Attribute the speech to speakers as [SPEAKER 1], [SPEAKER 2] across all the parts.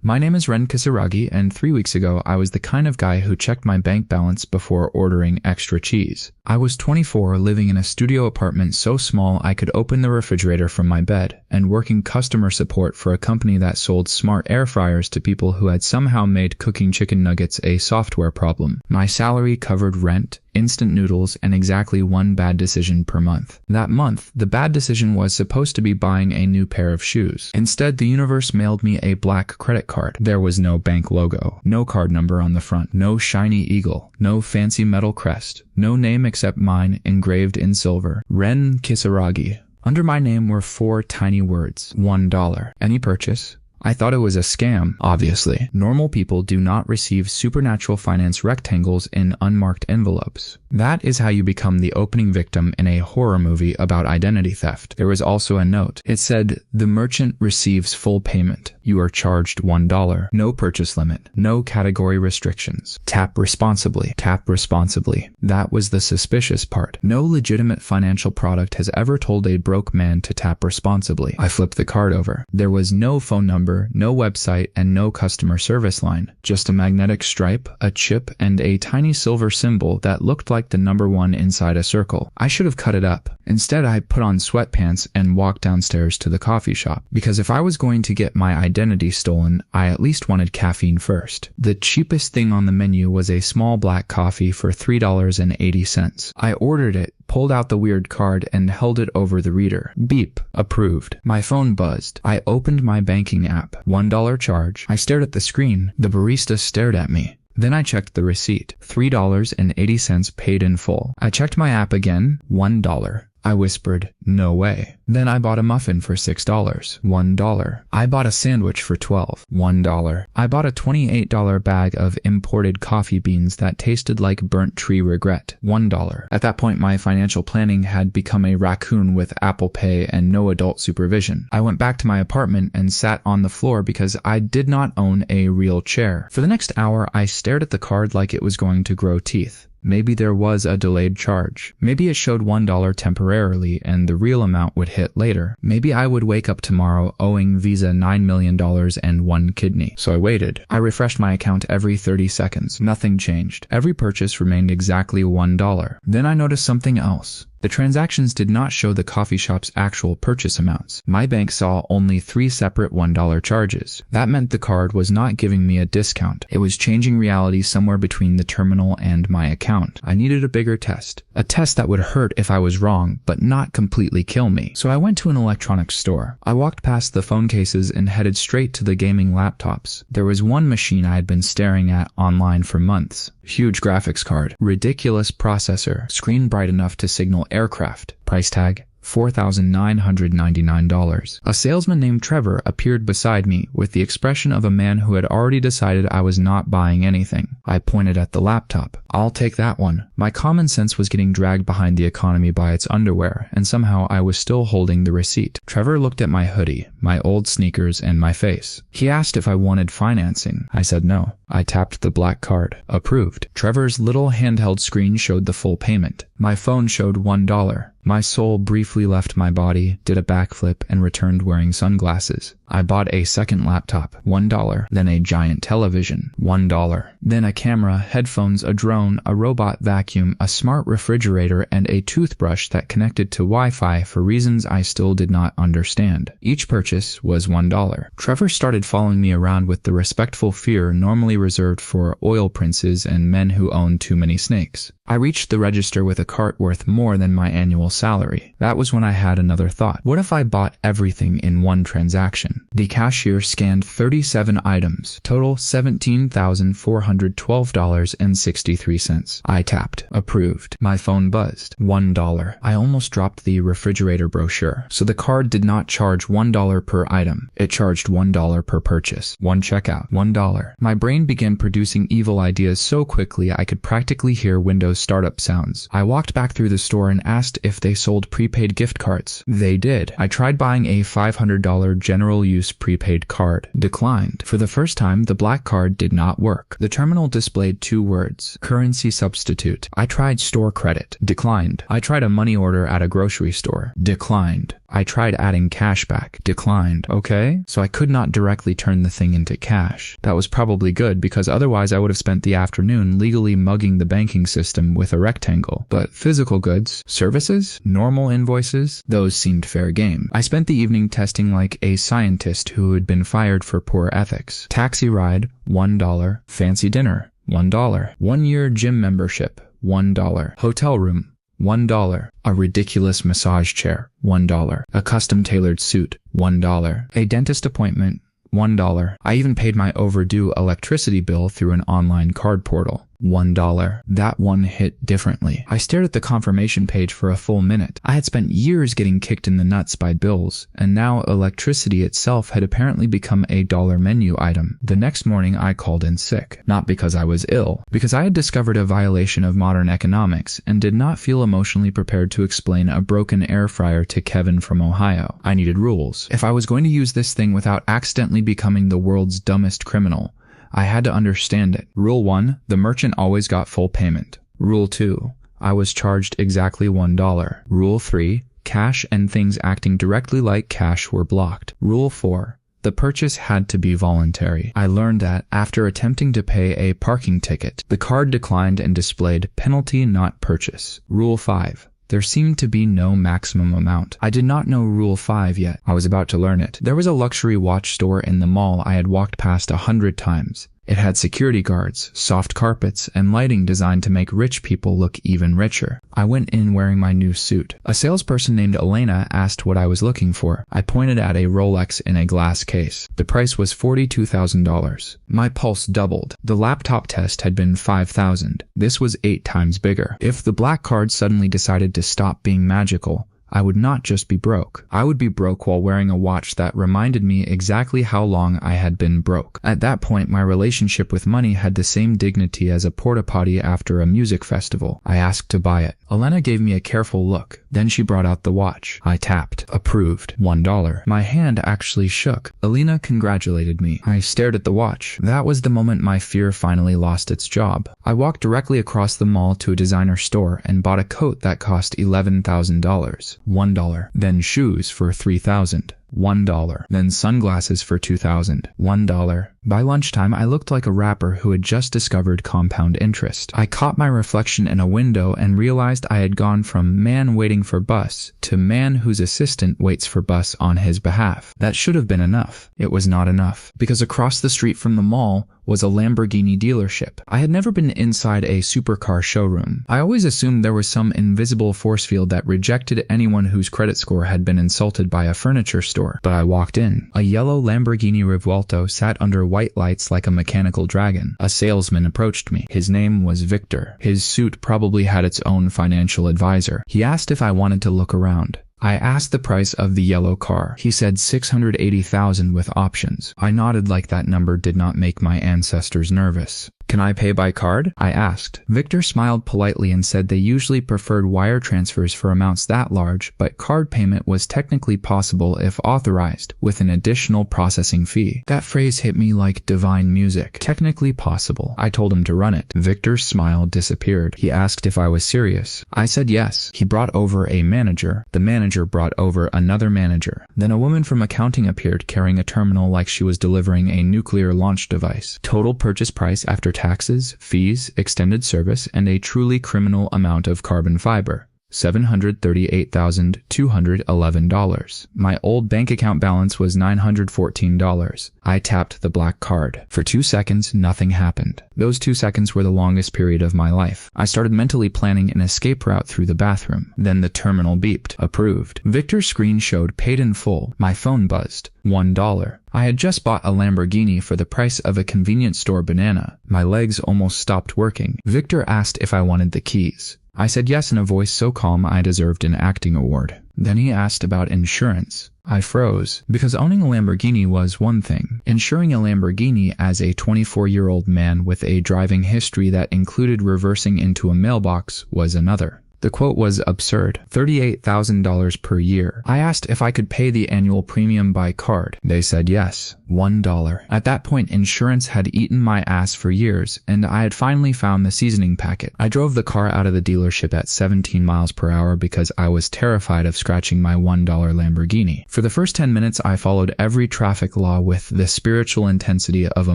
[SPEAKER 1] My name is Ren Kisaragi, and 3 weeks ago I was the kind of guy who checked my bank balance before ordering extra cheese. I was 24, living in a studio apartment so small I could open the refrigerator from my bed, and working customer support for a company that sold smart air fryers to people who had somehow made cooking chicken nuggets a software problem. My salary covered rent, instant noodles, and exactly one bad decision per month. That month, the bad decision was supposed to be buying a new pair of shoes. Instead, the universe mailed me a black credit card. There was no bank logo, no card number on the front, no shiny eagle, no fancy metal crest, no name except mine engraved in silver. Ren Kisaragi. Under my name were 4 tiny words. $1. Any purchase? I thought it was a scam, obviously. Normal people do not receive supernatural finance rectangles in unmarked envelopes. That is how you become the opening victim in a horror movie about identity theft. There was also a note. It said, "The merchant receives full payment. You are charged $1. No purchase limit. No category restrictions. Tap responsibly. Tap responsibly." That was the suspicious part. No legitimate financial product has ever told a broke man to tap responsibly. I flipped the card over. There was no phone number, no website, and no customer service line. Just a magnetic stripe, a chip, and a tiny silver symbol that looked like the number 1 inside a circle. I should have cut it up. Instead, I put on sweatpants and walked downstairs to the coffee shop. Because if I was going to get my identity stolen, I at least wanted caffeine first. The cheapest thing on the menu was a small black coffee for $3.80. I ordered it, pulled out the weird card, and held it over the reader. Beep. Approved. My phone buzzed. I opened my banking app. $1 charge. I stared at the screen. The barista stared at me. Then I checked the receipt. $3.80 paid in full. I checked my app again. $1. I whispered, "No way." Then I bought a muffin for $6. $1. I bought a sandwich for $12. $1. I bought a $28 bag of imported coffee beans that tasted like burnt tree regret. $1. At that point, my financial planning had become a raccoon with Apple Pay and no adult supervision. I went back to my apartment and sat on the floor because I did not own a real chair. For the next hour, I stared at the card like it was going to grow teeth. Maybe there was a delayed charge. Maybe it showed $1 temporarily and the real amount would hit later. Maybe I would wake up tomorrow owing Visa $9 million and 1 kidney. So I waited. I refreshed my account every 30 seconds. Nothing changed. Every purchase remained exactly $1. Then I noticed something else. The transactions did not show the coffee shop's actual purchase amounts. My bank saw only 3 separate $1 charges. That meant the card was not giving me a discount. It was changing reality somewhere between the terminal and my account. I needed a bigger test. A test that would hurt if I was wrong, but not completely kill me. So I went to an electronics store. I walked past the phone cases and headed straight to the gaming laptops. There was one machine I had been staring at online for months. Huge graphics card, ridiculous processor, screen bright enough to signal aircraft. Price tag, $4,999. A salesman named Trevor appeared beside me with the expression of a man who had already decided I was not buying anything. I pointed at the laptop. "I'll take that one." My common sense was getting dragged behind the economy by its underwear, and somehow I was still holding the receipt. Trevor looked at my hoodie, my old sneakers, and my face. He asked if I wanted financing. I said no. I tapped the black card. Approved. Trevor's little handheld screen showed the full payment. My phone showed $1. My soul briefly left my body, did a backflip, and returned wearing sunglasses. I bought a second laptop, $1. Then a giant television, $1. Then a camera, headphones, a drone, a robot vacuum, a smart refrigerator, and a toothbrush that connected to Wi-Fi for reasons I still did not understand. Each purchase was $1. Trevor started following me around with the respectful fear normally reserved for oil princes and men who own too many snakes. I reached the register with a cart worth more than my annual salary. That was when I had another thought. What if I bought everything in one transaction? The cashier scanned 37 items, total $17,412.63. I tapped. Approved. My phone buzzed. $1. I almost dropped the refrigerator brochure. So the card did not charge $1 per item. It charged $1 per purchase. One checkout. $1. My brain began producing evil ideas so quickly I could practically hear Windows startup sounds. I walked back through the store and asked if they sold prepaid gift cards. They did. I tried buying a $500 General single-use prepaid card. Declined. For the first time, the black card did not work. The terminal displayed 2 words. Currency substitute. I tried store credit. Declined. I tried a money order at a grocery store. Declined. I tried adding cash back. Declined. Okay? So I could not directly turn the thing into cash. That was probably good because otherwise I would have spent the afternoon legally mugging the banking system with a rectangle. But physical goods, services, normal invoices, those seemed fair game. I spent the evening testing like a scientist who had been fired for poor ethics. Taxi ride, $1. Fancy dinner, $1. 1-year gym membership, $1. Hotel room, $1. A ridiculous massage chair, $1. A custom-tailored suit, $1. A dentist appointment, $1. I even paid my overdue electricity bill through an online card portal. $1. That one hit differently. I stared at the confirmation page for a full minute. I had spent years getting kicked in the nuts by bills, and now electricity itself had apparently become a dollar menu item. The next morning I called in sick. Not because I was ill, because I had discovered a violation of modern economics and did not feel emotionally prepared to explain a broken air fryer to Kevin from Ohio. I needed rules. If I was going to use this thing without accidentally becoming the world's dumbest criminal, I had to understand it. Rule 1, the merchant always got full payment. Rule 2, I was charged exactly $1. Rule 3, cash and things acting directly like cash were blocked. Rule 4, the purchase had to be voluntary. I learned that after attempting to pay a parking ticket, the card declined and displayed penalty not purchase. Rule 5, there seemed to be no maximum amount. I did not know Rule 5 yet. I was about to learn it. There was a luxury watch store in the mall I had walked past 100 times. It had security guards, soft carpets, and lighting designed to make rich people look even richer. I went in wearing my new suit. A salesperson named Elena asked what I was looking for. I pointed at a Rolex in a glass case. The price was $42,000. My pulse doubled. The laptop test had been $5,000. This was 8 times bigger. If the black card suddenly decided to stop being magical, I would not just be broke. I would be broke while wearing a watch that reminded me exactly how long I had been broke. At that point, my relationship with money had the same dignity as a porta potty after a music festival. I asked to buy it. Elena gave me a careful look. Then she brought out the watch. I tapped. Approved. $1. My hand actually shook. Elena congratulated me. I stared at the watch. That was the moment my fear finally lost its job. I walked directly across the mall to a designer store and bought a coat that cost $11,000. $1. Then shoes for $3,000. $1. Then sunglasses for $2,000. $1. By lunchtime, I looked like a rapper who had just discovered compound interest. I caught my reflection in a window and realized I had gone from man waiting for bus to man whose assistant waits for bus on his behalf. That should have been enough. It was not enough, because across the street from the mall was a Lamborghini dealership. I had never been inside a supercar showroom. I always assumed there was some invisible force field that rejected anyone whose credit score had been insulted by a furniture store. But I walked in. A yellow Lamborghini Revuelto sat under white lights like a mechanical dragon. A salesman approached me. His name was Victor. His suit probably had its own financial advisor. He asked if I wanted to look around. I asked the price of the yellow car. He said $680,000 with options. I nodded like that number did not make my ancestors nervous. Can I pay by card? I asked. Victor smiled politely and said they usually preferred wire transfers for amounts that large, but card payment was technically possible if authorized, with an additional processing fee. That phrase hit me like divine music. Technically possible. I told him to run it. Victor's smile disappeared. He asked if I was serious. I said yes. He brought over a manager. The manager brought over another manager. Then a woman from accounting appeared carrying a terminal like she was delivering a nuclear launch device. Total purchase price after taxes, fees, extended service, and a truly criminal amount of carbon fiber. $738,211. My old bank account balance was $914. I tapped the black card. For 2 seconds, nothing happened. Those 2 seconds were the longest period of my life. I started mentally planning an escape route through the bathroom. Then the terminal beeped. Approved. Victor's screen showed paid in full. My phone buzzed. $1. I had just bought a Lamborghini for the price of a convenience store banana. My legs almost stopped working. Victor asked if I wanted the keys. I said yes in a voice so calm I deserved an acting award. Then he asked about insurance. I froze, because owning a Lamborghini was one thing. Insuring a Lamborghini as a 24-year-old man with a driving history that included reversing into a mailbox was another. The quote was absurd, $38,000 per year. I asked if I could pay the annual premium by card. They said yes, $1. At that point, insurance had eaten my ass for years, and I had finally found the seasoning packet. I drove the car out of the dealership at 17 miles per hour because I was terrified of scratching my $1 Lamborghini. For the first 10 minutes, I followed every traffic law with the spiritual intensity of a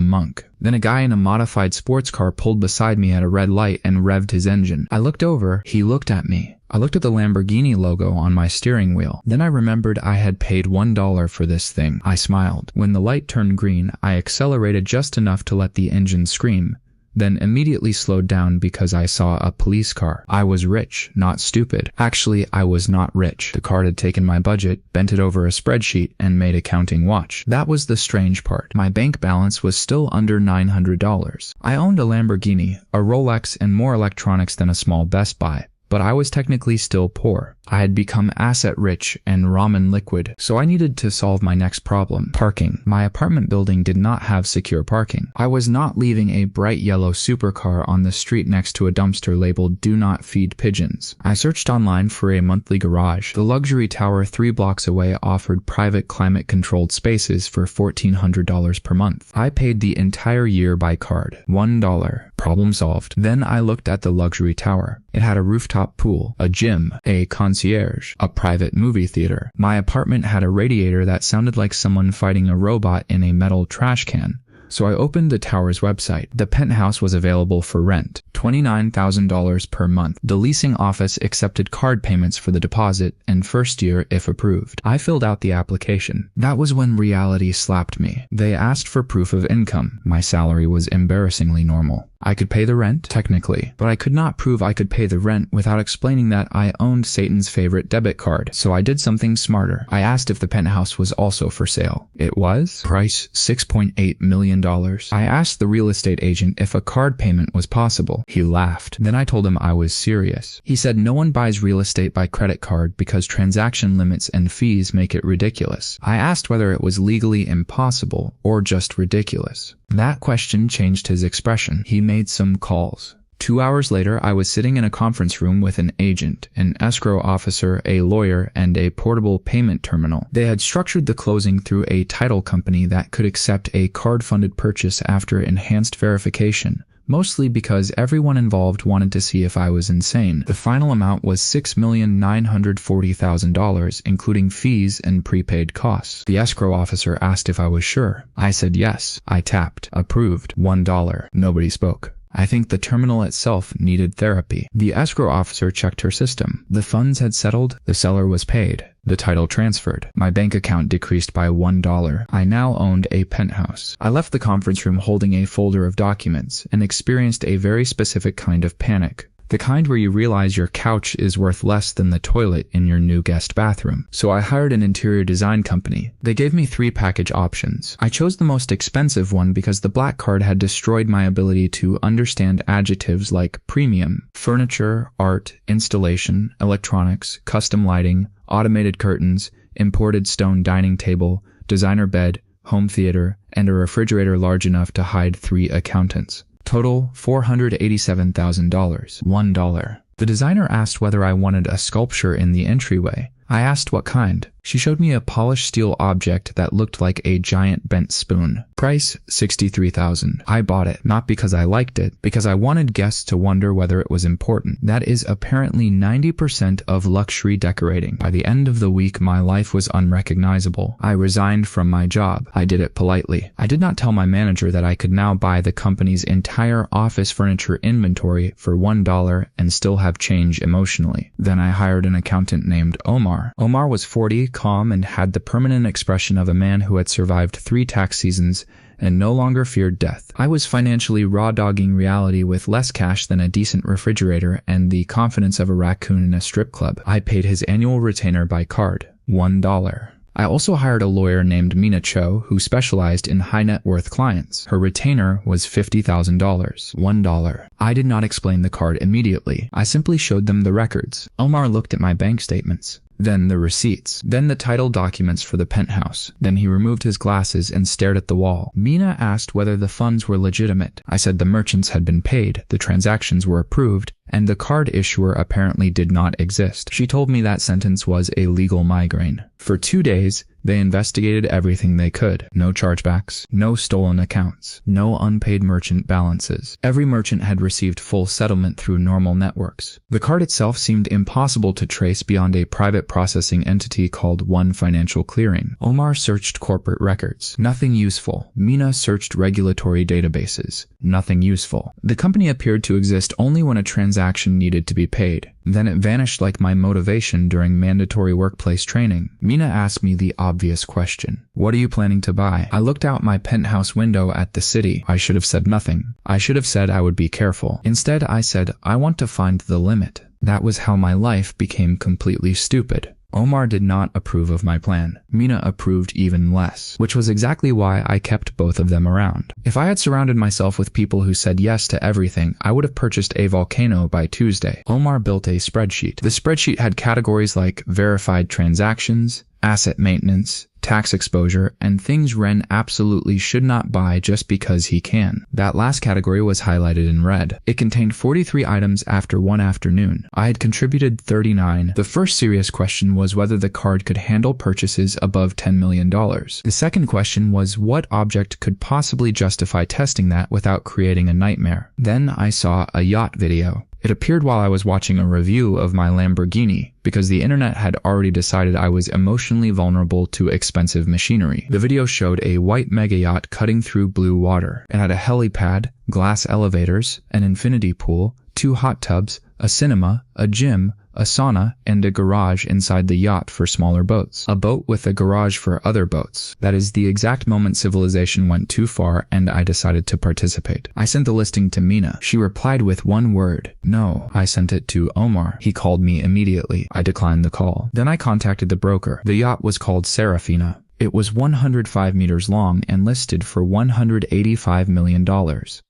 [SPEAKER 1] monk. Then a guy in a modified sports car pulled beside me at a red light and revved his engine. I looked over, he looked at me. I looked at the Lamborghini logo on my steering wheel. Then I remembered I had paid $1 for this thing. I smiled. When the light turned green, I accelerated just enough to let the engine scream, then immediately slowed down because I saw a police car. I was rich, not stupid. Actually, I was not rich. The card had taken my budget, bent it over a spreadsheet, and made accounting watch. That was the strange part. My bank balance was still under $900. I owned a Lamborghini, a Rolex, and more electronics than a small Best Buy. But I was technically still poor. I had become asset rich and ramen liquid, so I needed to solve my next problem: parking. My apartment building did not have secure parking. I was not leaving a bright yellow supercar on the street next to a dumpster labeled "Do Not Feed Pigeons." I searched online for a monthly garage. The luxury tower 3 blocks away offered private climate-controlled spaces for $1,400 per month. I paid the entire year by card. $1. Problem solved. Then I looked at the luxury tower. It had a rooftop pool, a gym, a concierge, a private movie theater. My apartment had a radiator that sounded like someone fighting a robot in a metal trash can. So I opened the tower's website. The penthouse was available for rent, $29,000 per month. The leasing office accepted card payments for the deposit and first year if approved. I filled out the application. That was when reality slapped me. They asked for proof of income. My salary was embarrassingly normal. I could pay the rent, technically, but I could not prove I could pay the rent without explaining that I owned Satan's favorite debit card. So I did something smarter. I asked if the penthouse was also for sale. It was. Price, $6.8 million. I asked the real estate agent if a card payment was possible. He laughed. Then I told him I was serious. He said no one buys real estate by credit card because transaction limits and fees make it ridiculous. I asked whether it was legally impossible or just ridiculous. That question changed his expression. He made some calls. 2 hours later, I was sitting in a conference room with an agent, an escrow officer, a lawyer, and a portable payment terminal. They had structured the closing through a title company that could accept a card-funded purchase after enhanced verification, mostly because everyone involved wanted to see if I was insane. The final amount was $6,940,000, including fees and prepaid costs. The escrow officer asked if I was sure. I said yes. I tapped. Approved. $1. Nobody spoke. I think the terminal itself needed therapy. The escrow officer checked her system. The funds had settled. The seller was paid. The title transferred. My bank account decreased by $1. I now owned a penthouse. I left the conference room holding a folder of documents and experienced a very specific kind of panic. The kind where you realize your couch is worth less than the toilet in your new guest bathroom. So I hired an interior design company. They gave me 3 package options. I chose the most expensive one because the black card had destroyed my ability to understand adjectives like premium, furniture, art, installation, electronics, custom lighting, automated curtains, imported stone dining table, designer bed, home theater, and a refrigerator large enough to hide 3 accountants. Total, $487,000. $1. The designer asked whether I wanted a sculpture in the entryway. I asked what kind. She showed me a polished steel object that looked like a giant bent spoon. Price, $63,000. I bought it, not because I liked it, because I wanted guests to wonder whether it was important. That is apparently 90% of luxury decorating. By the end of the week, my life was unrecognizable. I resigned from my job. I did it politely. I did not tell my manager that I could now buy the company's entire office furniture inventory for $1 and still have change emotionally. Then I hired an accountant named Omar. Omar was 40, calm, and had the permanent expression of a man who had survived 3 tax seasons and no longer feared death. I was financially raw-dogging reality with less cash than a decent refrigerator and the confidence of a raccoon in a strip club. I paid his annual retainer by card, $1. I also hired a lawyer named Mina Cho who specialized in high-net-worth clients. Her retainer was $50,000, $1. I did not explain the card immediately. I simply showed them the records. Omar looked at my bank statements. Then the receipts. Then the title documents for the penthouse. Then he removed his glasses and stared at the wall. Mina asked whether the funds were legitimate. I said the merchants had been paid, the transactions were approved, and the card issuer apparently did not exist. She told me that sentence was a legal migraine. For 2 days, they investigated everything they could. No chargebacks, no stolen accounts, no unpaid merchant balances. Every merchant had received full settlement through normal networks. The card itself seemed impossible to trace beyond a private processing entity called One Financial Clearing. Omar searched corporate records. Nothing useful. Mina searched regulatory databases. Nothing useful. The company appeared to exist only when a transaction needed to be paid. Then it vanished like my motivation during mandatory workplace training. Mina asked me the obvious question. What are you planning to buy? I looked out my penthouse window at the city. I should have said nothing. I should have said I would be careful. Instead, I said, I want to find the limit. That was how my life became completely stupid. Omar did not approve of my plan. Mina approved even less, which was exactly why I kept both of them around. If I had surrounded myself with people who said yes to everything, I would have purchased a volcano by Tuesday. Omar built a spreadsheet. The spreadsheet had categories like verified transactions, asset maintenance, tax exposure, and things Ren absolutely should not buy just because he can. That last category was highlighted in red. It contained 43 items after one afternoon. I had contributed 39. The first serious question was whether the card could handle purchases above $10 million. The second question was what object could possibly justify testing that without creating a nightmare. Then I saw a yacht video. It appeared while I was watching a review of my Lamborghini, because the internet had already decided I was emotionally vulnerable to expensive machinery. The video showed a white Megayacht cutting through blue water. It had a helipad, glass elevators, an infinity pool, 2 hot tubs, a cinema, a gym, a sauna, and a garage inside the yacht for smaller boats. A boat with a garage for other boats. That is the exact moment civilization went too far and I decided to participate. I sent the listing to Mina. She replied with one word, no. I sent it to Omar. He called me immediately. I declined the call. Then I contacted the broker. The yacht was called Serafina. It was 105 meters long and listed for $185 million.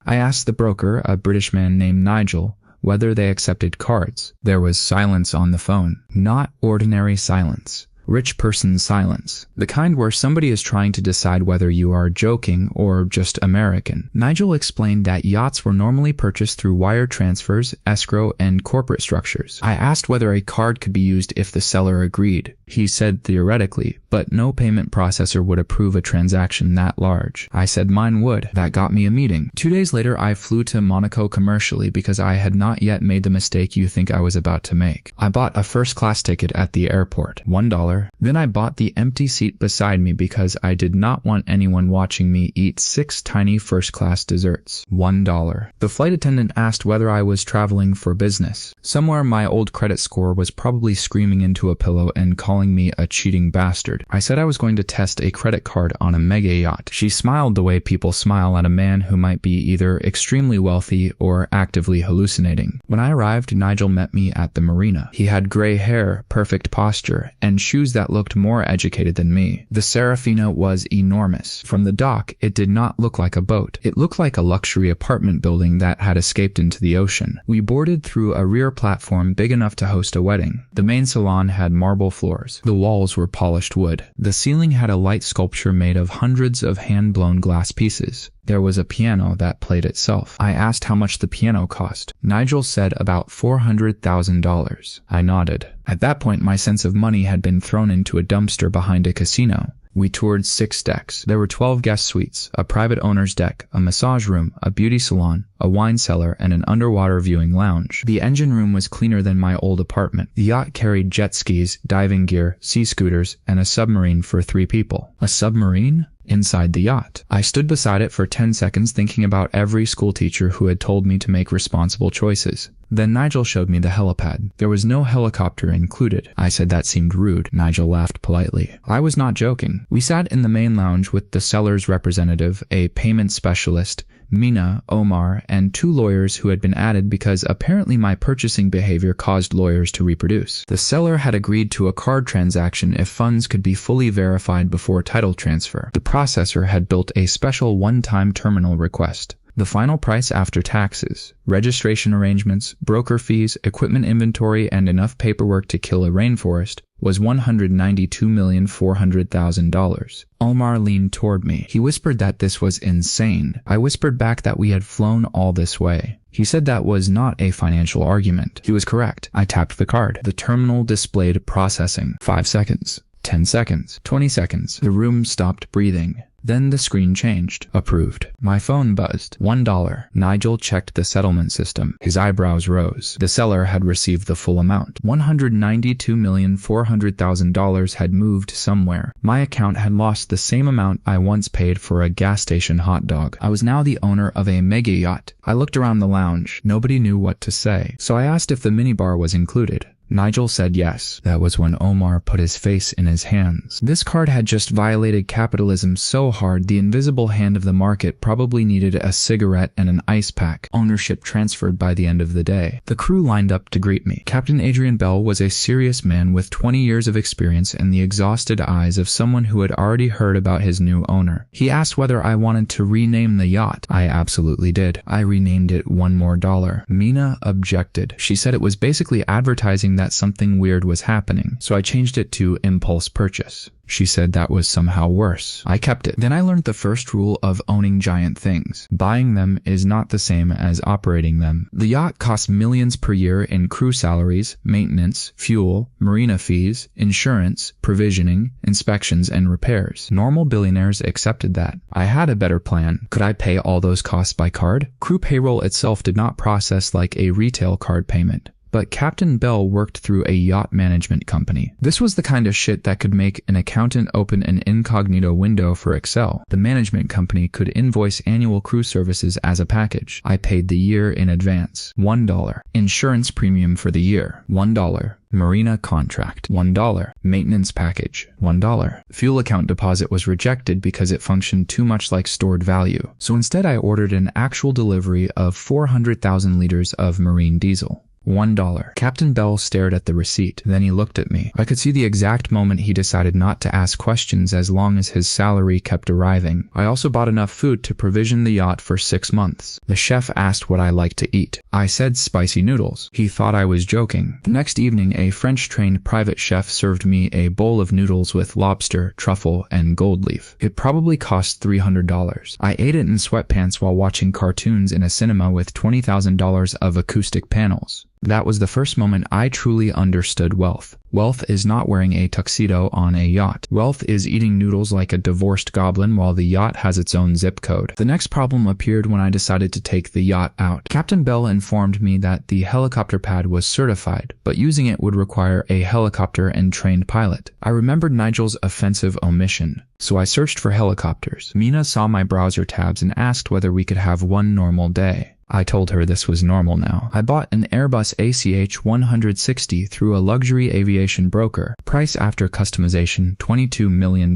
[SPEAKER 1] I asked the broker, a British man named Nigel, whether they accepted cards. There was silence on the phone. Not ordinary silence. Rich person silence. The kind where somebody is trying to decide whether you are joking or just American. Nigel explained that yachts were normally purchased through wire transfers, escrow, and corporate structures. I asked whether a card could be used if the seller agreed. He said theoretically, but no payment processor would approve a transaction that large. I said mine would. That got me a meeting. 2 days later, I flew to Monaco commercially because I had not yet made the mistake you think I was about to make. I bought a first-class ticket at the airport, $1. Then I bought the empty seat beside me because I did not want anyone watching me eat 6 tiny first-class desserts, $1. The flight attendant asked whether I was traveling for business. Somewhere my old credit score was probably screaming into a pillow and calling me a cheating bastard. I said I was going to test a credit card on a Megayacht. She smiled the way people smile at a man who might be either extremely wealthy or actively hallucinating. When I arrived, Nigel met me at the marina. He had gray hair, perfect posture, and shoes that looked more educated than me. The Serafina was enormous. From the dock, it did not look like a boat. It looked like a luxury apartment building that had escaped into the ocean. We boarded through a rear platform big enough to host a wedding. The main salon had marble floors. The walls were polished wood. The ceiling had a light sculpture made of hundreds of hand-blown glass pieces. There was a piano that played itself. I asked how much the piano cost. Nigel said about $400,000. I nodded. At that point, my sense of money had been thrown into a dumpster behind a casino. We toured 6 decks. There were 12 guest suites, a private owner's deck, a massage room, a beauty salon, a wine cellar, and an underwater viewing lounge. The engine room was cleaner than my old apartment. The yacht carried jet skis, diving gear, sea scooters, and a submarine for 3 people. A submarine? Inside the yacht. I stood beside it for 10 seconds thinking about every schoolteacher who had told me to make responsible choices. Then Nigel showed me the helipad. There was no helicopter included. I said that seemed rude. Nigel laughed politely. I was not joking. We sat in the main lounge with the seller's representative, a payment specialist, Mina, Omar, and 2 lawyers who had been added because apparently my purchasing behavior caused lawyers to reproduce. The seller had agreed to a card transaction if funds could be fully verified before title transfer. The processor had built a special one-time terminal request. The final price after taxes, registration arrangements, broker fees, equipment inventory, and enough paperwork to kill a rainforest was $192,400,000. Omar leaned toward me. He whispered that this was insane. I whispered back that we had flown all this way. He said that was not a financial argument. He was correct. I tapped the card. The terminal displayed processing. 5 seconds. 10 seconds. 20 seconds. The room stopped breathing. Then the screen changed. Approved. My phone buzzed. $1. Nigel checked the settlement system. His eyebrows rose. The seller had received the full amount. $192,400,000 had moved somewhere. My account had lost the same amount I once paid for a gas station hot dog. I was now the owner of a Megayacht. I looked around the lounge. Nobody knew what to say. So I asked if the minibar was included. Nigel said yes. That was when Omar put his face in his hands. This card had just violated capitalism so hard the invisible hand of the market probably needed a cigarette and an ice pack. Ownership transferred by the end of the day. The crew lined up to greet me. Captain Adrian Bell was a serious man with 20 years of experience and the exhausted eyes of someone who had already heard about his new owner. He asked whether I wanted to rename the yacht. I absolutely did. I renamed it $1 more. Mina objected. She said it was basically advertising that something weird was happening, so I changed it to impulse purchase. She said that was somehow worse. I kept it. Then I learned the first rule of owning giant things. Buying them is not the same as operating them. The yacht costs millions per year in crew salaries, maintenance, fuel, marina fees, insurance, provisioning, inspections, and repairs. Normal billionaires accepted that. I had a better plan. Could I pay all those costs by card? Crew payroll itself did not process like a retail card payment. But Captain Bell worked through a yacht management company. This was the kind of shit that could make an accountant open an incognito window for Excel. The management company could invoice annual crew services as a package. I paid the year in advance. $1. Insurance premium for the year. $1. Marina contract. $1. Maintenance package. $1. Fuel account deposit was rejected because it functioned too much like stored value. So instead I ordered an actual delivery of 400,000 liters of marine diesel. $1. Captain Bell stared at the receipt. Then he looked at me. I could see the exact moment he decided not to ask questions as long as his salary kept arriving. I also bought enough food to provision the yacht for 6 months. The chef asked what I liked to eat. I said spicy noodles. He thought I was joking. The next evening, a French-trained private chef served me a bowl of noodles with lobster, truffle, and gold leaf. It probably cost $300. I ate it in sweatpants while watching cartoons in a cinema with $20,000 of acoustic panels. That was the first moment I truly understood wealth. Wealth is not wearing a tuxedo on a yacht. Wealth is eating noodles like a divorced goblin while the yacht has its own zip code. The next problem appeared when I decided to take the yacht out. Captain Bell informed me that the helicopter pad was certified, but using it would require a helicopter and trained pilot. I remembered Nigel's offensive omission, so I searched for helicopters. Mina saw my browser tabs and asked whether we could have one normal day. I told her this was normal now. I bought an Airbus ACH 160 through a luxury aviation broker. Price after customization, $22 million.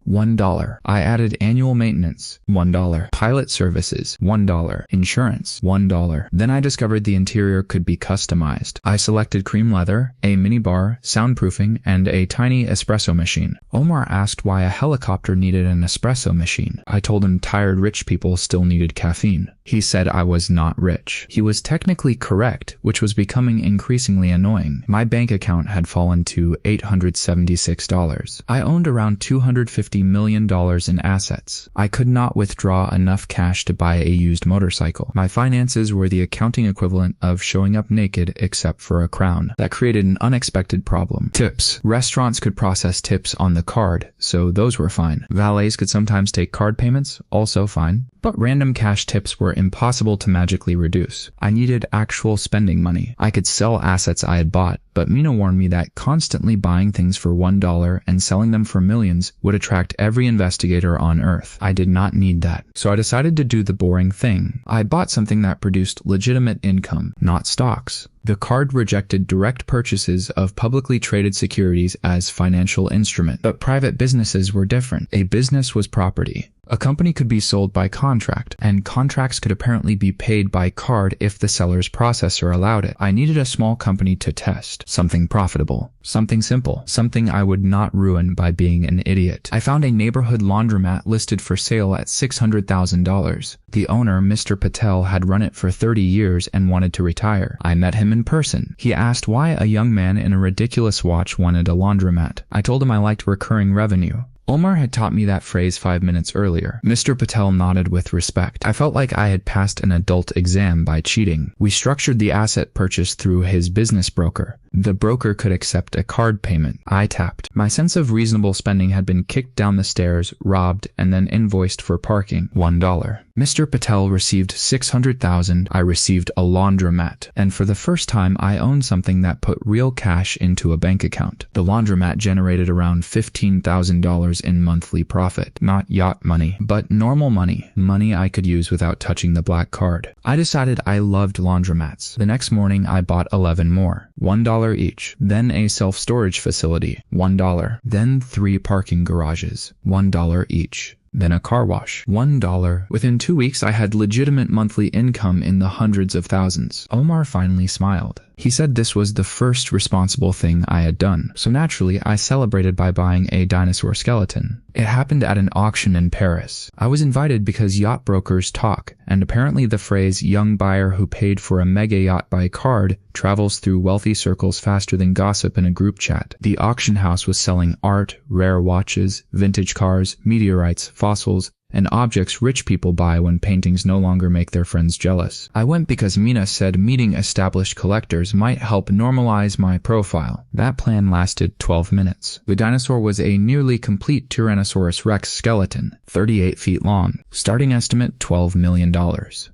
[SPEAKER 1] $1. I added annual maintenance. $1. Pilot services. $1. Insurance. $1. Then I discovered the interior could be customized. I selected cream leather, a minibar, soundproofing, and a tiny espresso machine. Omar asked why a helicopter needed an espresso machine. I told him tired rich people still needed caffeine. He said I was not rich. He was technically correct, which was becoming increasingly annoying. My bank account had fallen to $876. I owned around $250 million in assets. I could not withdraw enough cash to buy a used motorcycle. My finances were the accounting equivalent of showing up naked except for a crown. That created an unexpected problem. Tips. Restaurants could process tips on the card, so those were fine. Valets could sometimes take card payments, also fine. But random cash tips were impossible to magically reduce. I needed actual spending money. I could sell assets I had bought, but Mina warned me that constantly buying things for $1 and selling them for millions would attract every investigator on Earth. I did not need that. So I decided to do the boring thing. I bought something that produced legitimate income, not stocks. The card rejected direct purchases of publicly traded securities as financial instrument, but private businesses were different. A business was property. A company could be sold by contract, and contracts could apparently be paid by card if the seller's processor allowed it. I needed a small company to test. Something profitable. Something simple. Something I would not ruin by being an idiot. I found a neighborhood laundromat listed for sale at $600,000. The owner, Mr. Patel, had run it for 30 years and wanted to retire. I met him in person. He asked why a young man in a ridiculous watch wanted a laundromat. I told him I liked recurring revenue. Omar had taught me that phrase 5 minutes earlier. Mr. Patel nodded with respect. I felt like I had passed an adult exam by cheating. We structured the asset purchase through his business broker. The broker could accept a card payment. I tapped. My sense of reasonable spending had been kicked down the stairs, robbed, and then invoiced for parking. $1. Mr. Patel received $600,000. I received a laundromat. And for the first time, I owned something that put real cash into a bank account. The laundromat generated around $15,000 in monthly profit. Not yacht money, but normal money. Money I could use without touching the black card. I decided I loved laundromats. The next morning, I bought 11 more. $1 each. Then a self-storage facility. $1. Then 3 parking garages. $1 each. Then a car wash. $1. Within 2 weeks, I had legitimate monthly income in the hundreds of thousands. Omar finally smiled. He said this was the first responsible thing I had done, so naturally I celebrated by buying a dinosaur skeleton. It happened at an auction in Paris. I was invited because yacht brokers talk, and apparently the phrase young buyer who paid for a mega yacht by card travels through wealthy circles faster than gossip in a group chat. The auction house was selling art, rare watches, vintage cars, meteorites, fossils, and objects rich people buy when paintings no longer make their friends jealous. I went because Mina said meeting established collectors might help normalize my profile. That plan lasted 12 minutes. The dinosaur was a nearly complete Tyrannosaurus Rex skeleton, 38 feet long. Starting estimate $12 million.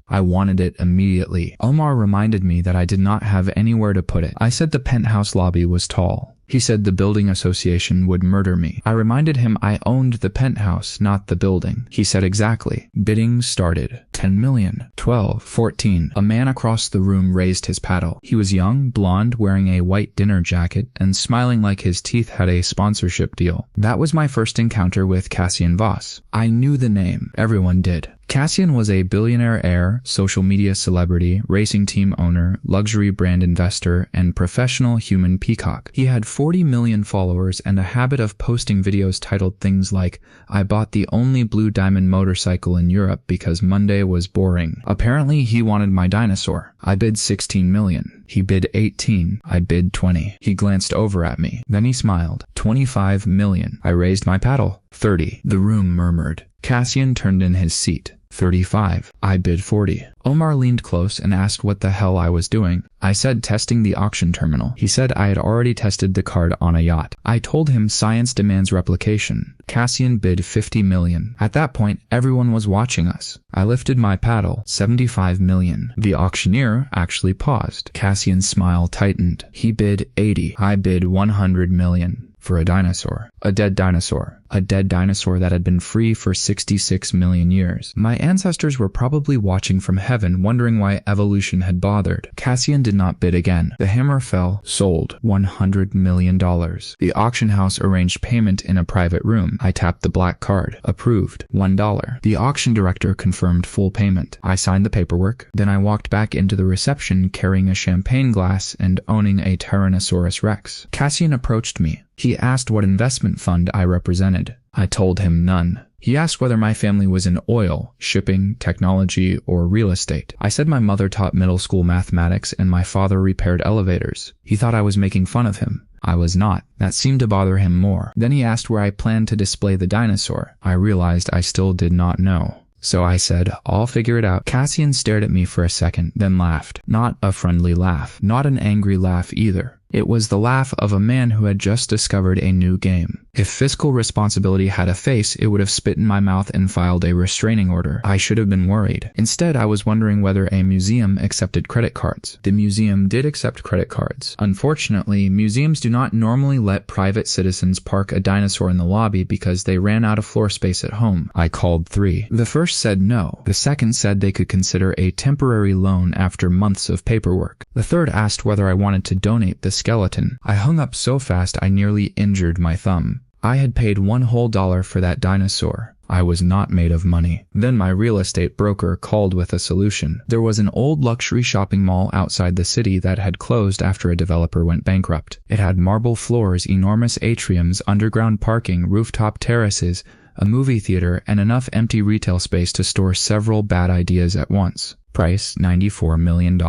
[SPEAKER 1] I wanted it immediately. Omar reminded me that I did not have anywhere to put it. I said the penthouse lobby was tall. He said the building association would murder me. I reminded him I owned the penthouse, not the building. He said exactly. Bidding started. 10 million. 12. 14. A man across the room raised his paddle. He was young, blonde, wearing a white dinner jacket, and smiling like his teeth had a sponsorship deal. That was my first encounter with Cassian Voss. I knew the name. Everyone did. Cassian was a billionaire heir, social media celebrity, racing team owner, luxury brand investor, and professional human peacock. He had 40 million followers and a habit of posting videos titled things like, "I bought the only blue diamond motorcycle in Europe because Monday was boring." Apparently, he wanted my dinosaur. I bid 16 million. He bid 18. I bid 20. He glanced over at me. Then he smiled. 25 million. I raised my paddle. 30. The room murmured. Cassian turned in his seat. 35. I bid 40. Omar leaned close and asked what the hell I was doing. I said testing the auction terminal. He said I had already tested the card on a yacht. I told him science demands replication. Cassian bid 50 million. At that point, everyone was watching us. I lifted my paddle. 75 million. The auctioneer actually paused. Cassian's smile tightened. He bid 80. I bid 100 million. For a dinosaur. A dead dinosaur. A dead dinosaur that had been free for 66 million years. My ancestors were probably watching from heaven, wondering why evolution had bothered. Cassian did not bid again. The hammer fell. Sold. $100 million. The auction house arranged payment in a private room. I tapped the black card. Approved. $1. The auction director confirmed full payment. I signed the paperwork. Then I walked back into the reception carrying a champagne glass and owning a Tyrannosaurus Rex. Cassian approached me. He asked what investment fund I represented. I told him none. He asked whether my family was in oil, shipping, technology, or real estate. I said my mother taught middle school mathematics and my father repaired elevators. He thought I was making fun of him. I was not. That seemed to bother him more. Then he asked where I planned to display the dinosaur. I realized I still did not know. So I said, "I'll figure it out." Cassian stared at me for a second, then laughed. Not a friendly laugh. Not an angry laugh either. It was the laugh of a man who had just discovered a new game. If fiscal responsibility had a face, it would have spit in my mouth and filed a restraining order. I should have been worried. Instead, I was wondering whether a museum accepted credit cards. The museum did accept credit cards. Unfortunately, museums do not normally let private citizens park a dinosaur in the lobby because they ran out of floor space at home. I called 3. The first said no. The second said they could consider a temporary loan after months of paperwork. The third asked whether I wanted to donate the skeleton. I hung up so fast I nearly injured my thumb. I had paid $1 whole for that dinosaur. I was not made of money. Then my real estate broker called with a solution. There was an old luxury shopping mall outside the city that had closed after a developer went bankrupt. It had marble floors, enormous atriums, underground parking, rooftop terraces, a movie theater, and enough empty retail space to store several bad ideas at once. Price $94 million.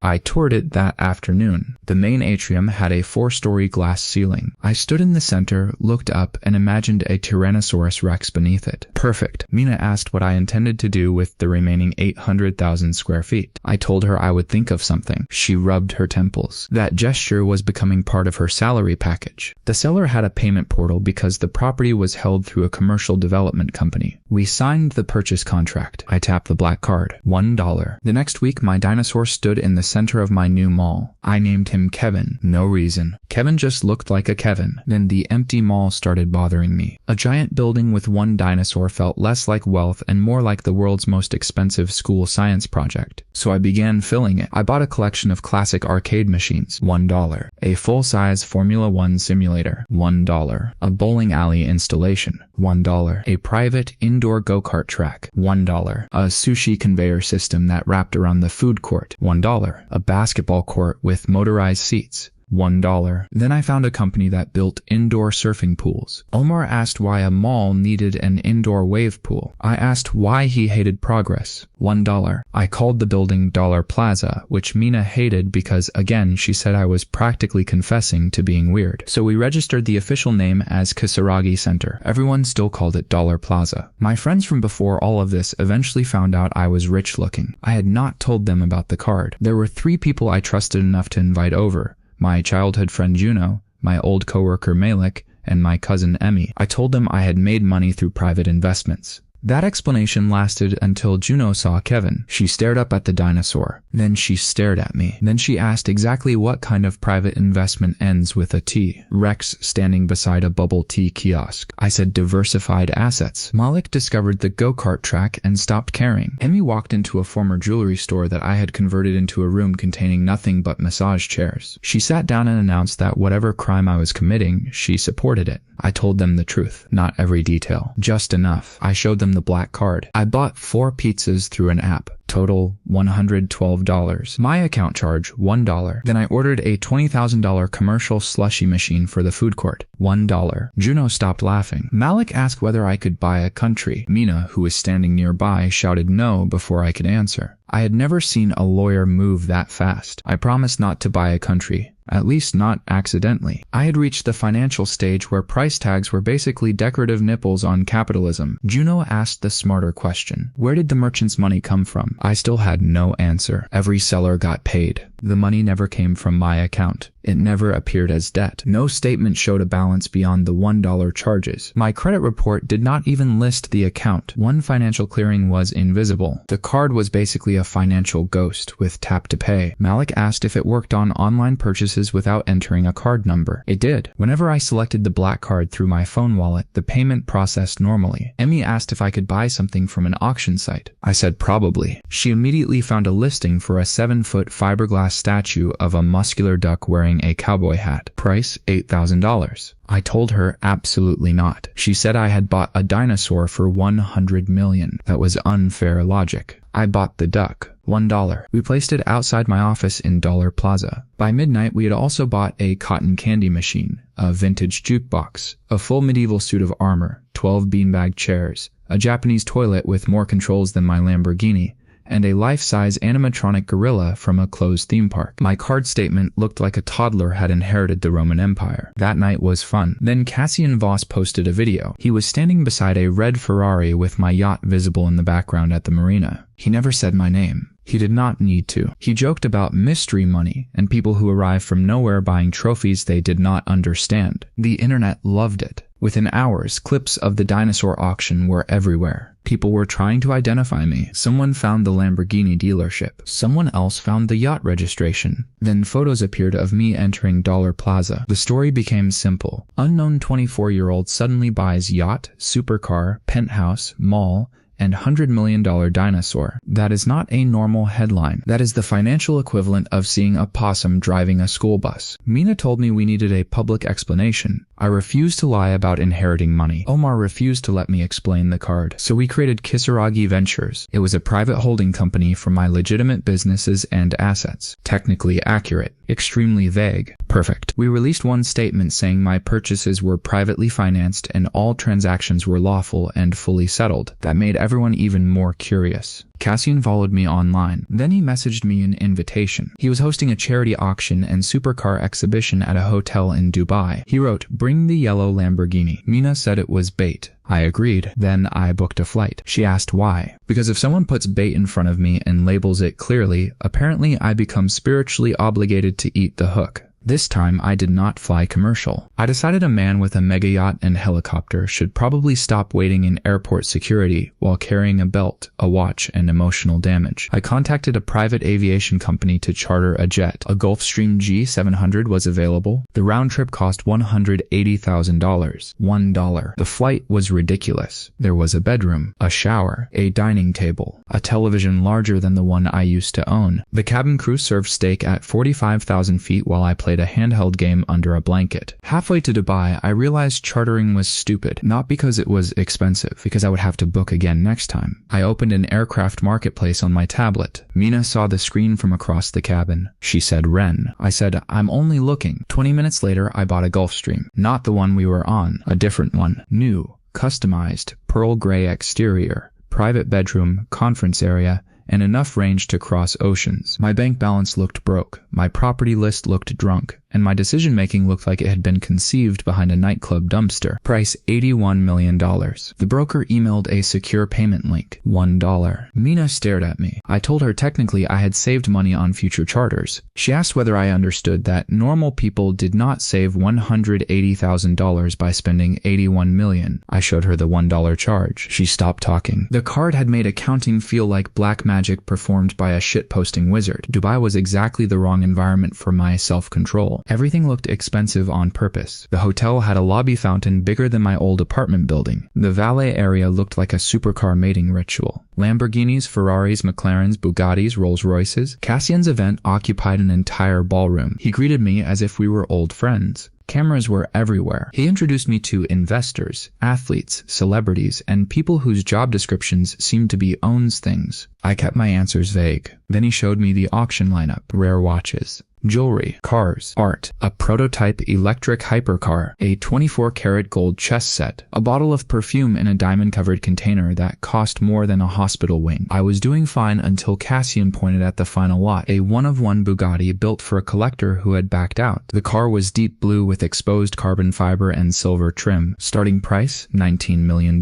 [SPEAKER 1] I toured it that afternoon. The main atrium had a 4-story glass ceiling. I stood in the center, looked up, and imagined a Tyrannosaurus Rex beneath it. Perfect. Mina asked what I intended to do with the remaining 800,000 square feet. I told her I would think of something. She rubbed her temples. That gesture was becoming part of her salary package. The seller had a payment portal because the property was held through a commercial development company. We signed the purchase contract. I tapped the black card. $1. The next week, my dinosaur stood in the center of my new mall. I named him Kevin. No reason. Kevin just looked like a Kevin. Then the empty mall started bothering me. A giant building with one dinosaur felt less like wealth and more like the world's most expensive school science project. So I began filling it. I bought a collection of classic arcade machines. $1. A full-size Formula One simulator. $1. A bowling alley installation. $1. A private indoor go-kart track. $1. A sushi conveyor system that wrapped around the food court. $1. A basketball court with motorized seats. $1. Then I found a company that built indoor surfing pools. Omar asked why a mall needed an indoor wave pool. I asked why he hated progress. $1. I called the building Dollar Plaza, which Mina hated because, again, she said I was practically confessing to being weird. So we registered the official name as Kisaragi Center. Everyone still called it Dollar Plaza. My friends from before all of this eventually found out I was rich looking. I had not told them about the card. There were 3 people I trusted enough to invite over. My childhood friend Juno, my old coworker Malik, and my cousin Emmy. I told them I had made money through private investments. That explanation lasted until Juno saw Kevin. She stared up at the dinosaur. Then she stared at me. Then she asked exactly what kind of private investment ends with a T. Rex standing beside a bubble tea kiosk. I said diversified assets. Malik discovered the go-kart track and stopped caring. Emmy walked into a former jewelry store that I had converted into a room containing nothing but massage chairs. She sat down and announced that whatever crime I was committing, she supported it. I told them the truth. Not every detail. Just enough. I showed them the black card. I bought 4 pizzas through an app. Total $112. My account charge $1. Then I ordered a $20,000 commercial slushy machine for the food court. $1. Juno stopped laughing. Malik asked whether I could buy a country. Mina, who was standing nearby, shouted no before I could answer. I had never seen a lawyer move that fast. I promised not to buy a country. At least not accidentally. I had reached the financial stage where price tags were basically decorative nipples on capitalism. Juno asked the smarter question. Where did the merchant's money come from? I still had no answer. Every seller got paid. The money never came from my account. It never appeared as debt. No statement showed a balance beyond the $1 charges. My credit report did not even list the account. One financial clearing was invisible. The card was basically a financial ghost with tap to pay. Malik asked if it worked on online purchases without entering a card number. It did. Whenever I selected the black card through my phone wallet, the payment processed normally. Emmy asked if I could buy something from an auction site. I said probably. She immediately found a listing for a 7-foot fiberglass statue of a muscular duck wearing a cowboy hat. Price $8,000. I told her absolutely not. She said I had bought a dinosaur for $100 million. That was unfair logic. I bought the duck. $1. We placed it outside my office in Dollar Plaza. By midnight, we had also bought a cotton candy machine, a vintage jukebox, a full medieval suit of armor, 12 beanbag chairs, a Japanese toilet with more controls than my Lamborghini, and a life-size animatronic gorilla from a closed theme park. My card statement looked like a toddler had inherited the Roman Empire. That night was fun. Then Cassian Voss posted a video. He was standing beside a red Ferrari with my yacht visible in the background at the marina. He never said my name. He did not need to. He joked about mystery money and people who arrived from nowhere buying trophies they did not understand. The internet loved it. Within hours, clips of the dinosaur auction were everywhere. People were trying to identify me. Someone found the Lamborghini dealership. Someone else found the yacht registration. Then photos appeared of me entering Dollar Plaza. The story became simple. Unknown 24-year-old suddenly buys yacht, supercar, penthouse, mall, and $100 million dinosaur. That is not a normal headline. That is the financial equivalent of seeing a possum driving a school bus. Mina told me we needed a public explanation. I refused to lie about inheriting money. Omar refused to let me explain the card. So we created Kisaragi Ventures. It was a private holding company for my legitimate businesses and assets. Technically accurate. Extremely vague. Perfect. We released one statement saying my purchases were privately financed and all transactions were lawful and fully settled. That made everyone even more curious. Cassian followed me online. Then he messaged me an invitation. He was hosting a charity auction and supercar exhibition at a hotel in Dubai. He wrote, "Bring the yellow Lamborghini." Mina said it was bait. I agreed. Then I booked a flight. She asked why. Because if someone puts bait in front of me and labels it clearly, apparently I become spiritually obligated to eat the hook. This time, I did not fly commercial. I decided a man with a megayacht and helicopter should probably stop waiting in airport security while carrying a belt, a watch, and emotional damage. I contacted a private aviation company to charter a jet. A Gulfstream G700 was available. The round trip cost $180,000. $1. The flight was ridiculous. There was a bedroom, a shower, a dining table, a television larger than the one I used to own. The cabin crew served steak at 45,000 feet while I played a handheld game under a blanket. Halfway to Dubai, I realized chartering was stupid, not because it was expensive, because I would have to book again next time. I opened an aircraft marketplace on my tablet. Mina saw the screen from across the cabin. She said, "Ren." I said, "I'm only looking." 20 minutes later, I bought a Gulfstream. Not the one we were on, a different one. New, customized, pearl gray exterior, private bedroom, conference area, and enough range to cross oceans. My bank balance looked broke, my property list looked drunk, and my decision-making looked like it had been conceived behind a nightclub dumpster. Price $81 million. The broker emailed a secure payment link. $1. Mina stared at me. I told her technically I had saved money on future charters. She asked whether I understood that normal people did not save $180,000 by spending $81 million. I showed her the $1 charge. She stopped talking. The card had made accounting feel like black magic performed by a shitposting wizard. Dubai was exactly the wrong environment for my self-control. Everything looked expensive on purpose. The hotel had a lobby fountain bigger than my old apartment building. The valet area looked like a supercar mating ritual. Lamborghinis, Ferraris, McLarens, Bugattis, Rolls-Royces. Cassian's event occupied an entire ballroom. He greeted me as if we were old friends. Cameras were everywhere. He introduced me to investors, athletes, celebrities, and people whose job descriptions seemed to be owns things. I kept my answers vague. Then he showed me the auction lineup, rare watches, jewelry, cars, art, a prototype electric hypercar, a 24-karat gold chess set, a bottle of perfume in a diamond-covered container that cost more than a hospital wing. I was doing fine until Cassian pointed at the final lot, a one-of-one Bugatti built for a collector who had backed out. The car was deep blue with exposed carbon fiber and silver trim. Starting price, $19 million.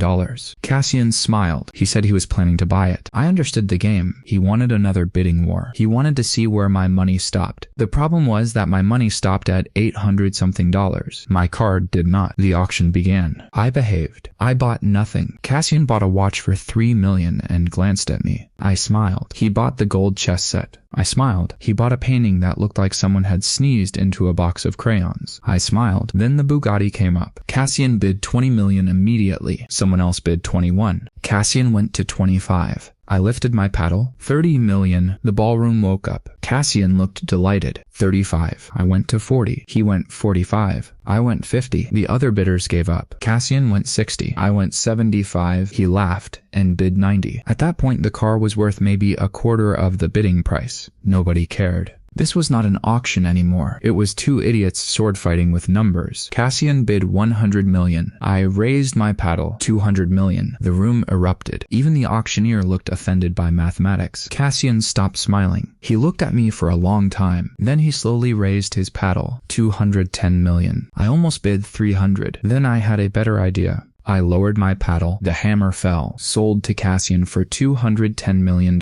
[SPEAKER 1] Cassian smiled. He said he was planning to buy it. I understood the game. He wanted another bidding war. He wanted to see where my money stopped. The problem was that my money stopped at $800-something. My card did not. The auction began. I behaved. I bought nothing. Cassian bought a watch for $3 million and glanced at me. I smiled. He bought the gold chess set. I smiled. He bought a painting that looked like someone had sneezed into a box of crayons. I smiled. Then the Bugatti came up. Cassian bid $20 million immediately. Someone else bid $21. Cassian went to $25. I lifted my paddle. $30 million. The ballroom woke up. Cassian looked delighted. $35. I went to $40. He went $45. I went $50. The other bidders gave up. Cassian went $60. I went $75. He laughed and bid $90. At that point, the car was worth maybe a quarter of the bidding price. Nobody cared. This was not an auction anymore. It was two idiots sword fighting with numbers. Cassian bid $100 million. I raised my paddle. $200 million. The room erupted. Even the auctioneer looked offended by mathematics. Cassian stopped smiling. He looked at me for a long time. Then he slowly raised his paddle. $210 million. I almost bid $300. Then I had a better idea. I lowered my paddle. The hammer fell. Sold to Cassian for $210 million.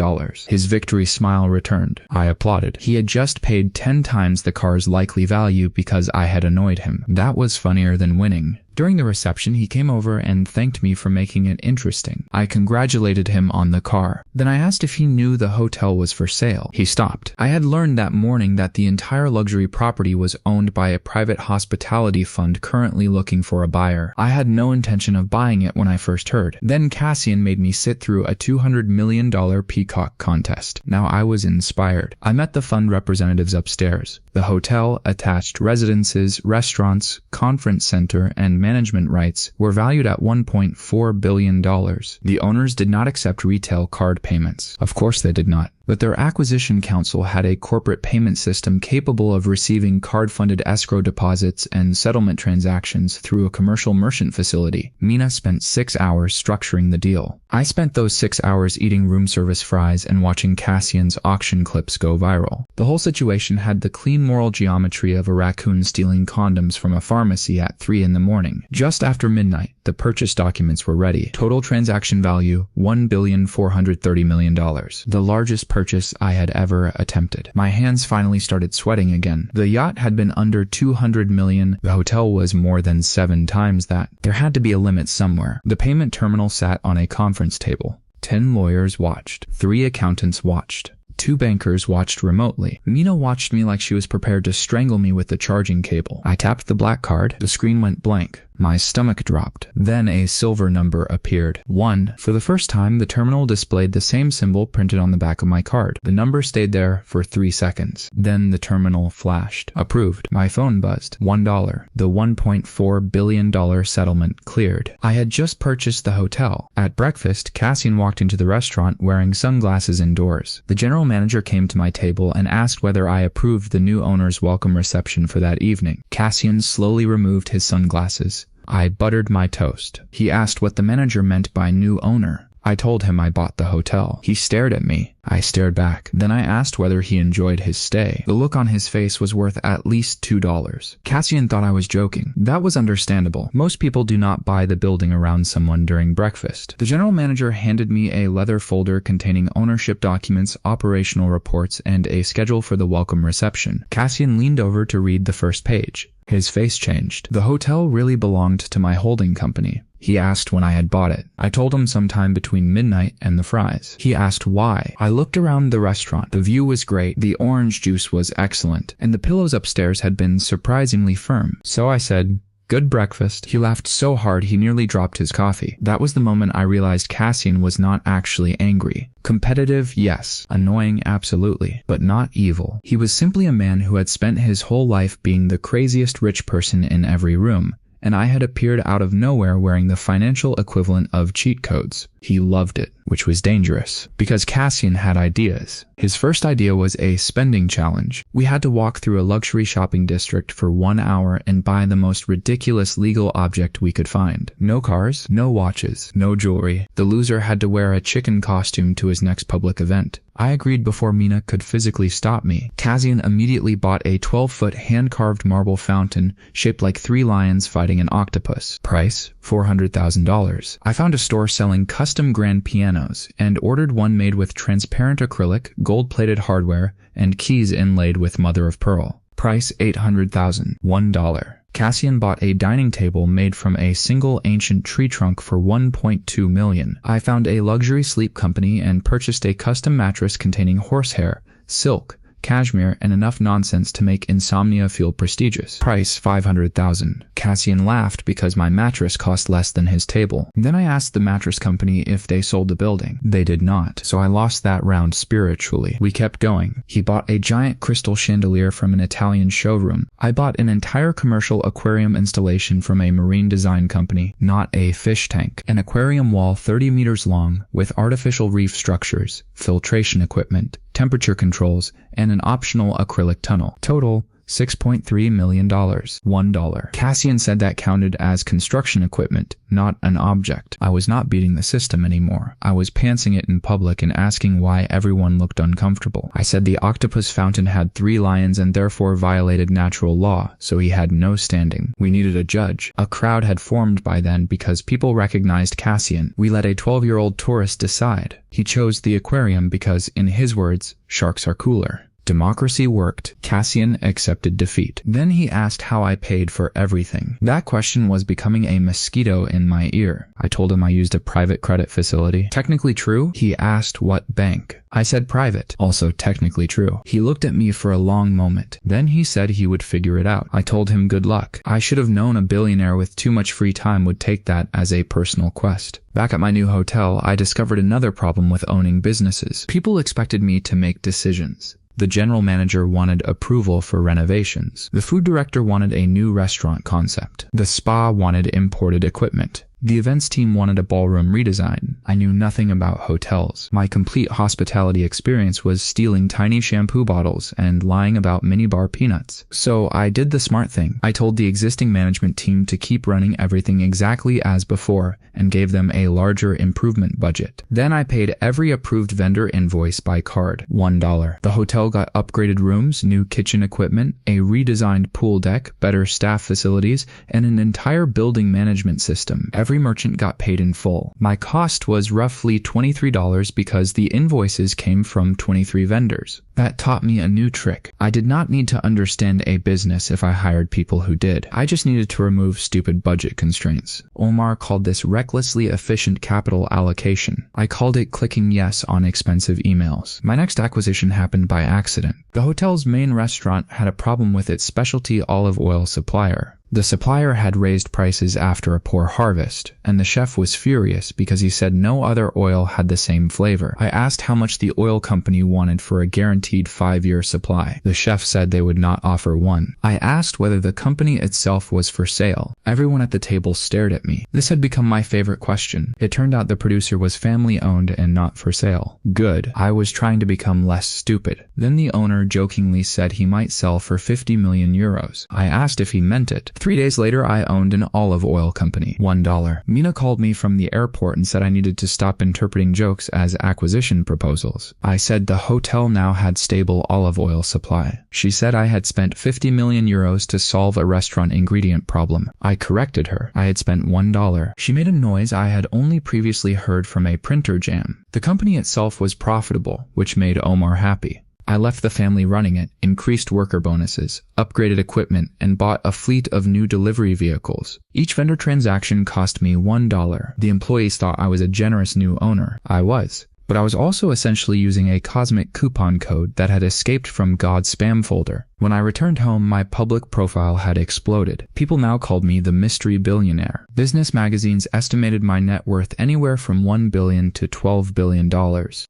[SPEAKER 1] His victory smile returned. I applauded. He had just paid 10 times the car's likely value because I had annoyed him. That was funnier than winning. During the reception, he came over and thanked me for making it interesting. I congratulated him on the car. Then I asked if he knew the hotel was for sale. He stopped. I had learned that morning that the entire luxury property was owned by a private hospitality fund currently looking for a buyer. I had no intention of buying it when I first heard. Then Cassian made me sit through a $200 million peacock contest. Now I was inspired. I met the fund representatives upstairs. The hotel, attached residences, restaurants, conference center, and management rights were valued at $1.4 billion. The owners did not accept retail card payments. Of course they did not. But their acquisition council had a corporate payment system capable of receiving card-funded escrow deposits and settlement transactions through a commercial merchant facility. Mina spent 6 hours structuring the deal. I spent those 6 hours eating room service fries and watching Cassian's auction clips go viral. The whole situation had the clean moral geometry of a raccoon stealing condoms from a pharmacy at 3 in the morning. Just after midnight, the purchase documents were ready. Total transaction value, $1,430,000,000. The largest purchase I had ever attempted. My hands finally started sweating again. The yacht had been under $200 million. The hotel was more than 7 times that. There had to be a limit somewhere. The payment terminal sat on a conference table. 10 lawyers watched. 3 accountants watched. 2 bankers watched remotely. Mina watched me like she was prepared to strangle me with the charging cable. I tapped the black card. The screen went blank. My stomach dropped. Then a silver number appeared. 1. For the first time, the terminal displayed the same symbol printed on the back of my card. The number stayed there for 3 seconds. Then the terminal flashed. Approved. My phone buzzed. $1. The $1.4 billion settlement cleared. I had just purchased the hotel. At breakfast, Cassian walked into the restaurant wearing sunglasses indoors. The general manager came to my table and asked whether I approved the new owner's welcome reception for that evening. Cassian slowly removed his sunglasses. I buttered my toast. He asked what the manager meant by new owner. I told him I bought the hotel. He stared at me. I stared back. Then I asked whether he enjoyed his stay. The look on his face was worth at least $2. Cassian thought I was joking. That was understandable. Most people do not buy the building around someone during breakfast. The general manager handed me a leather folder containing ownership documents, operational reports, and a schedule for the welcome reception. Cassian leaned over to read the first page. His face changed. The hotel really belonged to my holding company. He asked when I had bought it. I told him sometime between midnight and the fries. He asked why. I looked around the restaurant. The view was great, the orange juice was excellent, and the pillows upstairs had been surprisingly firm. So I said, "Good breakfast." He laughed so hard he nearly dropped his coffee. That was the moment I realized Cassian was not actually angry. Competitive, yes. Annoying, absolutely. But not evil. He was simply a man who had spent his whole life being the craziest rich person in every room, and I had appeared out of nowhere wearing the financial equivalent of cheat codes. He loved it, which was dangerous, because Cassian had ideas. His first idea was a spending challenge. We had to walk through a luxury shopping district for 1 hour and buy the most ridiculous legal object we could find. No cars, no watches, no jewelry. The loser had to wear a chicken costume to his next public event. I agreed before Mina could physically stop me. Cassian immediately bought a 12-foot hand-carved marble fountain shaped like 3 lions fighting an octopus. Price, $400,000. I found a store selling custom grand pianos and ordered one made with transparent acrylic, gold-plated hardware, and keys inlaid with mother of pearl. Price, $800,000. $1. Cassian bought a dining table made from a single ancient tree trunk for $1.2 million. I found a luxury sleep company and purchased a custom mattress containing horsehair, silk, cashmere, and enough nonsense to make insomnia feel prestigious. Price, $500,000. Cassian laughed because my mattress cost less than his table. Then I asked the mattress company if they sold the building. They did not, so I lost that round spiritually. We kept going. He bought a giant crystal chandelier from an Italian showroom. I bought an entire commercial aquarium installation from a marine design company, not a fish tank. An aquarium wall 30 meters long with artificial reef structures, filtration equipment, temperature controls, and an optional acrylic tunnel. Total, $6.3 million. $1. Cassian said that counted as construction equipment, not an object. I was not beating the system anymore. I was pantsing it in public and asking why everyone looked uncomfortable. I said the octopus fountain had 3 lions and therefore violated natural law, so he had no standing. We needed a judge. A crowd had formed by then because people recognized Cassian. We let a 12-year-old tourist decide. He chose the aquarium because, in his words, sharks are cooler. Democracy worked. Cassian accepted defeat. Then he asked how I paid for everything. That question was becoming a mosquito in my ear. I told him I used a private credit facility. Technically true? He asked what bank. I said private. Also technically true. He looked at me for a long moment. Then he said he would figure it out. I told him good luck. I should have known a billionaire with too much free time would take that as a personal quest. Back at my new hotel, I discovered another problem with owning businesses. People expected me to make decisions. The general manager wanted approval for renovations. The food director wanted a new restaurant concept. The spa wanted imported equipment. The events team wanted a ballroom redesign. I knew nothing about hotels. My complete hospitality experience was stealing tiny shampoo bottles and lying about minibar peanuts. So I did the smart thing. I told the existing management team to keep running everything exactly as before and gave them a larger improvement budget. Then I paid every approved vendor invoice by card, $1. The hotel got upgraded rooms, new kitchen equipment, a redesigned pool deck, better staff facilities, and an entire building management system. Every merchant got paid in full. My cost was roughly $23 because the invoices came from 23 vendors. That taught me a new trick. I did not need to understand a business if I hired people who did. I just needed to remove stupid budget constraints. Omar called this recklessly efficient capital allocation. I called it clicking yes on expensive emails. My next acquisition happened by accident. The hotel's main restaurant had a problem with its specialty olive oil supplier. The supplier had raised prices after a poor harvest, and the chef was furious because he said no other oil had the same flavor. I asked how much the oil company wanted for a guaranteed 5-year supply. The chef said they would not offer one. I asked whether the company itself was for sale. Everyone at the table stared at me. This had become my favorite question. It turned out the producer was family-owned and not for sale. Good. I was trying to become less stupid. Then the owner jokingly said he might sell for 50 million euros. I asked if he meant it. 3 days later, I owned an olive oil company. $1. Mina called me from the airport and said I needed to stop interpreting jokes as acquisition proposals. I said the hotel now had stable olive oil supply. She said I had spent 50 million euros to solve a restaurant ingredient problem. I corrected her. I had spent $1. She made a noise I had only previously heard from a printer jam. The company itself was profitable, which made Omar happy. I left the family running it, increased worker bonuses, upgraded equipment, and bought a fleet of new delivery vehicles. Each vendor transaction cost me $1. The employees thought I was a generous new owner. I was. But I was also essentially using a cosmic coupon code that had escaped from God's spam folder. When I returned home, my public profile had exploded. People now called me the mystery billionaire. Business magazines estimated my net worth anywhere from $1 billion to $12 billion.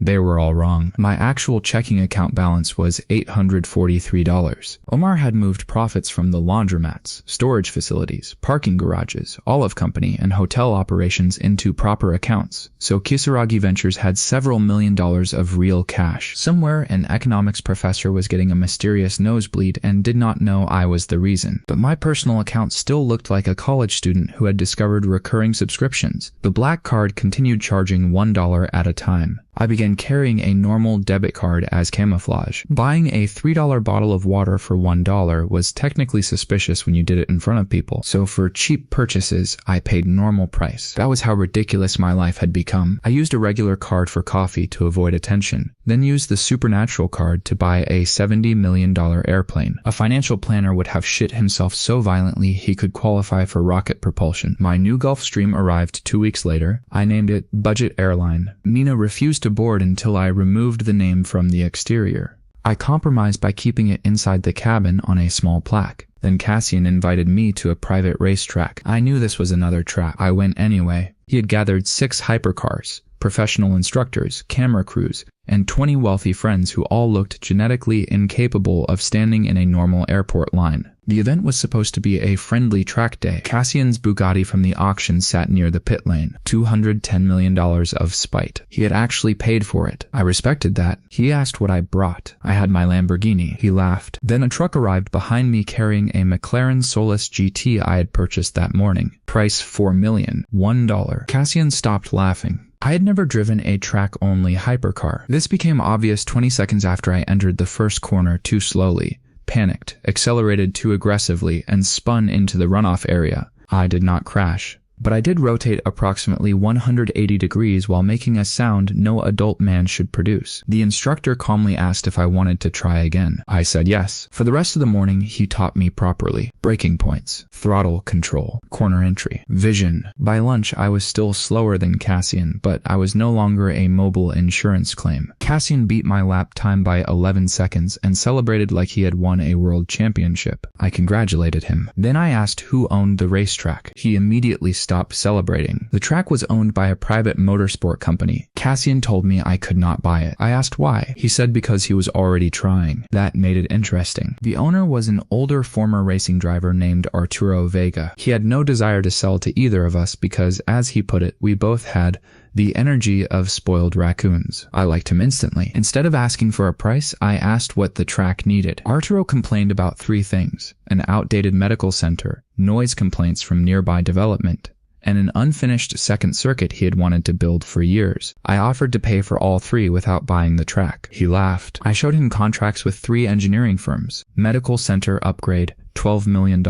[SPEAKER 1] They were all wrong. My actual checking account balance was $843. Omar had moved profits from the laundromats, storage facilities, parking garages, olive company, and hotel operations into proper accounts. So Kisaragi Ventures had several $1 million of real cash. Somewhere, an economics professor was getting a mysterious nosebleed and did not know I was the reason. But my personal account still looked like a college student who had discovered recurring subscriptions. The black card continued charging $1 at a time. I began carrying a normal debit card as camouflage. Buying a $3 bottle of water for $1 was technically suspicious when you did it in front of people, so for cheap purchases, I paid normal price. That was how ridiculous my life had become. I used a regular card for coffee to avoid attention, then used the supernatural card to buy a $70 million airplane. A financial planner would have shit himself so violently he could qualify for rocket propulsion. My new Gulfstream arrived 2 weeks later. I named it Budget Airline. Mina refused to board until I removed the name from the exterior. I compromised by keeping it inside the cabin on a small plaque. Then Cassian invited me to a private racetrack. I knew this was another trap. I went anyway. He had gathered 6 hypercars, professional instructors, camera crews, and 20 wealthy friends who all looked genetically incapable of standing in a normal airport line. The event was supposed to be a friendly track day. Cassian's Bugatti from the auction sat near the pit lane. $210 million of spite. He had actually paid for it. I respected that. He asked what I brought. I had my Lamborghini. He laughed. Then a truck arrived behind me carrying a McLaren Solus GT I had purchased that morning. Price $4 million. $1. Cassian stopped laughing. I had never driven a track-only hypercar. This became obvious 20 seconds after I entered the first corner too slowly, panicked, accelerated too aggressively, and spun into the runoff area. I did not crash, but I did rotate approximately 180 degrees while making a sound no adult man should produce. The instructor calmly asked if I wanted to try again. I said yes. For the rest of the morning, he taught me properly. Braking points, throttle control, corner entry, vision. By lunch, I was still slower than Cassian, but I was no longer a mobile insurance claim. Cassian beat my lap time by 11 seconds and celebrated like he had won a world championship. I congratulated him. Then I asked who owned the racetrack. He immediately stop celebrating. The track was owned by a private motorsport company. Cassian told me I could not buy it. I asked why. He said because he was already trying. That made it interesting. The owner was an older former racing driver named Arturo Vega. He had no desire to sell to either of us because, as he put it, we both had the energy of spoiled raccoons. I liked him instantly. Instead of asking for a price, I asked what the track needed. Arturo complained about 3 things: an outdated medical center, noise complaints from nearby development, and an unfinished second circuit he had wanted to build for years. I offered to pay for all 3 without buying the track. He laughed. I showed him contracts with 3 engineering firms: medical center upgrade, $12 million;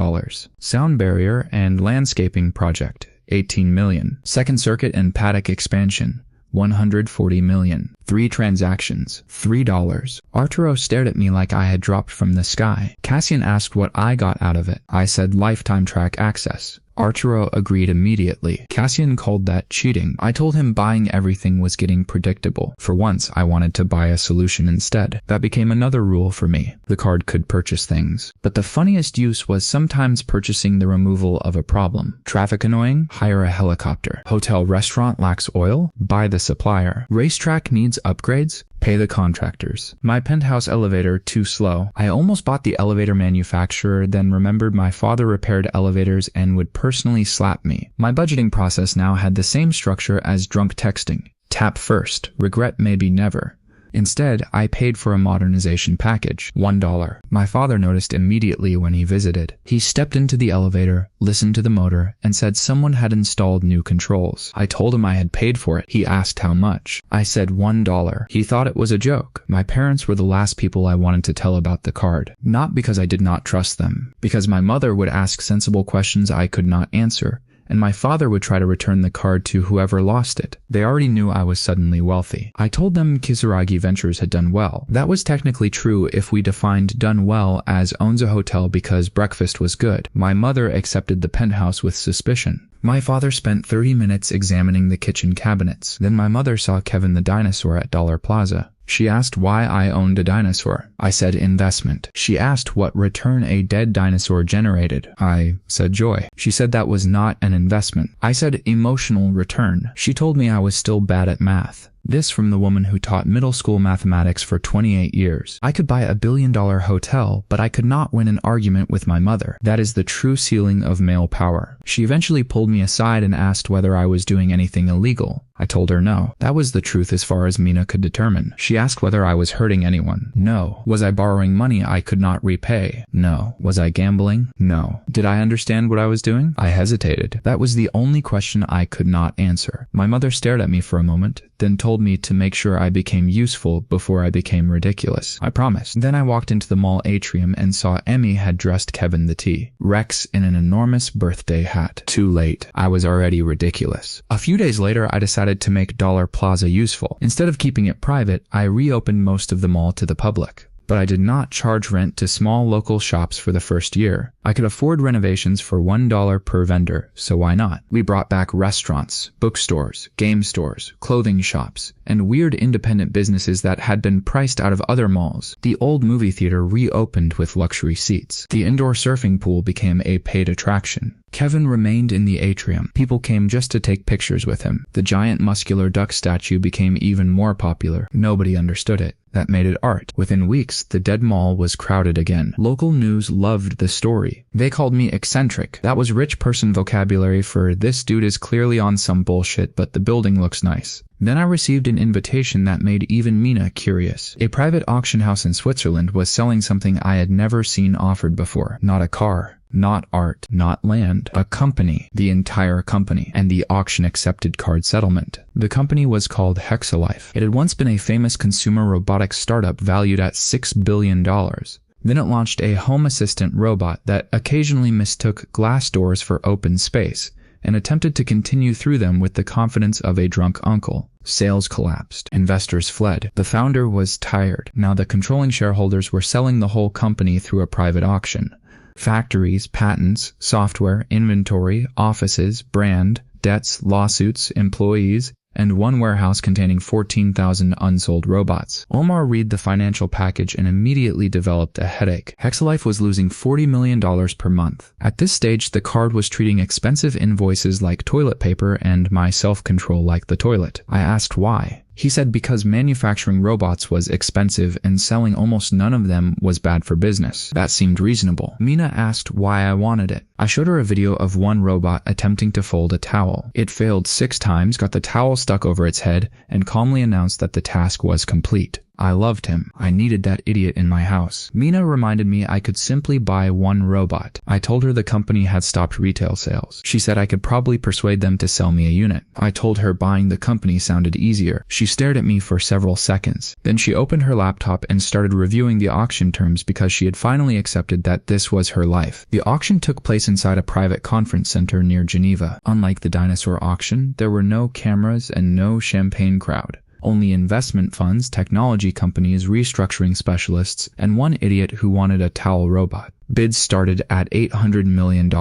[SPEAKER 1] sound barrier and landscaping project, $18 million; second circuit and paddock expansion, $140 million. 3 transactions, $3. Arturo stared at me like I had dropped from the sky. Cassian asked what I got out of it. I said lifetime track access. Arturo agreed immediately. Cassian called that cheating. I told him buying everything was getting predictable. For once, I wanted to buy a solution instead. That became another rule for me. The card could purchase things. But the funniest use was sometimes purchasing the removal of a problem. Traffic annoying? Hire a helicopter. Hotel restaurant lacks oil? Buy the supplier. Racetrack needs upgrades? Pay the contractors. My penthouse elevator too slow. I almost bought the elevator manufacturer, then remembered my father repaired elevators and would personally slap me. My budgeting process now had the same structure as drunk texting. Tap first. Regret maybe never. Instead, I paid for a modernization package, $1. My father noticed immediately when he visited. He stepped into the elevator, listened to the motor, and said someone had installed new controls. I told him I had paid for it. He asked how much. I said $1. He thought it was a joke. My parents were the last people I wanted to tell about the card. Not because I did not trust them, because my mother would ask sensible questions I could not answer, and my father would try to return the card to whoever lost it. They already knew I was suddenly wealthy. I told them Kisaragi Ventures had done well. That was technically true if we defined done well as owns a hotel because breakfast was good. My mother accepted the penthouse with suspicion. My father spent 30 minutes examining the kitchen cabinets. Then my mother saw Kevin the dinosaur at Dollar Plaza. She asked why I owned a dinosaur. I said investment. She asked what return a dead dinosaur generated. I said joy. She said that was not an investment. I said emotional return. She told me I was still bad at math. This from the woman who taught middle school mathematics for 28 years. I could buy $1 billion hotel, but I could not win an argument with my mother. That is the true ceiling of male power. She eventually pulled me aside and asked whether I was doing anything illegal. I told her no. That was the truth as far as Mina could determine. She asked whether I was hurting anyone. No. Was I borrowing money I could not repay? No. Was I gambling? No. Did I understand what I was doing? I hesitated. That was the only question I could not answer. My mother stared at me for a moment, then told me to make sure I became useful before I became ridiculous. I promised. Then I walked into the mall atrium and saw Emmy had dressed Kevin the T. Rex in an enormous birthday hat. Too late. I was already ridiculous. A few days later, I decided to make Dollar Plaza useful. Instead of keeping it private, I reopened most of the mall to the public. But I did not charge rent to small local shops for the first year. I could afford renovations for $1 per vendor, so why not? We brought back restaurants, bookstores, game stores, clothing shops, and weird independent businesses that had been priced out of other malls. The old movie theater reopened with luxury seats. The indoor surfing pool became a paid attraction. Kevin remained in the atrium. People came just to take pictures with him. The giant muscular duck statue became even more popular. Nobody understood it. That made it art. Within weeks, the dead mall was crowded again. Local news loved the story. They called me eccentric. That was rich person vocabulary for this dude is clearly on some bullshit, but the building looks nice. Then I received an invitation that made even Mina curious. A private auction house in Switzerland was selling something I had never seen offered before. Not a car. Not art, not land, a company, the entire company, and the auction-accepted card settlement. The company was called Hexalife. It had once been a famous consumer robotics startup valued at $6 billion. Then it launched a home assistant robot that occasionally mistook glass doors for open space and attempted to continue through them with the confidence of a drunk uncle. Sales collapsed. Investors fled. The founder was tired. Now the controlling shareholders were selling the whole company through a private auction. Factories, patents, software, inventory, offices, brand, debts, lawsuits, employees, and one warehouse containing 14,000 unsold robots. Omar read the financial package and immediately developed a headache. Hexalife was losing $40 million per month. At this stage, the card was treating expensive invoices like toilet paper and my self-control like the toilet. I asked why. He said because manufacturing robots was expensive and selling almost none of them was bad for business. That seemed reasonable. Mina asked why I wanted it. I showed her a video of one robot attempting to fold a towel. It failed 6 times, got the towel stuck over its head, and calmly announced that the task was complete. I loved him. I needed that idiot in my house. Mina reminded me I could simply buy one robot. I told her the company had stopped retail sales. She said I could probably persuade them to sell me a unit. I told her buying the company sounded easier. She stared at me for several seconds. Then she opened her laptop and started reviewing the auction terms because she had finally accepted that this was her life. The auction took place inside a private conference center near Geneva. Unlike the dinosaur auction, there were no cameras and no champagne crowd. Only investment funds, technology companies, restructuring specialists, and one idiot who wanted a towel robot. Bids started at $800 million.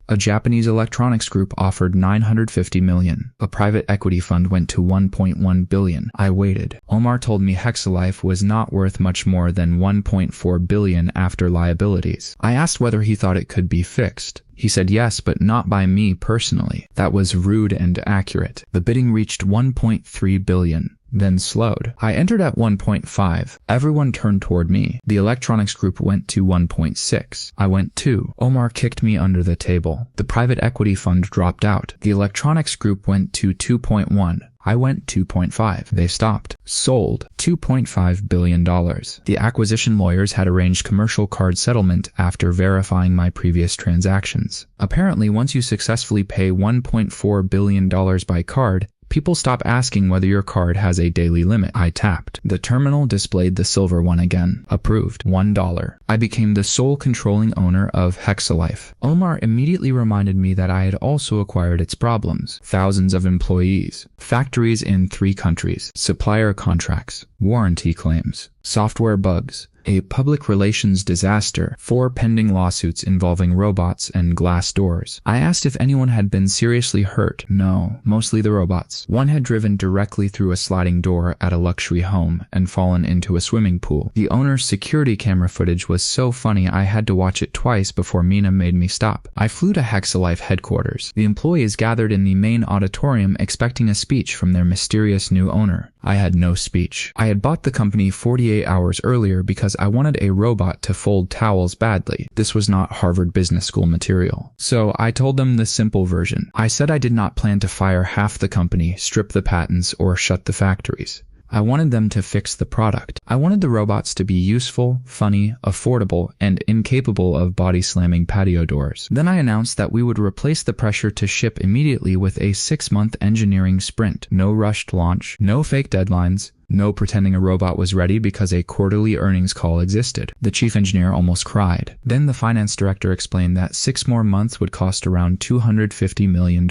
[SPEAKER 1] A Japanese electronics group offered $950 million. A private equity fund went to $1.1 billion. I waited. Omar told me Hexalife was not worth much more than $1.4 billion after liabilities. I asked whether he thought it could be fixed. He said yes, but not by me personally. That was rude and accurate. The bidding reached $1.3 billion. Then slowed. I entered at 1.5. Everyone turned toward me. The electronics group went to 1.6. I went 2. Omar kicked me under the table. The private equity fund dropped out. The electronics group went to 2.1. I went 2.5. They stopped. Sold. $2.5 billion. The acquisition lawyers had arranged commercial card settlement after verifying my previous transactions. Apparently, once you successfully pay $1.4 billion by card, people stop asking whether your card has a daily limit. I tapped. The terminal displayed the silver one again. Approved. $1. I became the sole controlling owner of Hexalife. Omar immediately reminded me that I had also acquired its problems. Thousands of employees. Factories in 3 countries. Supplier contracts. Warranty claims. Software bugs. A public relations disaster, 4 pending lawsuits involving robots and glass doors. I asked if anyone had been seriously hurt. No, mostly the robots. One had driven directly through a sliding door at a luxury home and fallen into a swimming pool. The owner's security camera footage was so funny I had to watch it twice before Mina made me stop. I flew to Hexalife headquarters. The employees gathered in the main auditorium expecting a speech from their mysterious new owner. I had no speech. I had bought the company 48 hours earlier because I wanted a robot to fold towels badly. This was not Harvard Business School material. So I told them the simple version. I said I did not plan to fire half the company, strip the patents, or shut the factories. I wanted them to fix the product. I wanted the robots to be useful, funny, affordable, and incapable of body-slamming patio doors. Then I announced that we would replace the pressure to ship immediately with a 6-month engineering sprint. No rushed launch, no fake deadlines, no pretending a robot was ready because a quarterly earnings call existed. The chief engineer almost cried. Then the finance director explained that 6 more months would cost around $250 million.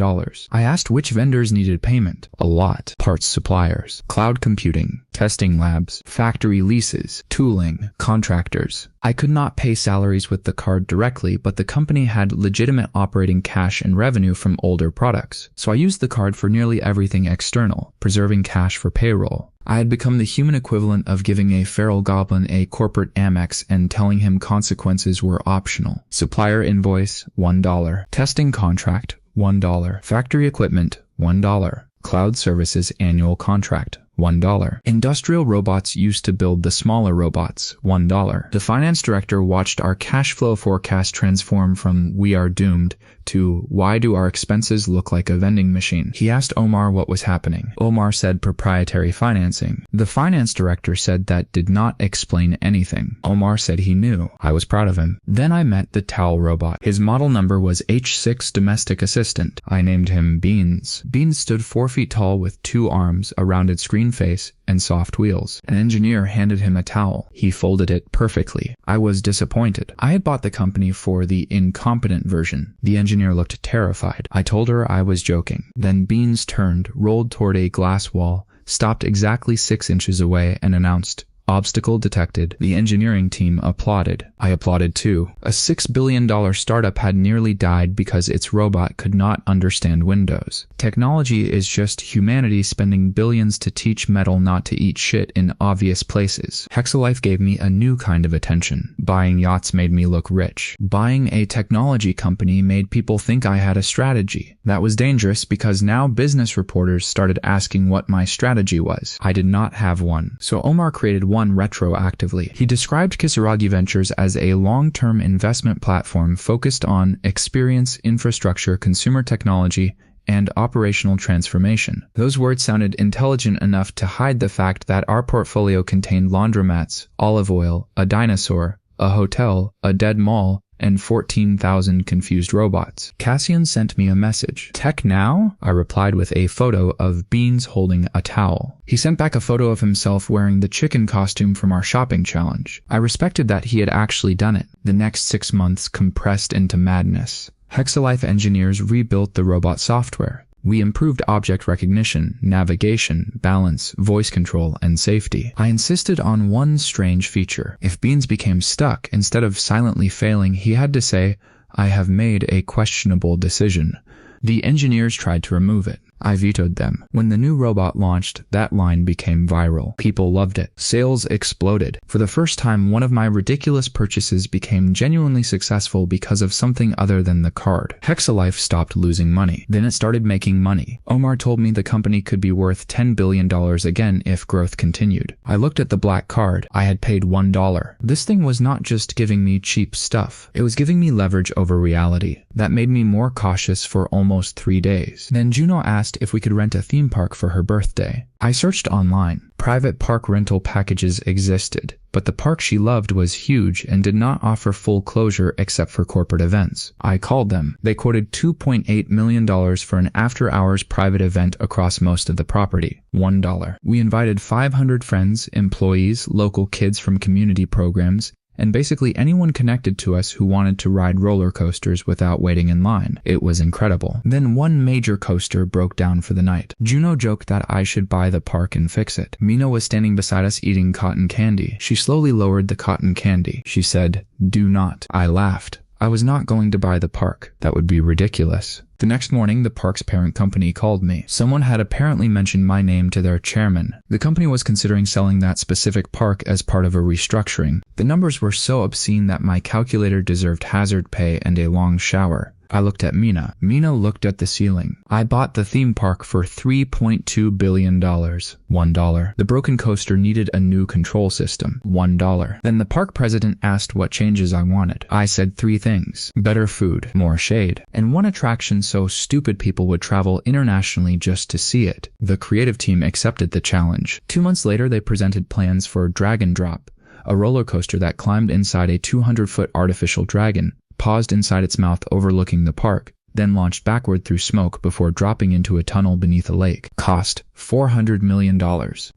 [SPEAKER 1] I asked which vendors needed payment. A lot. Parts suppliers, cloud computing, testing labs, factory leases, tooling, contractors. I could not pay salaries with the card directly, but the company had legitimate operating cash and revenue from older products. So I used the card for nearly everything external, preserving cash for payroll. I had become the human equivalent of giving a feral goblin a corporate Amex and telling him consequences were optional. Supplier invoice, $1. Testing contract, $1. Factory equipment, $1. Cloud services annual contract, $1. Industrial robots used to build the smaller robots, $1. The finance director watched our cash flow forecast transform from "we are doomed" to "why do our expenses look like a vending machine?" He asked Omar what was happening. Omar said proprietary financing. The finance director said that did not explain anything. Omar said he knew. I was proud of him. Then I met the towel robot. His model number was H6 Domestic Assistant. I named him Beans. Beans stood 4 feet tall with 2 arms, a rounded screen face, and soft wheels. An engineer handed him a towel. He folded it perfectly. I was disappointed. I had bought the company for the incompetent version. The engineer looked terrified. I told her I was joking. Then Beans turned, rolled toward a glass wall, stopped exactly 6 inches away, and announced, Obstacle detected. The engineering team applauded. I applauded too. A $6 billion startup had nearly died because its robot could not understand Windows. Technology is just humanity spending billions to teach metal not to eat shit in obvious places. Hexalife gave me a new kind of attention. Buying yachts made me look rich. Buying a technology company made people think I had a strategy. That was dangerous because now business reporters started asking what my strategy was. I did not have one. So Omar created one retroactively. He described Kisaragi Ventures as a long-term investment platform focused on experience, infrastructure, consumer technology, and operational transformation. Those words sounded intelligent enough to hide the fact that our portfolio contained laundromats, olive oil, a dinosaur, a hotel, a dead mall, and 14,000 confused robots. Cassian sent me a message. Tech now? I replied with a photo of Beans holding a towel. He sent back a photo of himself wearing the chicken costume from our shopping challenge. I respected that he had actually done it. The next 6 months compressed into madness. Hexalife engineers rebuilt the robot software. We improved object recognition, navigation, balance, voice control, and safety. I insisted on one strange feature. If Beans became stuck, instead of silently failing, he had to say, "I have made a questionable decision." The engineers tried to remove it. I vetoed them. When the new robot launched, that line became viral. People loved it. Sales exploded. For the first time, one of my ridiculous purchases became genuinely successful because of something other than the card. Hexalife stopped losing money. Then it started making money. Omar told me the company could be worth $10 billion again if growth continued. I looked at the black card. I had paid $1. This thing was not just giving me cheap stuff. It was giving me leverage over reality. That made me more cautious for almost 3 days. Then Juno asked if we could rent a theme park for her birthday. I searched online. Private park rental packages existed, but the park she loved was huge and did not offer full closure except for corporate events. I called them. They quoted $2.8 million for an after-hours private event across most of the property. $1. We invited 500 friends, employees, local kids from community programs, and basically anyone connected to us who wanted to ride roller coasters without waiting in line. It was incredible. Then one major coaster broke down for the night. Juno joked that I should buy the park and fix it. Mina was standing beside us eating cotton candy. She slowly lowered the cotton candy. She said, "Do not." I laughed. I was not going to buy the park. That would be ridiculous. The next morning, the park's parent company called me. Someone had apparently mentioned my name to their chairman. The company was considering selling that specific park as part of a restructuring. The numbers were so obscene that my calculator deserved hazard pay and a long shower. I looked at Mina. Mina looked at the ceiling. I bought the theme park for $3.2 billion. $1. The broken coaster needed a new control system. $1. Then the park president asked what changes I wanted. I said 3 things. Better food, more shade, and one attraction so stupid people would travel internationally just to see it. The creative team accepted the challenge. 2 months later, they presented plans for Dragon Drop, a roller coaster that climbed inside a 200-foot artificial dragon, paused inside its mouth overlooking the park, then launched backward through smoke before dropping into a tunnel beneath a lake. Cost $400 million.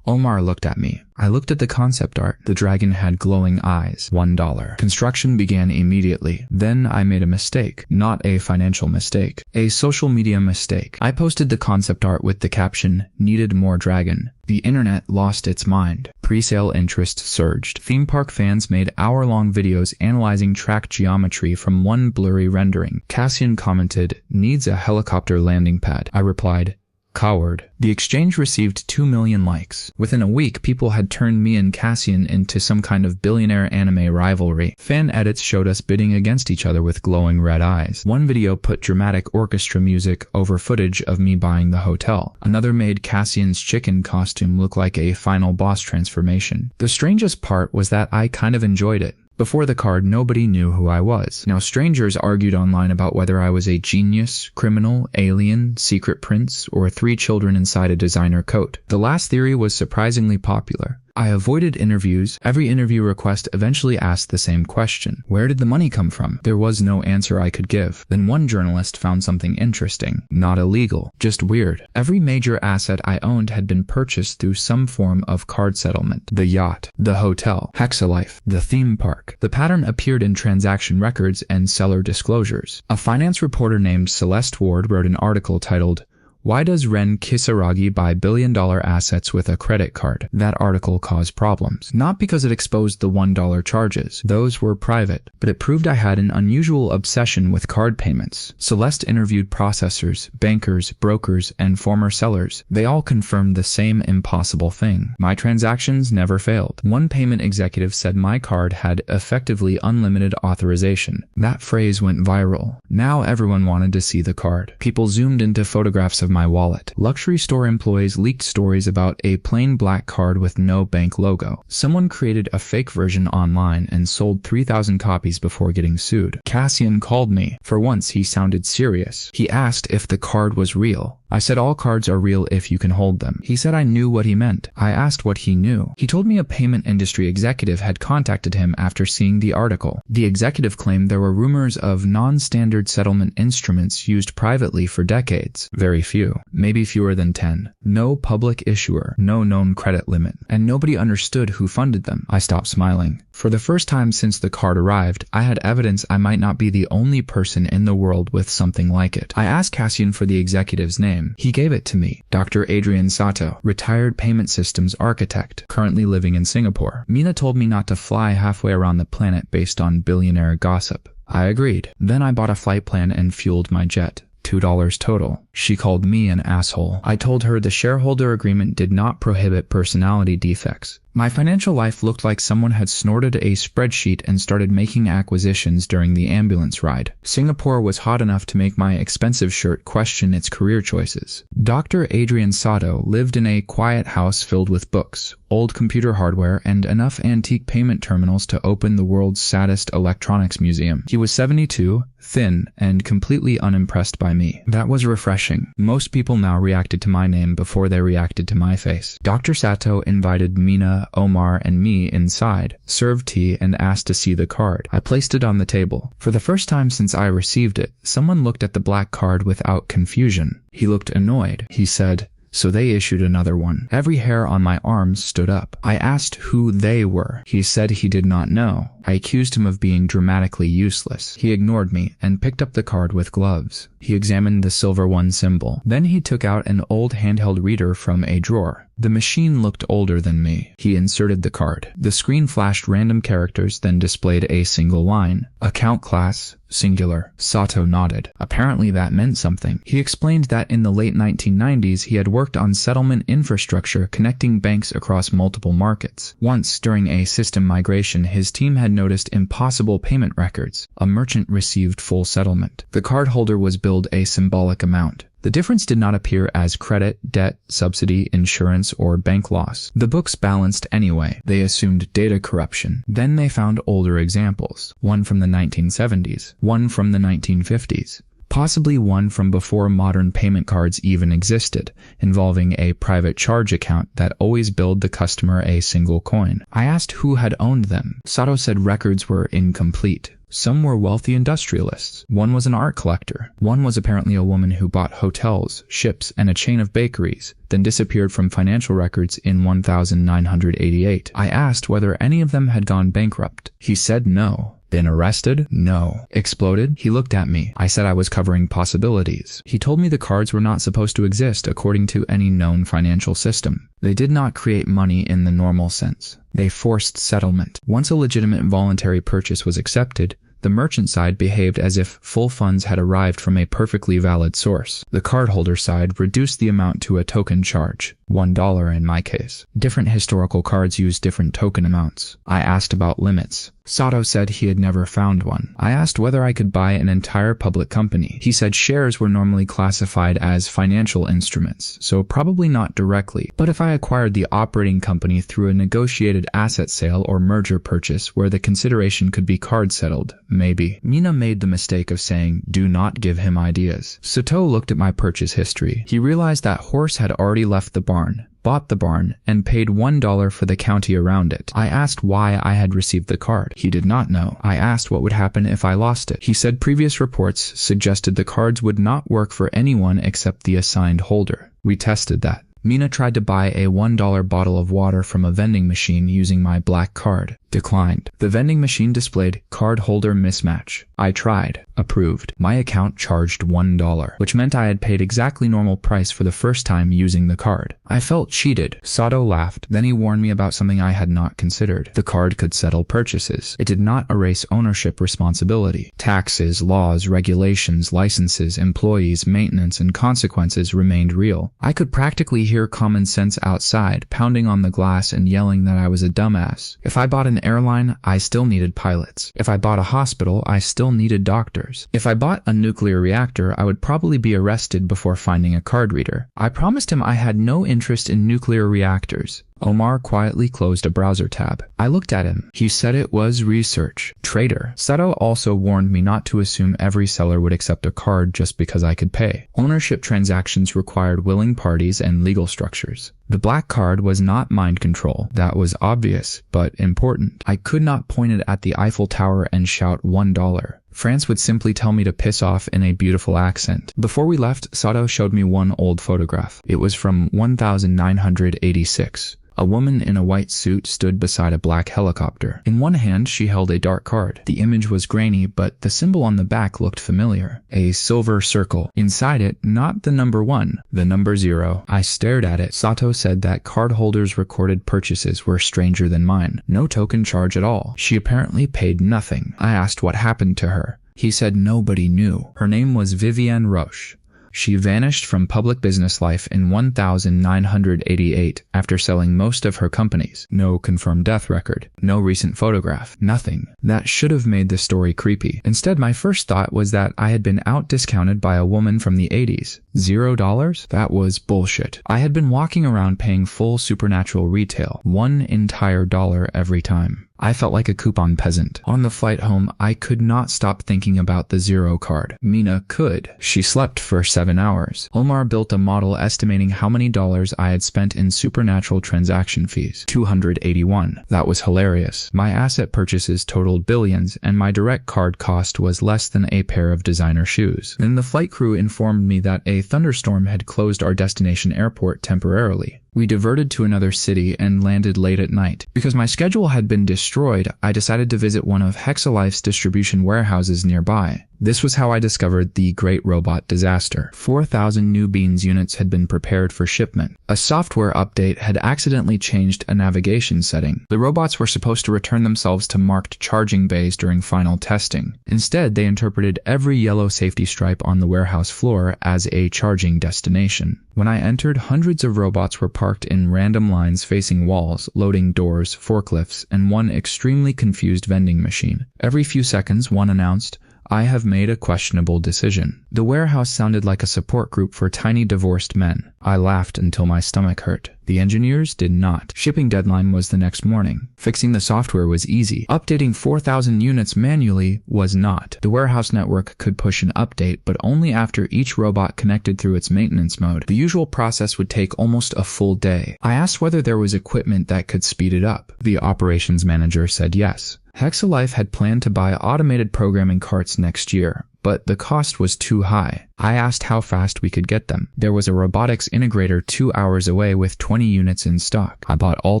[SPEAKER 1] Omar looked at me. I looked at the concept art. The dragon had glowing eyes. $1. Construction began immediately. Then I made a mistake. Not a financial mistake. A social media mistake. I posted the concept art with the caption, "Needed more dragon." The internet lost its mind. Pre-sale interest surged. Theme park fans made hour-long videos analyzing track geometry from one blurry rendering. Cassian commented, "Needs a helicopter landing pad." I replied, "Coward." The exchange received 2 million likes. Within a week, people had turned me and Cassian into some kind of billionaire anime rivalry. Fan edits showed us bidding against each other with glowing red eyes. One video put dramatic orchestra music over footage of me buying the hotel. Another made Cassian's chicken costume look like a final boss transformation. The strangest part was that I kind of enjoyed it. Before the card, nobody knew who I was. Now, strangers argued online about whether I was a genius, criminal, alien, secret prince, or 3 children inside a designer coat. The last theory was surprisingly popular. I avoided interviews. Every interview request eventually asked the same question. Where did the money come from? There was no answer I could give. Then one journalist found something interesting. Not illegal, just weird. Every major asset I owned had been purchased through some form of card settlement. The yacht, the hotel, Hexalife, the theme park. The pattern appeared in transaction records and seller disclosures. A finance reporter named Celeste Ward wrote an article titled, Why does Ren Kisaragi buy billion-dollar assets with a credit card? That article caused problems. Not because it exposed the $1 charges. Those were private. But it proved I had an unusual obsession with card payments. Celeste interviewed processors, bankers, brokers, and former sellers. They all confirmed the same impossible thing. My transactions never failed. One payment executive said my card had effectively unlimited authorization. That phrase went viral. Now everyone wanted to see the card. People zoomed into photographs of my wallet. Luxury store employees leaked stories about a plain black card with no bank logo. Someone created a fake version online and sold 3,000 copies before getting sued. Cassian called me. For once, he sounded serious. He asked if the card was real. I said all cards are real if you can hold them. He said I knew what he meant. I asked what he knew. He told me a payment industry executive had contacted him after seeing the article. The executive claimed there were rumors of non-standard settlement instruments used privately for decades. Very few. Maybe fewer than 10. No public issuer. No known credit limit. And nobody understood who funded them. I stopped smiling. For the first time since the card arrived, I had evidence I might not be the only person in the world with something like it. I asked Cassian for the executive's name. He gave it to me. Dr. Adrian Sato, retired payment systems architect, currently living in Singapore. Mina told me not to fly halfway around the planet based on billionaire gossip. I agreed. Then I bought a flight plan and fueled my jet. $2 total. She called me an asshole. I told her the shareholder agreement did not prohibit personality defects. My financial life looked like someone had snorted a spreadsheet and started making acquisitions during the ambulance ride. Singapore was hot enough to make my expensive shirt question its career choices. Dr. Adrian Sato lived in a quiet house filled with books, old computer hardware, and enough antique payment terminals to open the world's saddest electronics museum. He was 72, thin, and completely unimpressed by me. That was refreshing. Most people now reacted to my name before they reacted to my face. Dr. Sato invited Mina, Omar, and me inside, served tea, and asked to see the card. I placed it on the table. For the first time since I received it, someone looked at the black card without confusion. He looked annoyed. He said, "So they issued another one." Every hair on my arms stood up. I asked who they were. He said he did not know. I accused him of being dramatically useless. He ignored me and picked up the card with gloves. He examined the silver one symbol. Then he took out an old handheld reader from a drawer. The machine looked older than me. He inserted the card. The screen flashed random characters, then displayed a single line. Account class, singular. Sato nodded. Apparently that meant something. He explained that in the late 1990s he had worked on settlement infrastructure connecting banks across multiple markets. Once, during a system migration, his team had noticed impossible payment records. A merchant received full settlement. The cardholder was billed a symbolic amount. The difference did not appear as credit, debt, subsidy, insurance, or bank loss. The books balanced anyway. They assumed data corruption. Then they found older examples. One from the 1970s. One from the 1950s. Possibly one from before modern payment cards even existed, involving a private charge account that always billed the customer a single coin. I asked who had owned them. Sato said records were incomplete. Some were wealthy industrialists. One was an art collector. One was apparently a woman who bought hotels, ships, and a chain of bakeries, then disappeared from financial records in 1988. I asked whether any of them had gone bankrupt. He said no. Been arrested? No. Exploded? He looked at me. I said I was covering possibilities. He told me the cards were not supposed to exist according to any known financial system. They did not create money in the normal sense. They forced settlement. Once a legitimate voluntary purchase was accepted, the merchant side behaved as if full funds had arrived from a perfectly valid source. The cardholder side reduced the amount to a token charge, $1 in my case. Different historical cards use different token amounts. I asked about limits. Sato said he had never found one. I asked whether I could buy an entire public company. He said shares were normally classified as financial instruments, so probably not directly. But if I acquired the operating company through a negotiated asset sale or merger purchase where the consideration could be card settled, maybe. Mina made the mistake of saying, "Do not give him ideas." Sato looked at my purchase history. He realized that horse had already left the barn, bought the barn, and paid $1 for the county around it. I asked why I had received the card. He did not know. I asked what would happen if I lost it. He said previous reports suggested the cards would not work for anyone except the assigned holder. We tested that. Mina tried to buy a $1 bottle of water from a vending machine using my black card. Declined. The vending machine displayed card holder mismatch. I tried. Approved. My account charged $1, which meant I had paid exactly normal price for the first time using the card. I felt cheated. Sato laughed. Then he warned me about something I had not considered. The card could settle purchases. It did not erase ownership responsibility. Taxes, laws, regulations, licenses, employees, maintenance, and consequences remained real. I could practically hear common sense outside, pounding on the glass and yelling that I was a dumbass. If I bought an airline, I still needed pilots. If I bought a hospital, I still needed doctors. If I bought a nuclear reactor, I would probably be arrested before finding a card reader. I promised him I had no interest in nuclear reactors. Omar quietly closed a browser tab. I looked at him. He said it was research. Traitor. Sato also warned me not to assume every seller would accept a card just because I could pay. Ownership transactions required willing parties and legal structures. The black card was not mind control. That was obvious, but important. I could not point it at the Eiffel Tower and shout $1. France would simply tell me to piss off in a beautiful accent. Before we left, Sato showed me one old photograph. It was from 1986. A woman in a white suit stood beside a black helicopter. In one hand, she held a dark card. The image was grainy, but the symbol on the back looked familiar. A silver circle. Inside it, not the number 1, the number 0. I stared at it. Sato said that cardholders' recorded purchases were stranger than mine. No token charge at all. She apparently paid nothing. I asked what happened to her. He said nobody knew. Her name was Vivienne Roche. She vanished from public business life in 1988 after selling most of her companies. No confirmed death record. No recent photograph. Nothing. That should have made the story creepy. Instead, my first thought was that I had been out-discounted by a woman from the 80s. $0? That was bullshit. I had been walking around paying full supernatural retail. $1 entire every time. I felt like a coupon peasant. On the flight home, I could not stop thinking about the 0 card. Mina could. She slept for 7 hours. Omar built a model estimating how many dollars I had spent in supernatural transaction fees. 281. That was hilarious. My asset purchases totaled billions, and my direct card cost was less than a pair of designer shoes. Then the flight crew informed me that a thunderstorm had closed our destination airport temporarily. We diverted to another city and landed late at night. Because my schedule had been destroyed, I decided to visit one of Hexalife's distribution warehouses nearby. This was how I discovered the Great Robot Disaster. 4,000 new Beans units had been prepared for shipment. A software update had accidentally changed a navigation setting. The robots were supposed to return themselves to marked charging bays during final testing. Instead, they interpreted every yellow safety stripe on the warehouse floor as a charging destination. When I entered, hundreds of robots were parked in random lines facing walls, loading doors, forklifts, and one extremely confused vending machine. Every few seconds, one announced, "I have made a questionable decision." The warehouse sounded like a support group for tiny divorced men. I laughed until my stomach hurt. The engineers did not. Shipping deadline was the next morning. Fixing the software was easy. Updating 4,000 units manually was not. The warehouse network could push an update, but only after each robot connected through its maintenance mode. The usual process would take almost a full day. I asked whether there was equipment that could speed it up. The operations manager said yes. Hexalife had planned to buy automated programming carts next year, but the cost was too high. I asked how fast we could get them. There was a robotics integrator 2 hours away with 20 units in stock. I bought all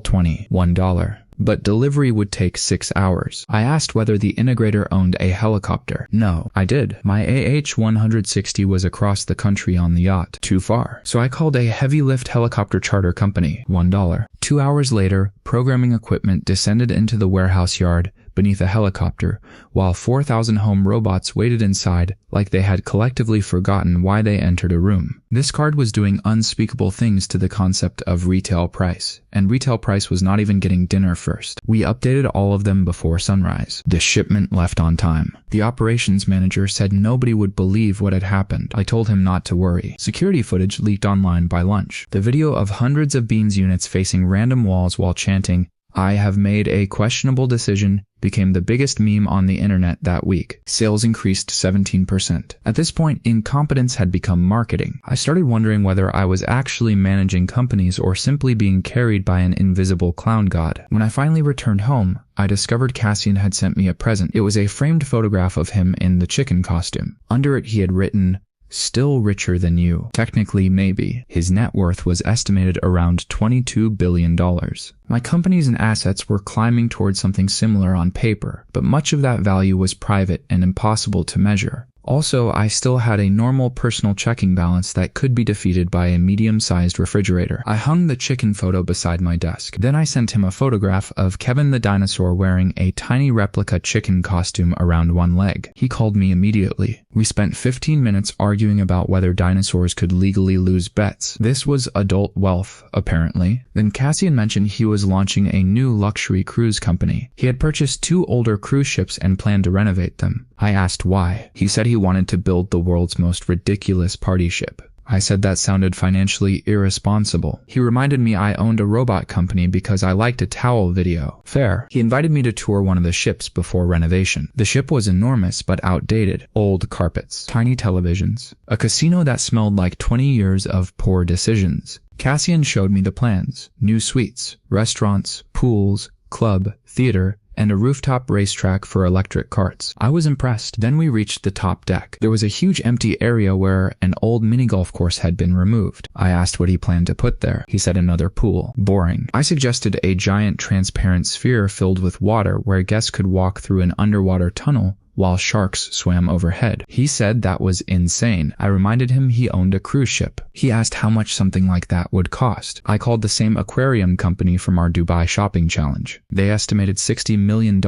[SPEAKER 1] 20, $1. But delivery would take 6 hours. I asked whether the integrator owned a helicopter. No, I did. My AH-160 was across the country on the yacht. Too far. So I called a heavy lift helicopter charter company. $1. 2 hours later, programming equipment descended into the warehouse yard beneath a helicopter, while 4,000 home robots waited inside like they had collectively forgotten why they entered a room. This card was doing unspeakable things to the concept of retail price, and retail price was not even getting dinner first. We updated all of them before sunrise. The shipment left on time. The operations manager said nobody would believe what had happened. I told him not to worry. Security footage leaked online by lunch. The video of hundreds of Beans units facing random walls while chanting, "I have made a questionable decision," became the biggest meme on the internet that week. Sales increased 17%. At this point, incompetence had become marketing. I started wondering whether I was actually managing companies or simply being carried by an invisible clown god. When I finally returned home, I discovered Cassian had sent me a present. It was a framed photograph of him in the chicken costume. Under it, he had written, Still richer than you. Technically, maybe. His net worth was estimated around $22 billion. My companies and assets were climbing towards something similar on paper, but much of that value was private and impossible to measure. Also, I still had a normal personal checking balance that could be defeated by a medium-sized refrigerator. I hung the chicken photo beside my desk. Then I sent him a photograph of Kevin the dinosaur wearing a tiny replica chicken costume around one leg. He called me immediately. We spent 15 minutes arguing about whether dinosaurs could legally lose bets. This was adult wealth, apparently. Then Cassian mentioned he was launching a new luxury cruise company. He had purchased 2 older cruise ships and planned to renovate them. I asked why. He said he wanted to build the world's most ridiculous party ship. I said that sounded financially irresponsible. He reminded me I owned a robot company because I liked a towel video. Fair. He invited me to tour one of the ships before renovation. The ship was enormous but outdated. Old carpets, tiny televisions, a casino that smelled like 20 years of poor decisions. Cassian showed me the plans. New suites, restaurants, pools, club, theater, and a rooftop racetrack for electric carts. I was impressed. Then we reached the top deck. There was a huge empty area where an old mini-golf course had been removed. I asked what he planned to put there. He said another pool. Boring. I suggested a giant transparent sphere filled with water where guests could walk through an underwater tunnel while sharks swam overhead. He said that was insane. I reminded him he owned a cruise ship. He asked how much something like that would cost. I called the same aquarium company from our Dubai shopping challenge. They estimated $60 million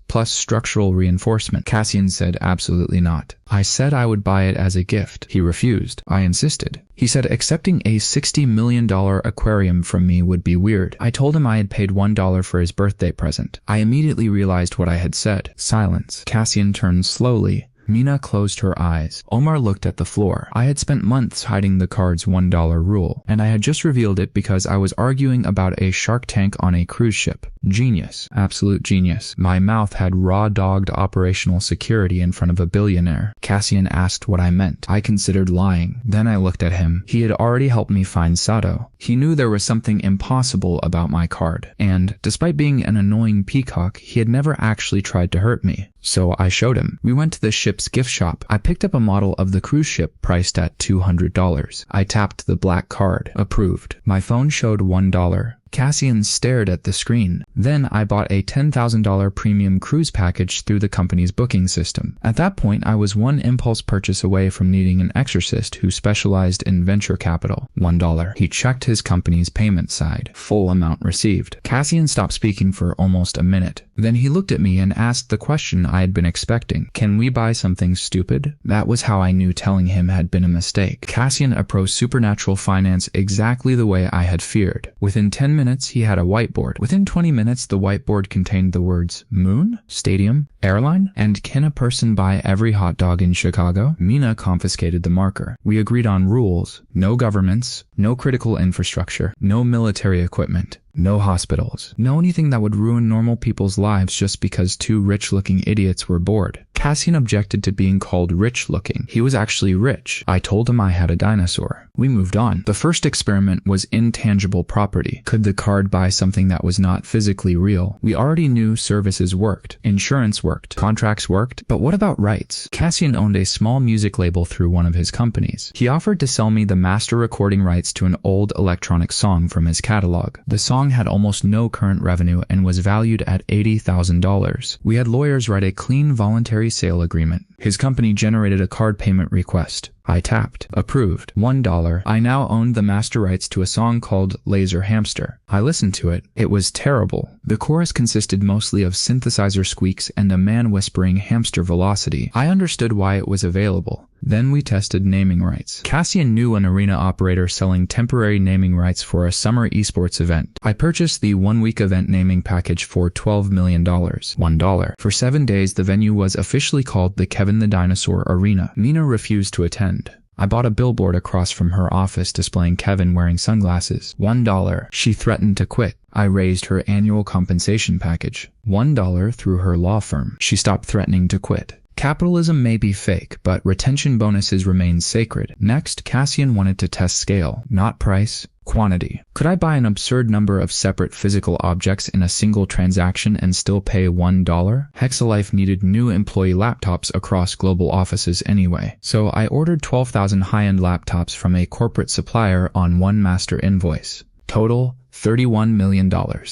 [SPEAKER 1] plus structural reinforcement. Cassian said absolutely not. I said I would buy it as a gift. He refused. I insisted. He said accepting a $60 million aquarium from me would be weird. I told him I had paid $1 for his birthday present. I immediately realized what I had said. Silence. Cassian turned slowly. Mina closed her eyes. Omar looked at the floor. I had spent months hiding the card's $1 rule, and I had just revealed it because I was arguing about a Shark Tank on a cruise ship. Genius. Absolute genius. My mouth had raw-dogged operational security in front of a billionaire. Cassian asked what I meant. I considered lying. Then I looked at him. He had already helped me find Sato. He knew there was something impossible about my card, and despite being an annoying peacock, he had never actually tried to hurt me. So I showed him. We went to the ship's gift shop. I picked up a model of the cruise ship priced at $200. I tapped the black card. Approved. My phone showed $1. Cassian stared at the screen. Then I bought a $10,000 premium cruise package through the company's booking system. At that point, I was one impulse purchase away from needing an exorcist who specialized in venture capital. $1. He checked his company's payment side. Full amount received. Cassian stopped speaking for almost a minute. Then he looked at me and asked the question I had been expecting. Can we buy something stupid? That was how I knew telling him had been a mistake. Cassian approached supernatural finance exactly the way I had feared. Within 10 minutes, he had a whiteboard. Within 20 minutes, the whiteboard contained the words moon, stadium, airline, and can a person buy every hot dog in Chicago? Mina confiscated the marker. We agreed on rules. No governments, no critical infrastructure, no military equipment, no hospitals, no anything that would ruin normal people's lives just because 2 rich-looking idiots were bored. Cassian objected to being called rich-looking. He was actually rich. I told him I had a dinosaur. We moved on. The first experiment was intangible property. Could the card buy something that was not physically real? We already knew services worked. Insurance worked. Contracts worked. But what about rights? Cassian owned a small music label through one of his companies. He offered to sell me the master recording rights to an old electronic song from his catalog. The song had almost no current revenue and was valued at $80,000. We had lawyers write a clean voluntary sale agreement. His company generated a card payment request. I tapped. Approved. $1. I now owned the master rights to a song called Laser Hamster. I listened to it. It was terrible. The chorus consisted mostly of synthesizer squeaks and a man whispering hamster velocity. I understood why it was available. Then we tested naming rights. Cassian knew an arena operator selling temporary naming rights for a summer esports event. I purchased the 1-week event naming package for $12 million. $1. For 7 days, the venue was officially called the Kevin the Dinosaur Arena. Mina refused to attend. I bought a billboard across from her office displaying Kevin wearing sunglasses. $1. She threatened to quit. I raised her annual compensation package. $1 through her law firm. She stopped threatening to quit. Capitalism may be fake, but retention bonuses remain sacred. Next, Cassian wanted to test scale, not price, Quantity. Could I buy an absurd number of separate physical objects in a single transaction and still pay $1? Hexalife needed new employee laptops across global offices anyway, so I ordered 12,000 high-end laptops from a corporate supplier on one master invoice. Total, $31 million.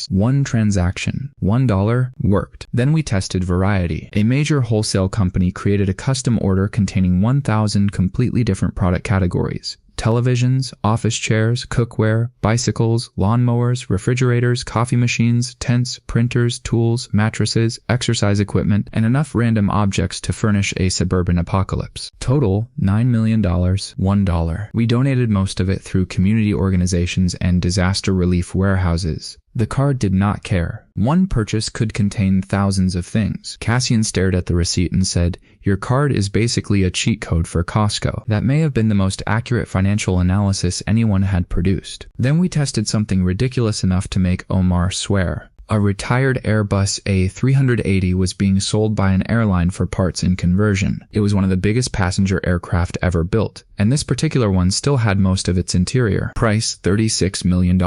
[SPEAKER 1] One transaction, $1, worked. Then we tested Variety. A major wholesale company created a custom order containing 1,000 completely different product categories. Televisions, office chairs, cookware, bicycles, lawnmowers, refrigerators, coffee machines, tents, printers, tools, mattresses, exercise equipment, and enough random objects to furnish a suburban apocalypse. Total, $9 million, $1. We donated most of it through community organizations and disaster relief warehouses. The card did not care. One purchase could contain thousands of things. Cassian stared at the receipt and said, "Your card is basically a cheat code for Costco." That may have been the most accurate financial analysis anyone had produced. Then we tested something ridiculous enough to make Omar swear. A retired Airbus A380 was being sold by an airline for parts and conversion. It was one of the biggest passenger aircraft ever built, and this particular one still had most of its interior. Price, $36 million.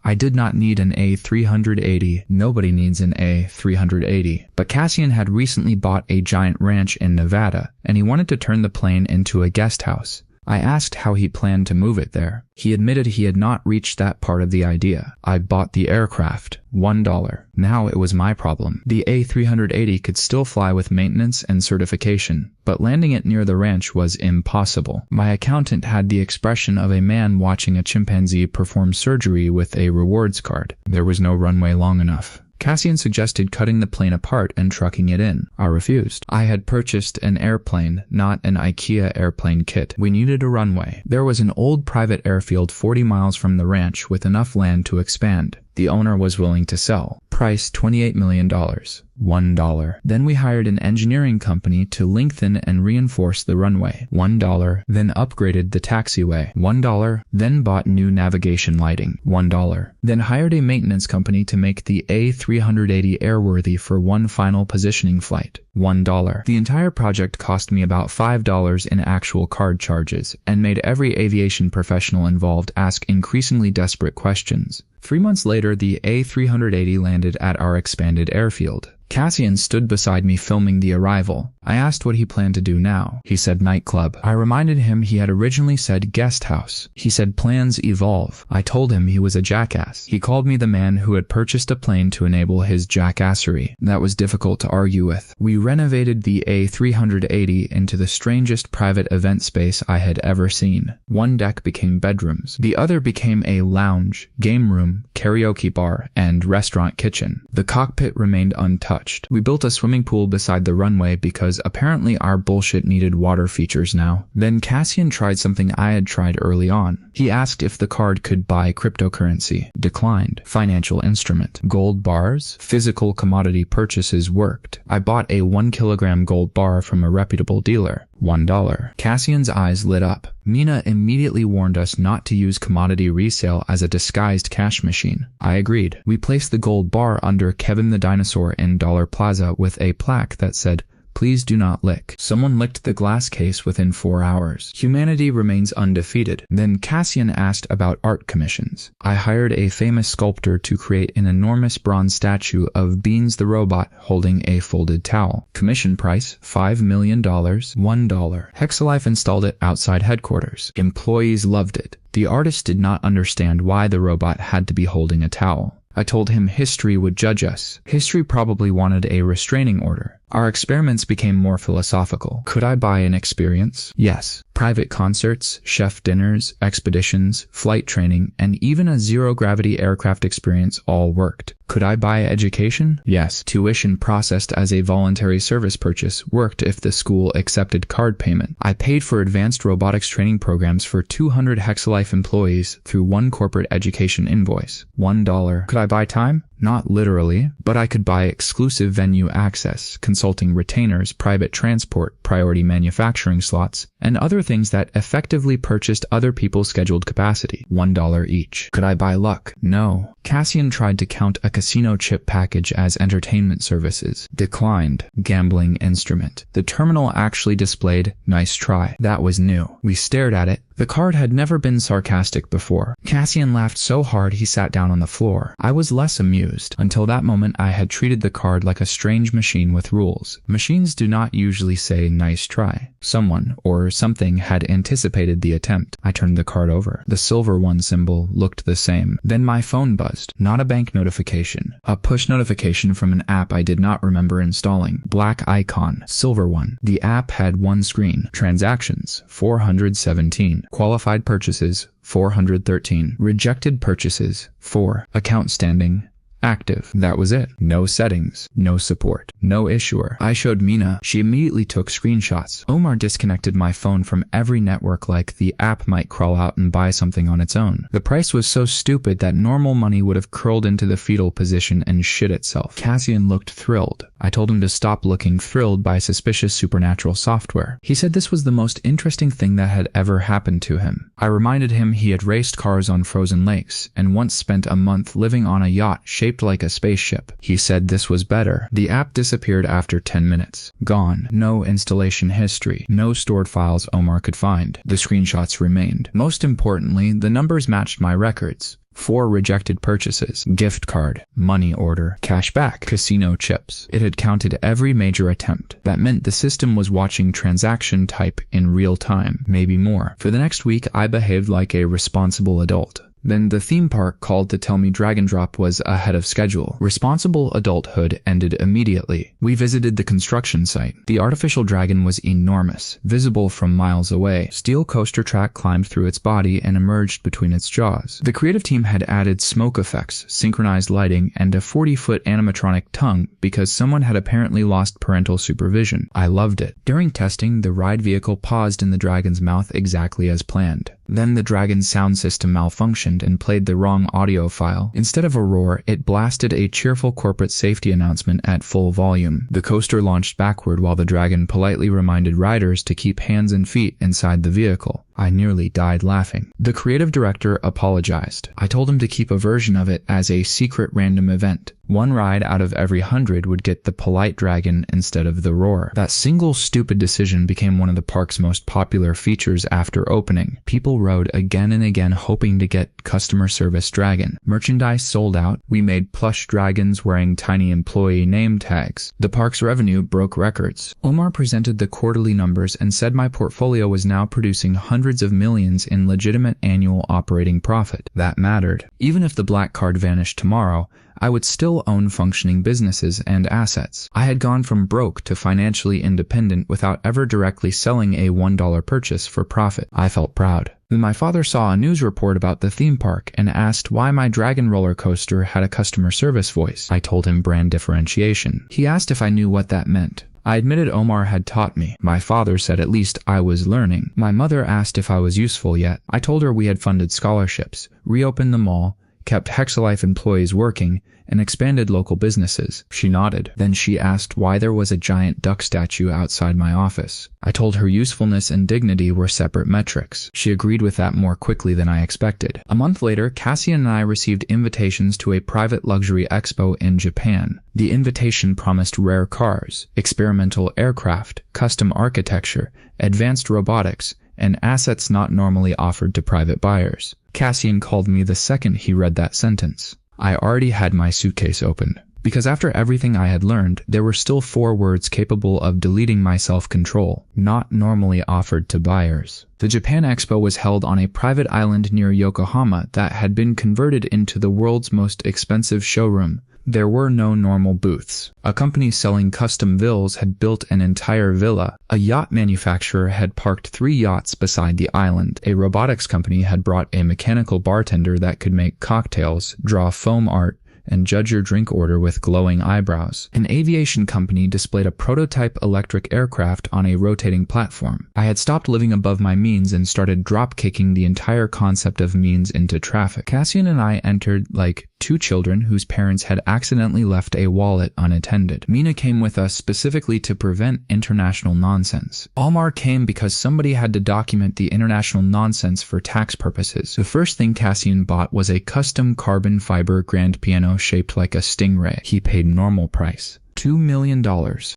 [SPEAKER 1] I did not need an A380. Nobody needs an A380. But Cassian had recently bought a giant ranch in Nevada, and he wanted to turn the plane into a guest house. I asked how he planned to move it there. He admitted he had not reached that part of the idea. I bought the aircraft. $1. Now it was my problem. The A380 could still fly with maintenance and certification, but landing it near the ranch was impossible. My accountant had the expression of a man watching a chimpanzee perform surgery with a rewards card. There was no runway long enough. Cassian suggested cutting the plane apart and trucking it in. I refused. I had purchased an airplane, not an IKEA airplane kit. We needed a runway. There was an old private airfield 40 miles from the ranch with enough land to expand. The owner was willing to sell. Price, $28 million. $1. Then we hired an engineering company to lengthen and reinforce the runway. $1. Then upgraded the taxiway. $1. Then bought new navigation lighting. $1. Then hired a maintenance company to make the A380 airworthy for one final positioning flight. $1. The entire project cost me about $5 in actual card charges and made every aviation professional involved ask increasingly desperate questions. 3 months later, the A380 landed at our expanded airfield. Cassian stood beside me filming the arrival. I asked what he planned to do now. He said nightclub. I reminded him he had originally said guest house. He said plans evolve. I told him he was a jackass. He called me the man who had purchased a plane to enable his jackassery. That was difficult to argue with. We renovated the A380 into the strangest private event space I had ever seen. One deck became bedrooms. The other became a lounge, game room, karaoke bar, and restaurant kitchen. The cockpit remained untouched. We built a swimming pool beside the runway because apparently our bullshit needed water features now. Then Cassian tried something I had tried early on. He asked if the card could buy cryptocurrency. Declined. Financial instrument. Gold bars. Physical commodity purchases worked. I bought a 1 kilogram gold bar from a reputable dealer. $1. Cassian's eyes lit up. Mina immediately warned us not to use commodity resale as a disguised cash machine. I agreed. We placed the gold bar under Kevin the Dinosaur in Dollar Plaza with a plaque that said, "Please do not lick." Someone licked the glass case within 4 hours. Humanity remains undefeated. Then Cassian asked about art commissions. I hired a famous sculptor to create an enormous bronze statue of Beans the robot holding a folded towel. Commission price, $5 million. $1. Hexalife installed it outside headquarters. Employees loved it. The artist did not understand why the robot had to be holding a towel. I told him history would judge us. History probably wanted a restraining order. Our experiments became more philosophical. Could I buy an experience? Yes. Private concerts, chef dinners, expeditions, flight training, and even a zero-gravity aircraft experience all worked. Could I buy education? Yes. Tuition processed as a voluntary service purchase worked if the school accepted card payment. I paid for advanced robotics training programs for 200 Hexalife employees through one corporate education invoice. $1. Could I buy time? Not literally, but I could buy exclusive venue access, consulting retainers, private transport, priority manufacturing slots, and other things that effectively purchased other people's scheduled capacity. $1 each. Could I buy luck? No. Cassian tried to count a casino chip package as entertainment services. Declined. Gambling instrument. The terminal actually displayed, "Nice try." That was new. We stared at it, The card had never been sarcastic before. Cassian laughed so hard he sat down on the floor. I was less amused. Until that moment I had treated the card like a strange machine with rules. Machines do not usually say nice try. Someone or something had anticipated the attempt. I turned the card over. The silver one symbol looked the same. Then my phone buzzed. Not a bank notification. A push notification from an app I did not remember installing. Black icon. Silver one. The app had one screen. Transactions. 417. Qualified purchases. 413. Rejected purchases. 4. Account standing. Active. That was it. No settings. No support. No issuer. I showed Mina. She immediately took screenshots. Omar disconnected my phone from every network like the app might crawl out and buy something on its own. The price was so stupid that normal money would have curled into the fetal position and shit itself. Cassian looked thrilled. I told him to stop looking thrilled by suspicious supernatural software. He said this was the most interesting thing that had ever happened to him. I reminded him he had raced cars on frozen lakes and once spent a month living on a yacht shaped like a spaceship. He said this was better. The app disappeared after 10 minutes. Gone. No installation history. No stored files Omar could find. The screenshots remained. Most importantly, the numbers matched my records. 4 rejected purchases, gift card, money order, cashback, casino chips. It had counted every major attempt. That meant the system was watching transaction type in real time, maybe more. For the next week, I behaved like a responsible adult. Then the theme park called to tell me Dragon Drop was ahead of schedule. Responsible adulthood ended immediately. We visited the construction site. The artificial dragon was enormous, visible from miles away. Steel coaster track climbed through its body and emerged between its jaws. The creative team had added smoke effects, synchronized lighting, and a 40-foot animatronic tongue because someone had apparently lost parental supervision. I loved it. During testing, the ride vehicle paused in the dragon's mouth exactly as planned. Then the dragon's sound system malfunctioned and played the wrong audio file. Instead of a roar, it blasted a cheerful corporate safety announcement at full volume. The coaster launched backward while the dragon politely reminded riders to keep hands and feet inside the vehicle. I nearly died laughing. The creative director apologized. I told him to keep a version of it as a secret random event. 1 ride out of every 100 would get the polite dragon instead of the roar. That single stupid decision became one of the park's most popular features after opening. People rode again and again hoping to get customer service dragon. Merchandise sold out. We made plush dragons wearing tiny employee name tags. The park's revenue broke records. Omar presented the quarterly numbers and said my portfolio was now producing hundreds of millions in legitimate annual operating profit. That mattered. Even if the black card vanished tomorrow, I would still own functioning businesses and assets. I had gone from broke to financially independent without ever directly selling a $1 purchase for profit. I felt proud. Then my father saw a news report about the theme park and asked why my dragon roller coaster had a customer service voice. I told him brand differentiation. He asked if I knew what that meant. I admitted Omar had taught me. My father said at least I was learning. My mother asked if I was useful yet. I told her we had funded scholarships, reopened the mall, kept Hexalife employees working, and expanded local businesses. She nodded. Then she asked why there was a giant duck statue outside my office. I told her usefulness and dignity were separate metrics. She agreed with that more quickly than I expected. A month later, Cassian and I received invitations to a private luxury expo in Japan. The invitation promised rare cars, experimental aircraft, custom architecture, advanced robotics, and assets not normally offered to private buyers. Cassian called me the second he read that sentence. I already had my suitcase opened, because after everything I had learned, there were still 4 words capable of deleting my self-control, not normally offered to buyers. The Japan Expo was held on a private island near Yokohama that had been converted into the world's most expensive showroom. There were no normal booths. A company selling custom villas had built an entire villa. A yacht manufacturer had parked 3 yachts beside the island. A robotics company had brought a mechanical bartender that could make cocktails, draw foam art, and judge your drink order with glowing eyebrows. An aviation company displayed a prototype electric aircraft on a rotating platform. I had stopped living above my means and started drop-kicking the entire concept of means into traffic. Cassian and I entered like 2 children whose parents had accidentally left a wallet unattended. Mina came with us specifically to prevent international nonsense. Omar came because somebody had to document the international nonsense for tax purposes. The first thing Cassian bought was a custom carbon fiber grand piano limo shaped like a stingray. He paid normal price. $2 million.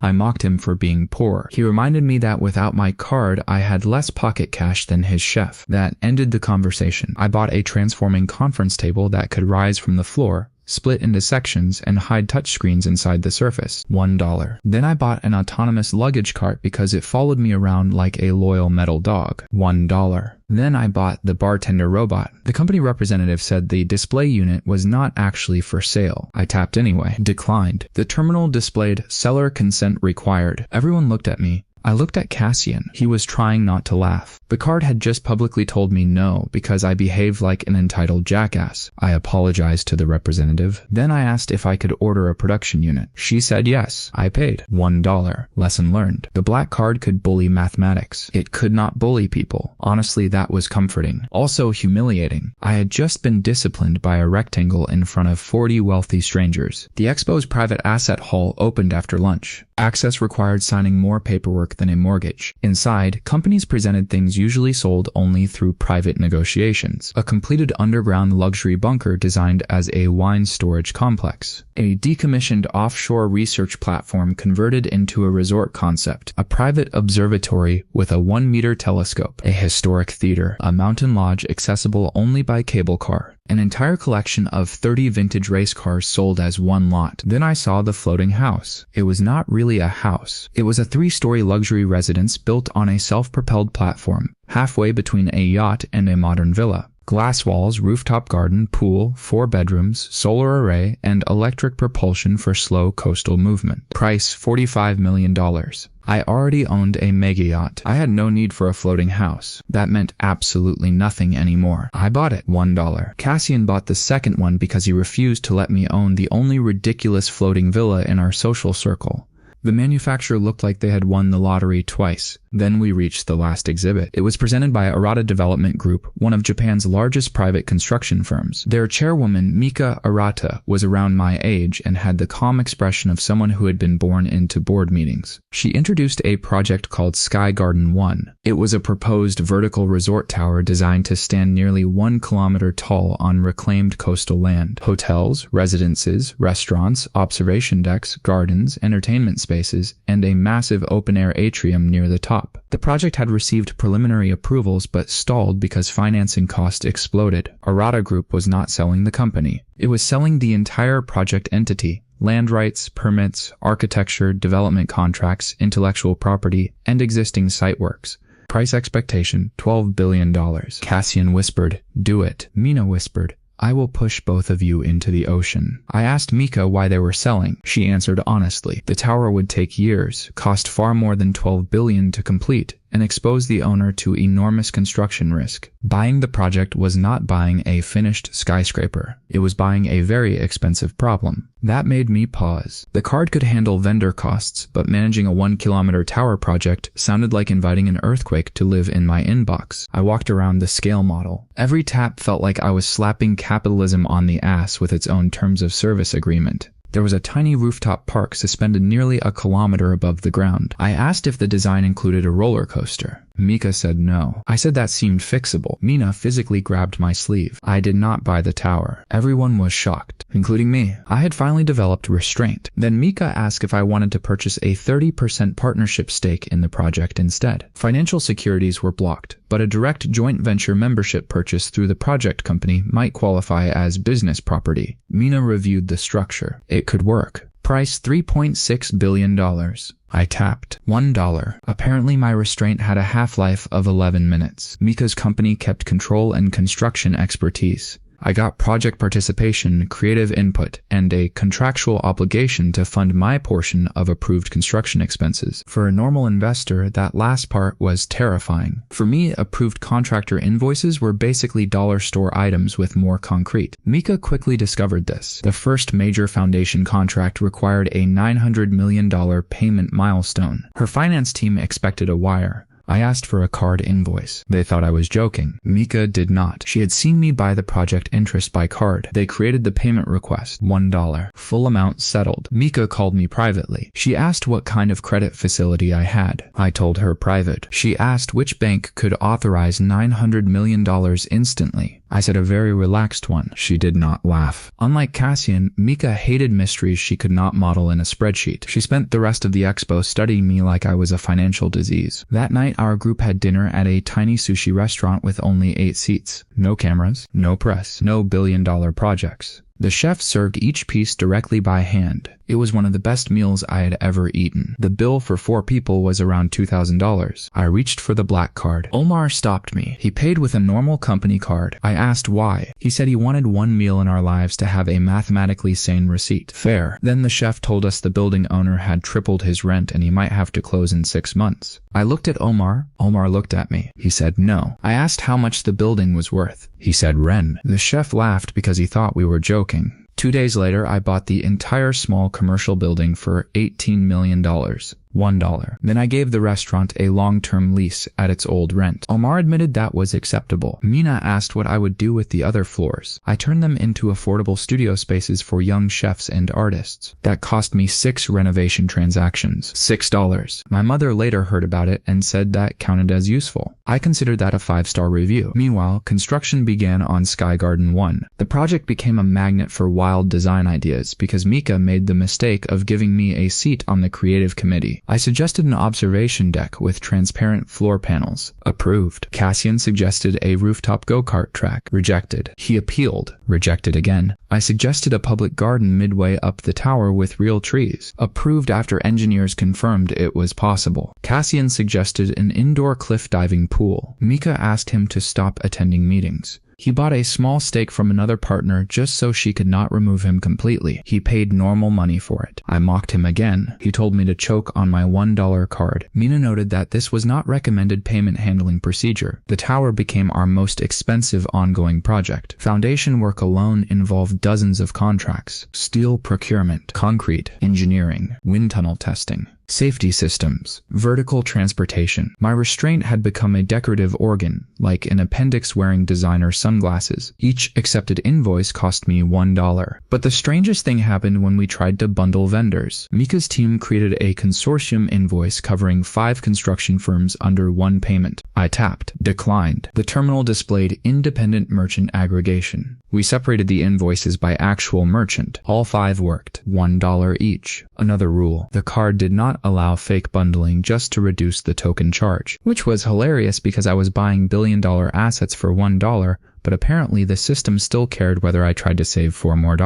[SPEAKER 1] I mocked him for being poor. He reminded me that without my card, I had less pocket cash than his chef. That ended the conversation. I bought a transforming conference table that could rise from the floor, split into sections, and hide touchscreens inside the surface. $1. Then I bought an autonomous luggage cart because it followed me around like a loyal metal dog. $1. Then I bought the bartender robot. The company representative said the display unit was not actually for sale. I tapped anyway. Declined. The terminal displayed seller consent required. Everyone looked at me. I looked at Cassian. He was trying not to laugh. The card had just publicly told me no because I behaved like an entitled jackass. I apologized to the representative. Then I asked if I could order a production unit. She said yes. I paid. $1. Lesson learned. The black card could bully mathematics. It could not bully people. Honestly, that was comforting. Also humiliating. I had just been disciplined by a rectangle in front of 40 wealthy strangers. The expo's private asset hall opened after lunch. Access required signing more paperwork than a mortgage. Inside, companies presented things usually sold only through private negotiations. A completed underground luxury bunker designed as a wine storage complex. A decommissioned offshore research platform converted into a resort concept. A private observatory with a 1-meter telescope. A historic theater. A mountain lodge accessible only by cable car. An entire collection of 30 vintage race cars sold as one lot. Then I saw the floating house. It was not really a house. It was a 3-story luxury residence built on a self-propelled platform, halfway between a yacht and a modern villa. Glass walls, rooftop garden, pool, 4 bedrooms, solar array, and electric propulsion for slow coastal movement. Price $45 million. I already owned a Megayacht. I had no need for a floating house. That meant absolutely nothing anymore. I bought it. $1. Cassian bought the second one because he refused to let me own the only ridiculous floating villa in our social circle. The manufacturer looked like they had won the lottery twice. Then we reached the last exhibit. It was presented by Arata Development Group, one of Japan's largest private construction firms. Their chairwoman, Mika Arata, was around my age and had the calm expression of someone who had been born into board meetings. She introduced a project called Sky Garden 1. It was a proposed vertical resort tower designed to stand nearly 1 kilometer tall on reclaimed coastal land. Hotels, residences, restaurants, observation decks, gardens, entertainment spaces, and a massive open-air atrium near the top. The project had received preliminary approvals but stalled because financing costs exploded. Arata Group was not selling the company. It was selling the entire project entity. Land rights, permits, architecture, development contracts, intellectual property, and existing site works. Price expectation, $12 billion. Cassian whispered, "Do it." Mina whispered, "I will push both of you into the ocean." I asked Mika why they were selling. She answered honestly. The tower would take years, cost far more than $12 billion to complete, and expose the owner to enormous construction risk. Buying the project was not buying a finished skyscraper. It was buying a very expensive problem. That made me pause. The card could handle vendor costs, but managing a 1-kilometer tower project sounded like inviting an earthquake to live in my inbox. I walked around the scale model. Every tap felt like I was slapping capitalism on the ass with its own terms of service agreement. There was a tiny rooftop park suspended nearly a kilometer above the ground. I asked if the design included a roller coaster. Mika said no. I said that seemed fixable. Mina physically grabbed my sleeve. I did not buy the tower. Everyone was shocked, including me. I had finally developed restraint. Then Mika asked if I wanted to purchase a 30% partnership stake in the project instead. Financial securities were blocked, but a direct joint venture membership purchase through the project company might qualify as business property. Mina reviewed the structure. It could work. Price $3.6 billion. I tapped. $1. Apparently my restraint had a half-life of 11 minutes. Mika's company kept control and construction expertise. I got project participation, creative input, and a contractual obligation to fund my portion of approved construction expenses. For a normal investor, that last part was terrifying. For me, approved contractor invoices were basically dollar store items with more concrete. Mika quickly discovered this. The first major foundation contract required a $900 million payment milestone. Her finance team expected a wire. I asked for a card invoice. They thought I was joking. Mika did not. She had seen me buy the project interest by card. They created the payment request. $1. Full amount settled. Mika called me privately. She asked what kind of credit facility I had. I told her private. She asked which bank could authorize $900 million instantly. I said, a very relaxed one. She did not laugh. Unlike Cassian, Mika hated mysteries she could not model in a spreadsheet. She spent the rest of the expo studying me like I was a financial disease. That night, our group had dinner at a tiny sushi restaurant with only 8 seats. No cameras, no press, no billion-dollar projects. The chef served each piece directly by hand. It was one of the best meals I had ever eaten. The bill for 4 people was around $2,000. I reached for the black card. Omar stopped me. He paid with a normal company card. I asked why. He said he wanted one meal in our lives to have a mathematically sane receipt. Fair. Then the chef told us the building owner had tripled his rent and he might have to close in 6 months. I looked at Omar. Omar looked at me. He said no. I asked how much the building was worth. He said Ren. The chef laughed because he thought we were joking. 2 days later, I bought the entire small commercial building for $18 million. $1. Then I gave the restaurant a long-term lease at its old rent. Omar admitted that was acceptable. Mina asked what I would do with the other floors. I turned them into affordable studio spaces for young chefs and artists. That cost me 6 renovation transactions. $6. My mother later heard about it and said that counted as useful. I considered that a 5-star review. Meanwhile, construction began on Sky Garden 1. The project became a magnet for wild design ideas because Mika made the mistake of giving me a seat on the creative committee. I suggested an observation deck with transparent floor panels. Approved. Cassian suggested a rooftop go-kart track. Rejected. He appealed. Rejected again. I suggested a public garden midway up the tower with real trees. Approved after engineers confirmed it was possible. Cassian suggested an indoor cliff diving pool. Mika asked him to stop attending meetings. He bought a small stake from another partner just so she could not remove him completely. He paid normal money for it. I mocked him again. He told me to choke on my $1 card. Mina noted that this was not recommended payment handling procedure. The tower became our most expensive ongoing project. Foundation work alone involved dozens of contracts. Steel procurement, concrete, engineering, wind tunnel testing. Safety systems, vertical transportation. My restraint had become a decorative organ, like an appendix-wearing designer sunglasses. Each accepted invoice cost me $1. But the strangest thing happened when we tried to bundle vendors. Mika's team created a consortium invoice covering 5 construction firms under one payment. I tapped, declined. The terminal displayed independent merchant aggregation. We separated the invoices by actual merchant. All 5 worked. $1 each. Another rule. The card did not allow fake bundling just to reduce the token charge, which was hilarious because I was buying billion-dollar assets for $1, but apparently the system still cared whether I tried to save $4 more.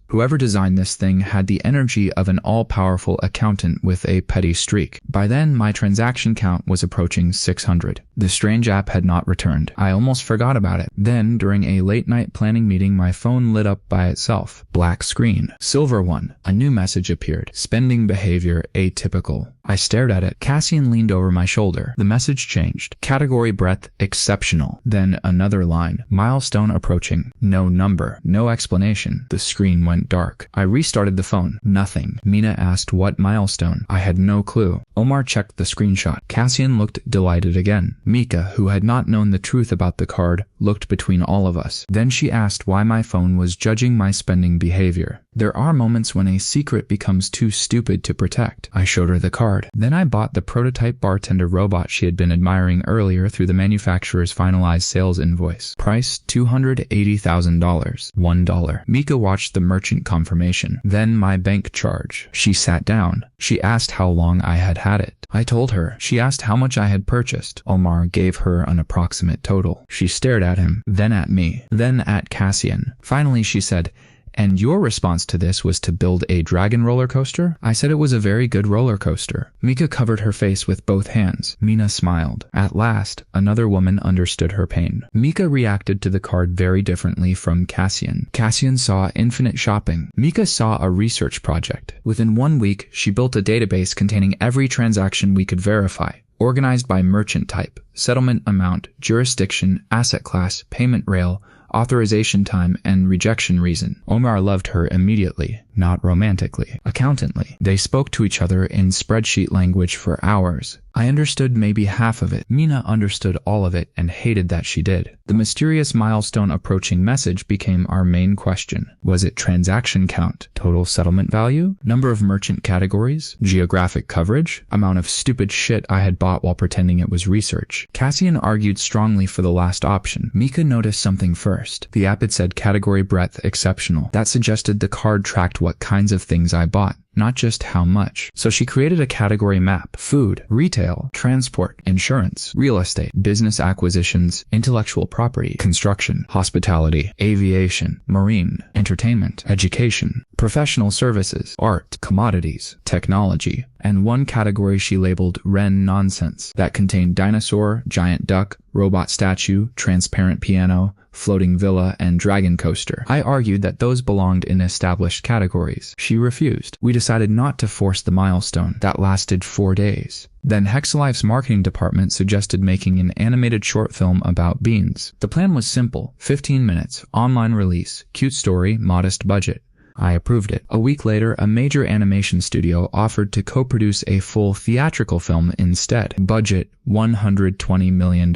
[SPEAKER 1] Whoever designed this thing had the energy of an all-powerful accountant with a petty streak. By then, my transaction count was approaching 600. The strange app had not returned. I almost forgot about it. Then, during a late-night planning meeting, my phone lit up by itself. Black screen. Silver one. A new message appeared. Spending behavior atypical. I stared at it. Cassian leaned over my shoulder. The message changed. Category breadth exceptional. Then another line. Milestone approaching. No number. No explanation. The screen went dark. I restarted the phone. Nothing. Mina asked what milestone. I had no clue. Omar checked the screenshot. Cassian looked delighted again. Mika, who had not known the truth about the card, looked between all of us. Then she asked why my phone was judging my spending behavior. There are moments when a secret becomes too stupid to protect. I showed her the card. Then I bought the prototype bartender robot she had been admiring earlier through the manufacturer's finalized sales invoice. Price $280,000. $1. Mika watched the merchant confirmation. Then my bank charge. She sat down. She asked how long I had had it. I told her. She asked how much I had purchased. Omar gave her an approximate total. She stared at him, then at me, then at Cassian. Finally she said, "And your response to this was to build a dragon roller coaster?" I said it was a very good roller coaster. Mika covered her face with both hands. Mina smiled. At last, another woman understood her pain. Mika reacted to the card very differently from Cassian. Cassian saw infinite shopping. Mika saw a research project. Within 1 week, she built a database containing every transaction we could verify. Organized by merchant type, settlement amount, jurisdiction, asset class, payment rail, authorization time, and rejection reason. Omar loved her immediately. not romantically, accountantly. They spoke to each other in spreadsheet language for hours. I understood maybe half of it. Mina understood all of it and hated that she did. The mysterious milestone approaching message became our main question. Was it transaction count, total settlement value, number of merchant categories, geographic coverage, amount of stupid shit I had bought while pretending it was research? Cassian argued strongly for the last option. Mika noticed something first. The app had said category breadth exceptional. That suggested the card tracked what kinds of things I bought, not just how much. So she created a category map: food, retail, transport, insurance, real estate, business acquisitions, intellectual property, construction, hospitality, aviation, marine, entertainment, education, professional services, art, commodities, technology, and one category she labeled Ren Nonsense that contained dinosaur, giant duck, robot statue, transparent piano, floating villa, and dragon coaster. I argued that those belonged in established categories. She refused. We decided not to force the milestone. That lasted 4 days. Then Hexalife's marketing department suggested making an animated short film about beans. The plan was simple: 15 minutes, online release, cute story, modest budget. I approved it. A week later, a major animation studio offered to co-produce a full theatrical film instead. Budget $120 million.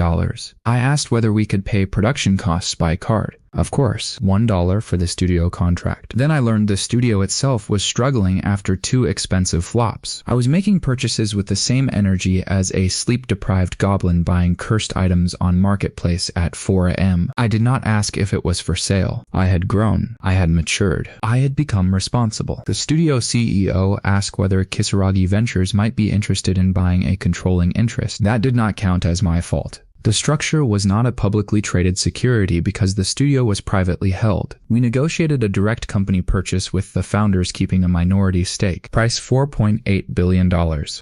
[SPEAKER 1] I asked whether we could pay production costs by card. Of course, $1 for the studio contract. Then I learned the studio itself was struggling after 2 expensive flops. I was making purchases with the same energy as a sleep-deprived goblin buying cursed items on Marketplace at 4 a.m. I did not ask if it was for sale. I had grown. I had matured. I had become responsible. The studio CEO asked whether Kisaragi Ventures might be interested in buying a controlling interest. That did not count as my fault. The structure was not a publicly traded security because the studio was privately held. We negotiated a direct company purchase with the founders keeping a minority stake. Price $4.8 billion.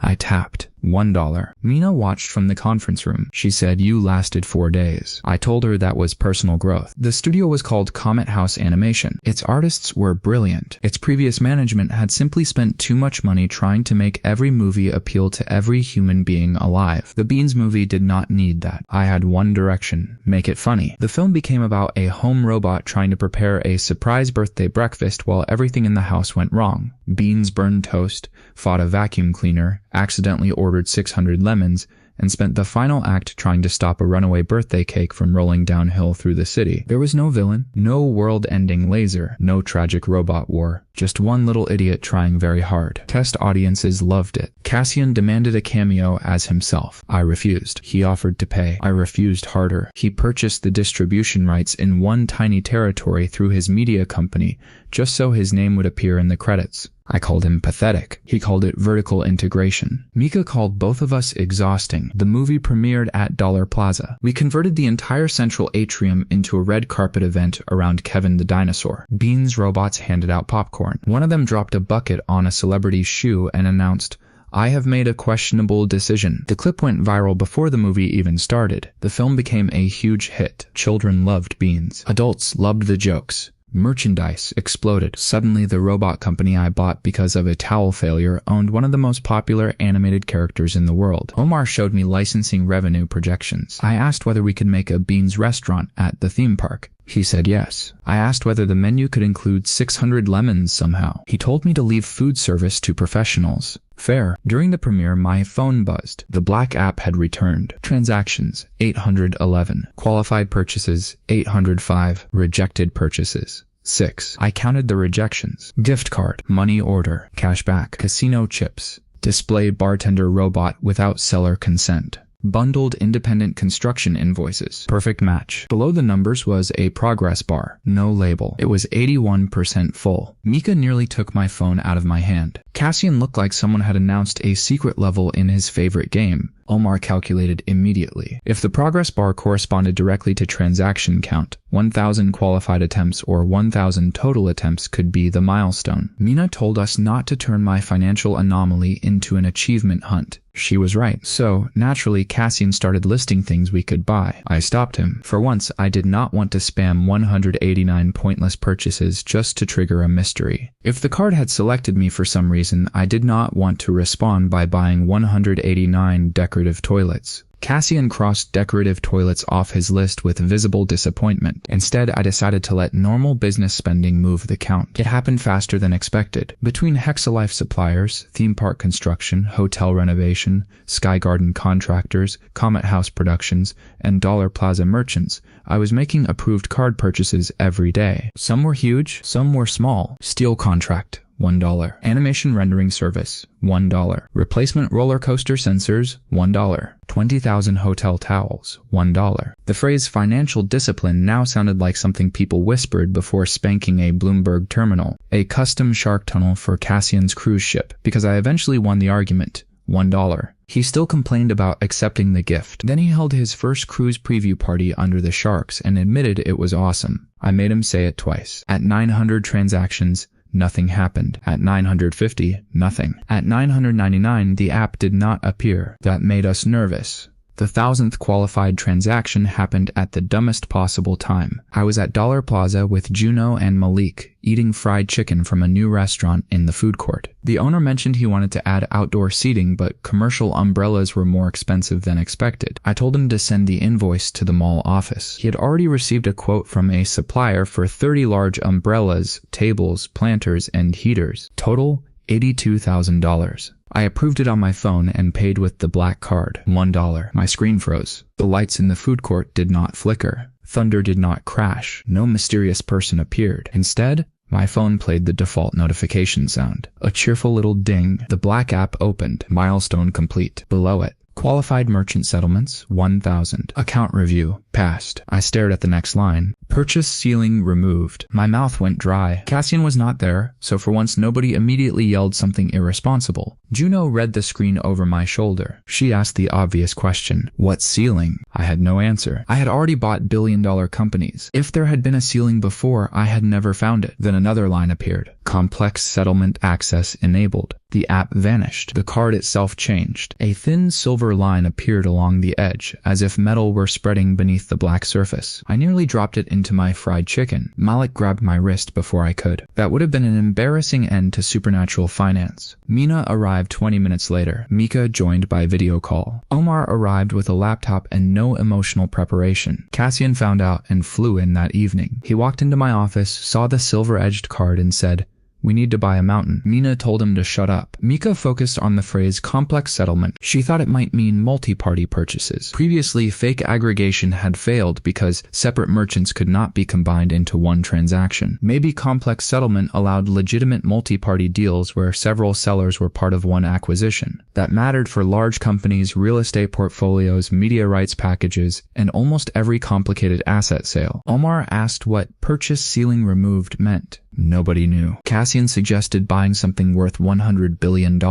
[SPEAKER 1] I tapped. $1. Mina watched from the conference room. She said, "You lasted 4 days." I told her that was personal growth. The studio was called Comet House Animation. Its artists were brilliant. Its previous management had simply spent too much money trying to make every movie appeal to every human being alive. The Beans movie did not need that. I had one direction: make it funny. The film became about a home robot trying to prepare a surprise birthday breakfast while everything in the house went wrong. Beans burned toast, fought a vacuum cleaner, accidentally ordered 600 lemons, and spent the final act trying to stop a runaway birthday cake from rolling downhill through the city. There was no villain, no world-ending laser, no tragic robot war, just one little idiot trying very hard. Test audiences loved it. Cassian demanded a cameo as himself. I refused. He offered to pay. I refused harder. He purchased the distribution rights in one tiny territory through his media company, just so his name would appear in the credits. I called him pathetic. He called it vertical integration. Mika called both of us exhausting. The movie premiered at Dollar Plaza. We converted the entire central atrium into a red carpet event around Kevin the dinosaur. Beans robots handed out popcorn. One of them dropped a bucket on a celebrity's shoe and announced, "I have made a questionable decision." The clip went viral before the movie even started. The film became a huge hit. Children loved Beans. Adults loved the jokes. Merchandise exploded. Suddenly, the robot company I bought because of a towel failure owned one of the most popular animated characters in the world. Omar showed me licensing revenue projections. I asked whether we could make a Beans restaurant at the theme park. He said yes. I asked whether the menu could include 600 lemons somehow. He told me to leave food service to professionals. Fair. During the premiere, my phone buzzed. The black app had returned. Transactions, 811. Qualified purchases, 805. Rejected purchases, 6. I counted the rejections. Gift card, money order, cashback, casino chips, display bartender robot without seller consent. Bundled independent construction invoices. Perfect match. Below the numbers was a progress bar. No label. It was 81% full. Mika nearly took my phone out of my hand. Cassian looked like someone had announced a secret level in his favorite game. Omar calculated immediately. If the progress bar corresponded directly to transaction count, 1,000 qualified attempts or 1,000 total attempts could be the milestone. Mina told us not to turn my financial anomaly into an achievement hunt. She was right. So, naturally, Cassian started listing things we could buy. I stopped him. For once, I did not want to spam 189 pointless purchases just to trigger a mystery. If the card had selected me for some reason, I did not want to respond by buying 189 decorative toilets. Cassian crossed decorative toilets off his list with visible disappointment. Instead, I decided to let normal business spending move the count. It happened faster than expected. Between Hexalife suppliers, theme park construction, hotel renovation, Sky Garden contractors, Comet House productions, and Dollar Plaza merchants, I was making approved card purchases every day. Some were huge, some were small. Steel contract, $1. Animation rendering service, $1. Replacement roller coaster sensors, $1. 20,000 hotel towels, $1. The phrase financial discipline now sounded like something people whispered before spanking a Bloomberg terminal. A custom shark tunnel for Cassian's cruise ship, because I eventually won the argument, $1. He still complained about accepting the gift. Then he held his first cruise preview party under the sharks and admitted it was awesome. I made him say it twice. At 900 transactions, nothing happened. At 950, nothing. At 999, the app did not appear. That made us nervous. The 1,000th qualified transaction happened at the dumbest possible time. I was at Dollar Plaza with Juno and Malik, eating fried chicken from a new restaurant in the food court. The owner mentioned he wanted to add outdoor seating, but commercial umbrellas were more expensive than expected. I told him to send the invoice to the mall office. He had already received a quote from a supplier for 30 large umbrellas, tables, planters, and heaters. Total, $82,000. I approved it on my phone and paid with the black card, $1. My screen froze. The lights in the food court did not flicker. Thunder did not crash. No mysterious person appeared. Instead, my phone played the default notification sound. A cheerful little ding. The black app opened. Milestone complete. Below it, qualified merchant settlements, 1,000. Account review, passed. I stared at the next line. Purchase ceiling removed. My mouth went dry. Cassian was not there, so for once nobody immediately yelled something irresponsible. Juno read the screen over my shoulder. She asked the obvious question, what ceiling? I had no answer. I had already bought billion-dollar companies. If there had been a ceiling before, I had never found it. Then another line appeared. Complex settlement access enabled. The app vanished. The card itself changed. A thin silver line appeared along the edge, as if metal were spreading beneath the black surface. I nearly dropped it into my fried chicken. Malik grabbed my wrist before I could. That would have been an embarrassing end to supernatural finance. Mina arrived 20 minutes later. Mika joined by video call. Omar arrived with a laptop and no emotional preparation. Cassian found out and flew in that evening. He walked into my office, saw the silver-edged card and said, "We need to buy a mountain." Mina told him to shut up. Mika focused on the phrase complex settlement. She thought it might mean multi-party purchases. Previously, fake aggregation had failed because separate merchants could not be combined into one transaction. Maybe complex settlement allowed legitimate multi-party deals where several sellers were part of one acquisition. That mattered for large companies, real estate portfolios, media rights packages, and almost every complicated asset sale. Omar asked what purchase ceiling removed meant. Nobody knew. Cassian suggested buying something worth $100 billion.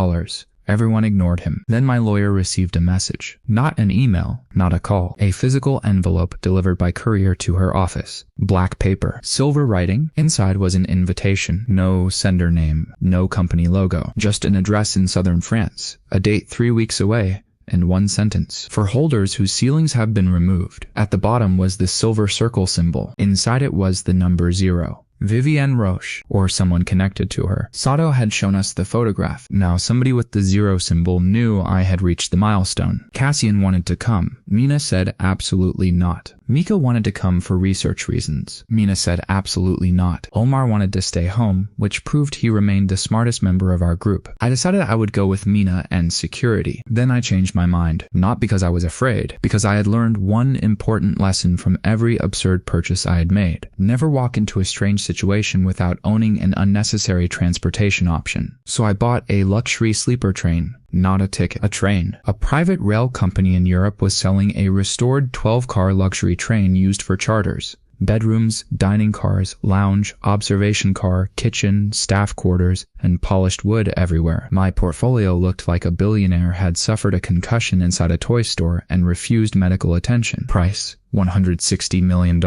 [SPEAKER 1] Everyone ignored him. Then my lawyer received a message. Not an email, not a call. A physical envelope delivered by courier to her office. Black paper. Silver writing. Inside was an invitation. No sender name. No company logo. Just an address in southern France. A date 3 weeks away. And one sentence. For holders whose ceilings have been removed. At the bottom was the silver circle symbol. Inside it was the number 0. Vivienne Roche, or someone connected to her. Sato had shown us the photograph. Now somebody with the 0 symbol knew I had reached the milestone. Cassian wanted to come. Mina said absolutely not. Mika wanted to come for research reasons. Mina said absolutely not. Omar wanted to stay home, which proved he remained the smartest member of our group. I decided I would go with Mina and security. Then I changed my mind. Not because I was afraid, because I had learned one important lesson from every absurd purchase I had made. Never walk into a strange situation without owning an unnecessary transportation option. So I bought a luxury sleeper train. Not a ticket, a train. A private rail company in Europe was selling a restored 12-car luxury train used for charters. Bedrooms, dining cars, lounge, observation car, kitchen, staff quarters, and polished wood everywhere. My portfolio looked like a billionaire had suffered a concussion inside a toy store and refused medical attention. Price, $160 million.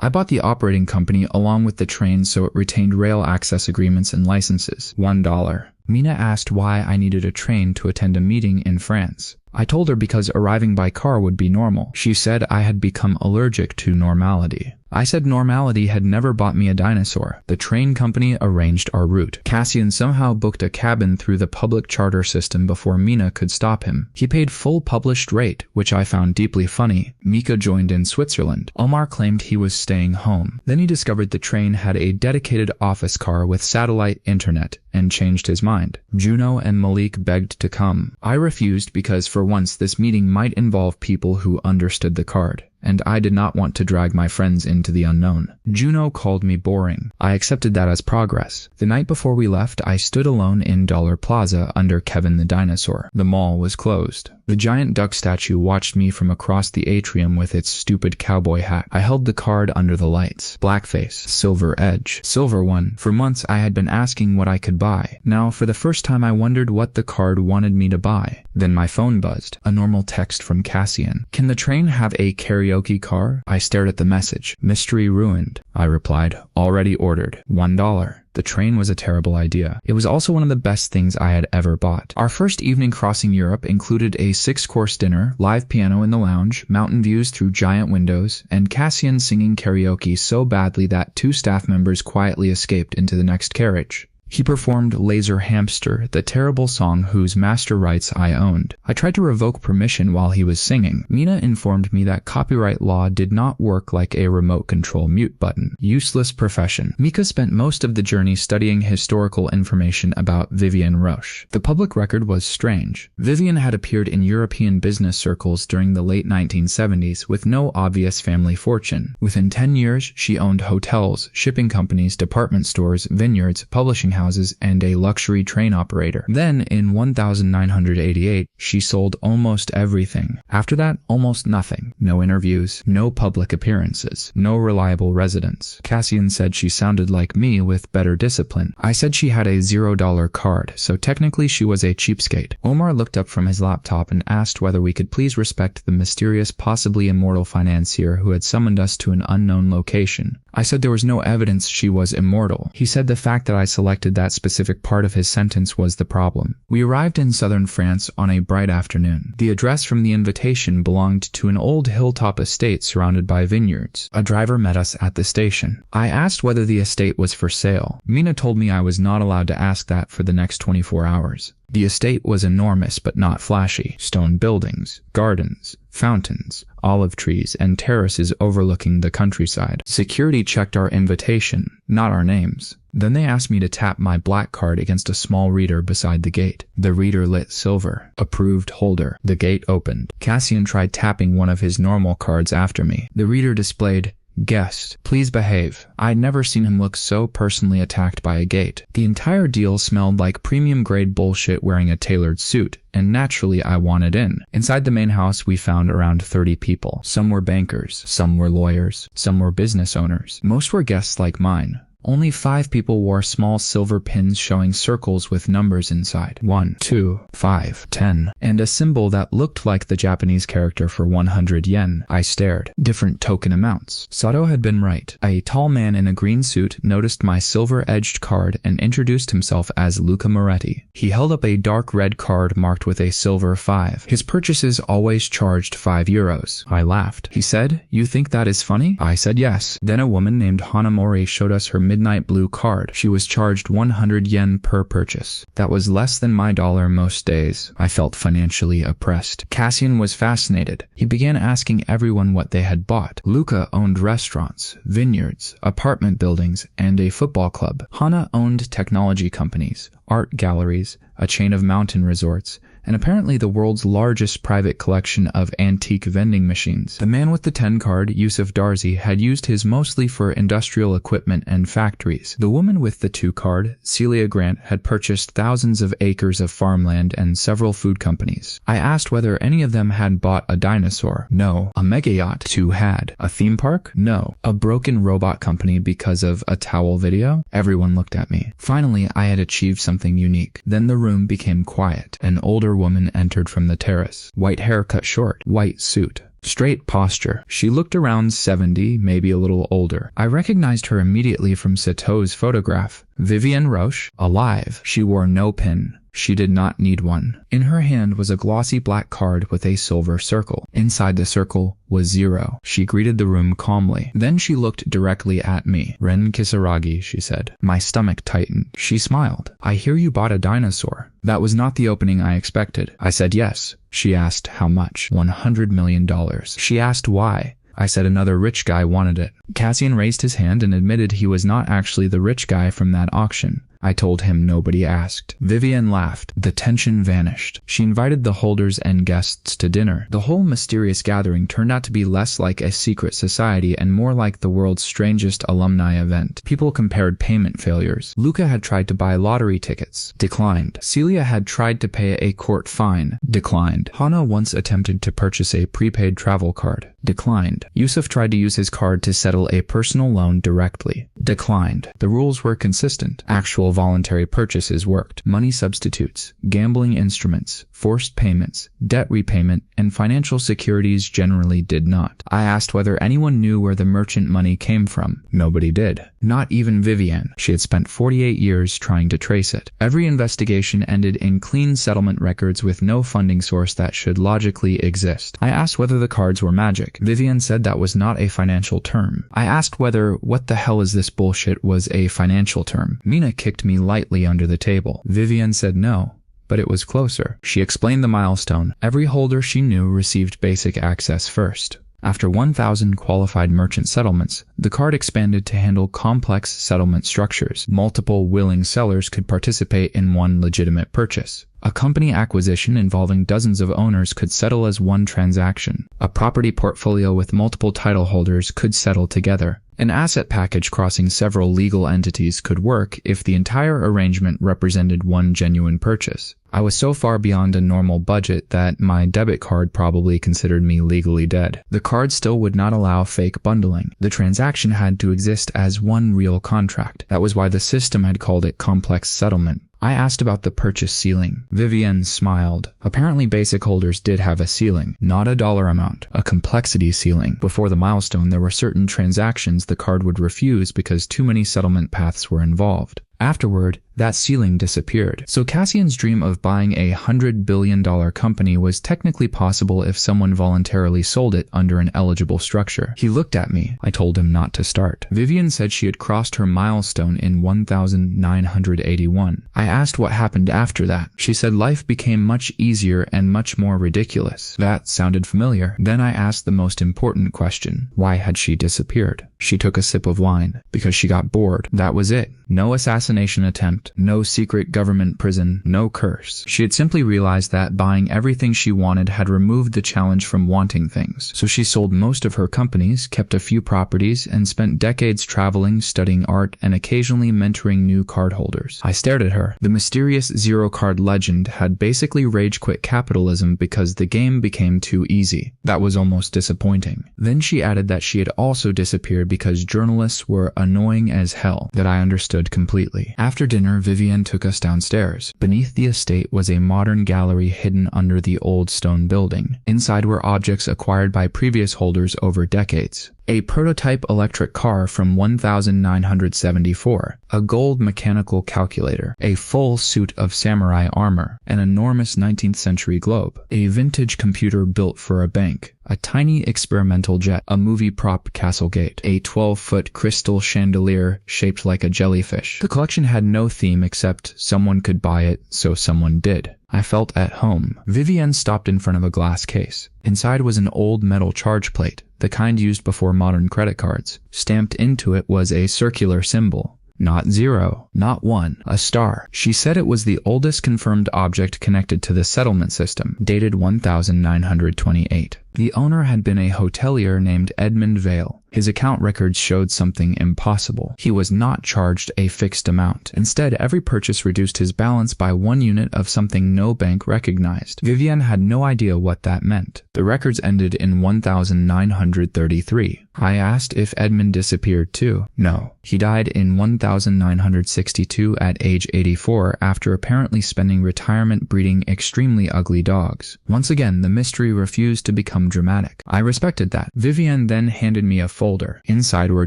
[SPEAKER 1] I bought the operating company along with the train so it retained rail access agreements and licenses. $1. Mina asked why I needed a train to attend a meeting in France. I told her because arriving by car would be normal. She said I had become allergic to normality. I said normality had never bought me a dinosaur. The train company arranged our route. Cassian somehow booked a cabin through the public charter system before Mina could stop him. He paid full published rate, which I found deeply funny. Mika joined in Switzerland. Omar claimed he was staying home. Then he discovered the train had a dedicated office car with satellite internet and changed his mind. Juno and Malik begged to come. I refused because for once this meeting might involve people who understood the card, and I did not want to drag my friends into the unknown. Juno called me boring. I accepted that as progress. The night before we left, I stood alone in Dollar Plaza under Kevin the Dinosaur. The mall was closed. The giant duck statue watched me from across the atrium with its stupid cowboy hat. I held the card under the lights. Blackface. Silver edge. Silver one. For months I had been asking what I could buy. Now, for the first time, I wondered what the card wanted me to buy. Then my phone buzzed. A normal text from Cassian. Can the train have a karaoke car? I stared at the message. Mystery ruined. I replied. Already ordered. $1. The train was a terrible idea. It was also one of the best things I had ever bought. Our first evening crossing Europe included a 6-course dinner, live piano in the lounge, mountain views through giant windows, and Cassian singing karaoke so badly that 2 staff members quietly escaped into the next carriage. He performed Laser Hamster, the terrible song whose master rights I owned. I tried to revoke permission while he was singing. Mina informed me that copyright law did not work like a remote control mute button. Useless profession. Mika spent most of the journey studying historical information about Vivienne Roche. The public record was strange. Vivienne had appeared in European business circles during the late 1970s with no obvious family fortune. Within 10 years, she owned hotels, shipping companies, department stores, vineyards, publishing houses, and a luxury train operator. Then, in 1988, she sold almost everything. After that, almost nothing. No interviews, no public appearances, no reliable residence. Cassian said she sounded like me with better discipline. I said she had a $0 card, so technically she was a cheapskate. Omar looked up from his laptop and asked whether we could please respect the mysterious, possibly immortal financier who had summoned us to an unknown location. I said there was no evidence she was immortal. He said the fact that I selected that specific part of his sentence was the problem. We arrived in southern France on a bright afternoon. The address from the invitation belonged to an old hilltop estate surrounded by vineyards. A driver met us at the station. I asked whether the estate was for sale. Mina told me I was not allowed to ask that for the next 24 hours. The estate was enormous but not flashy. Stone buildings, gardens, fountains, olive trees, and terraces overlooking the countryside. Security checked our invitation, not our names. Then they asked me to tap my black card against a small reader beside the gate. The reader lit silver. Approved holder. The gate opened. Cassian tried tapping one of his normal cards after me. The reader displayed guest, please behave. I'd never seen him look so personally attacked by a gate. The entire deal smelled like premium grade bullshit wearing a tailored suit, and naturally I wanted in. Inside the main house we found around 30 people. Some were bankers, some were lawyers, some were business owners. Most were guests like mine. Only 5 people wore small silver pins showing circles with numbers inside. 1, 2, 5, 10, and a symbol that looked like the Japanese character for 100 yen. I stared. Different token amounts. Sato had been right. A tall man in a green suit noticed my silver-edged card and introduced himself as Luca Moretti. He held up a dark red card marked with a silver 5. His purchases always charged €5. I laughed. He said, "You think that is funny?" I said yes. Then a woman named Hanamori showed us her midnight blue card. She was charged 100 yen per purchase. That was less than my dollar most days. I felt financially oppressed. Cassian was fascinated. He began asking everyone what they had bought. Luca owned restaurants, vineyards, apartment buildings, and a football club. Hana owned technology companies, art galleries, a chain of mountain resorts, and apparently the world's largest private collection of antique vending machines. The man with the 10 card, Yusuf Darzi, had used his mostly for industrial equipment and factories. The woman with the 2 card, Celia Grant, had purchased thousands of acres of farmland and several food companies. I asked whether any of them had bought a dinosaur. No. A Megayacht? 2 had. A theme park? No. A broken robot company because of a towel video? Everyone looked at me. Finally, I had achieved something unique. Then the room became quiet. An older woman entered from the terrace. White hair cut short, white suit, straight posture. She looked around 70, maybe a little older. I recognized her immediately from Sato's photograph. Vivienne Roche, alive. She wore no pin. She did not need one. In her hand was a glossy black card with a silver circle. Inside the circle was 0. She greeted the room calmly. Then she looked directly at me. "Ren Kisaragi," she said. My stomach tightened. She smiled. "I hear you bought a dinosaur." That was not the opening I expected. I said yes. She asked how much. $100 million. She asked why. I said another rich guy wanted it. Cassian raised his hand and admitted he was not actually the rich guy from that auction. I told him nobody asked. Vivienne laughed. The tension vanished. She invited the holders and guests to dinner. The whole mysterious gathering turned out to be less like a secret society and more like the world's strangest alumni event. People compared payment failures. Luca had tried to buy lottery tickets. Declined. Celia had tried to pay a court fine. Declined. Hana once attempted to purchase a prepaid travel card. Declined. Yusuf tried to use his card to settle a personal loan directly. Declined. The rules were consistent. Actual voluntary purchases worked. Money substitutes, gambling instruments, forced payments, debt repayment, and financial securities generally did not. I asked whether anyone knew where the merchant money came from. Nobody did. Not even Vivienne. She had spent 48 years trying to trace it. Every investigation ended in clean settlement records with no funding source that should logically exist. I asked whether the cards were magic. Vivienne said that was not a financial term. I asked whether "what the hell is this bullshit" was a financial term. Mina kicked me lightly under the table. Vivienne said no, but it was closer. She explained the milestone. Every holder she knew received basic access first. After 1,000 qualified merchant settlements, the card expanded to handle complex settlement structures. Multiple willing sellers could participate in one legitimate purchase. A company acquisition involving dozens of owners could settle as one transaction. A property portfolio with multiple title holders could settle together. An asset package crossing several legal entities could work if the entire arrangement represented one genuine purchase. I was so far beyond a normal budget that my debit card probably considered me legally dead. The card still would not allow fake bundling. The transaction had to exist as one real contract. That was why the system had called it complex settlement. I asked about the purchase ceiling. Vivienne smiled. Apparently basic holders did have a ceiling, not a dollar amount, a complexity ceiling. Before the milestone, there were certain transactions the card would refuse because too many settlement paths were involved. Afterward, that ceiling disappeared. So Cassian's dream of buying a $100 billion company was technically possible if someone voluntarily sold it under an eligible structure. He looked at me. I told him not to start. Vivienne said she had crossed her milestone in 1981. I asked what happened after that. She said life became much easier and much more ridiculous. That sounded familiar. Then I asked the most important question. Why had she disappeared? She took a sip of wine. Because she got bored. That was it. No assassination attempt, no secret government prison, no curse. She had simply realized that buying everything she wanted had removed the challenge from wanting things. So she sold most of her companies, kept a few properties, and spent decades traveling, studying art, and occasionally mentoring new cardholders. I stared at her. The mysterious zero-card legend had basically rage-quit capitalism because the game became too easy. That was almost disappointing. Then she added that she had also disappeared because journalists were annoying as hell. That I understood completely. After dinner, Vivienne took us downstairs. Beneath the estate was a modern gallery hidden under the old stone building. Inside were objects acquired by previous holders over decades. A prototype electric car from 1974, a gold mechanical calculator, a full suit of samurai armor, an enormous 19th century globe, a vintage computer built for a bank, a tiny experimental jet, a movie prop castle gate, a 12-foot crystal chandelier shaped like a jellyfish. The collection had no theme except someone could buy it, so someone did. I felt at home. Vivienne stopped in front of a glass case. Inside was an old metal charge plate, the kind used before modern credit cards. Stamped into it was a circular symbol. Not 0, not 1, a star. She said it was the oldest confirmed object connected to the settlement system, dated 1928. The owner had been a hotelier named Edmund Vale. His account records showed something impossible. He was not charged a fixed amount. Instead, every purchase reduced his balance by 1 unit of something no bank recognized. Vivienne had no idea what that meant. The records ended in 1933. I asked if Edmund disappeared too. No. He died in 1962 at age 84 after apparently spending retirement breeding extremely ugly dogs. Once again, the mystery refused to become become dramatic. I respected that. Vivienne then handed me a folder. Inside were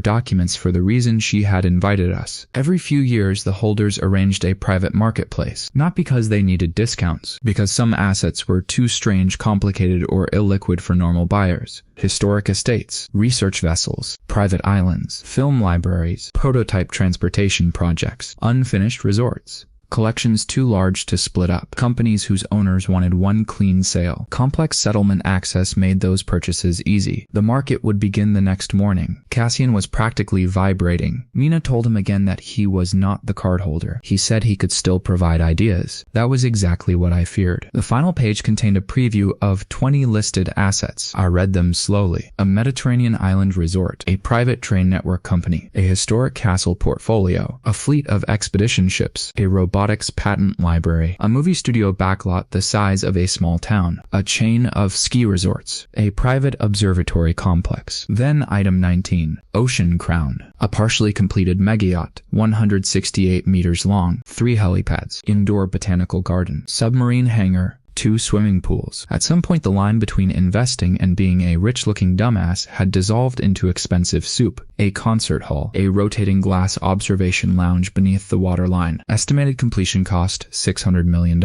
[SPEAKER 1] documents for the reason she had invited us. Every few years, the holders arranged a private marketplace. Not because they needed discounts, because some assets were too strange, complicated, or illiquid for normal buyers. Historic estates, research vessels, private islands, film libraries, prototype transportation projects, unfinished resorts. Collections too large to split up. Companies whose owners wanted one clean sale. Complex settlement access made those purchases easy. The market would begin the next morning. Cassian was practically vibrating. Mina told him again that he was not the cardholder. He said he could still provide ideas. That was exactly what I feared. The final page contained a preview of 20 listed assets. I read them slowly. A Mediterranean island resort, a private train network company, a historic castle portfolio, a fleet of expedition ships, a robotics patent library, a movie studio backlot the size of a small town, a chain of ski resorts, a private observatory complex. Then item 19, Ocean Crown, a partially completed Megayacht, 168 meters long, 3 helipads, indoor botanical garden, submarine hangar, 2 swimming pools. At some point, the line between investing and being a rich-looking dumbass had dissolved into expensive soup. A concert hall, a rotating glass observation lounge beneath the waterline. Estimated completion cost $600 million.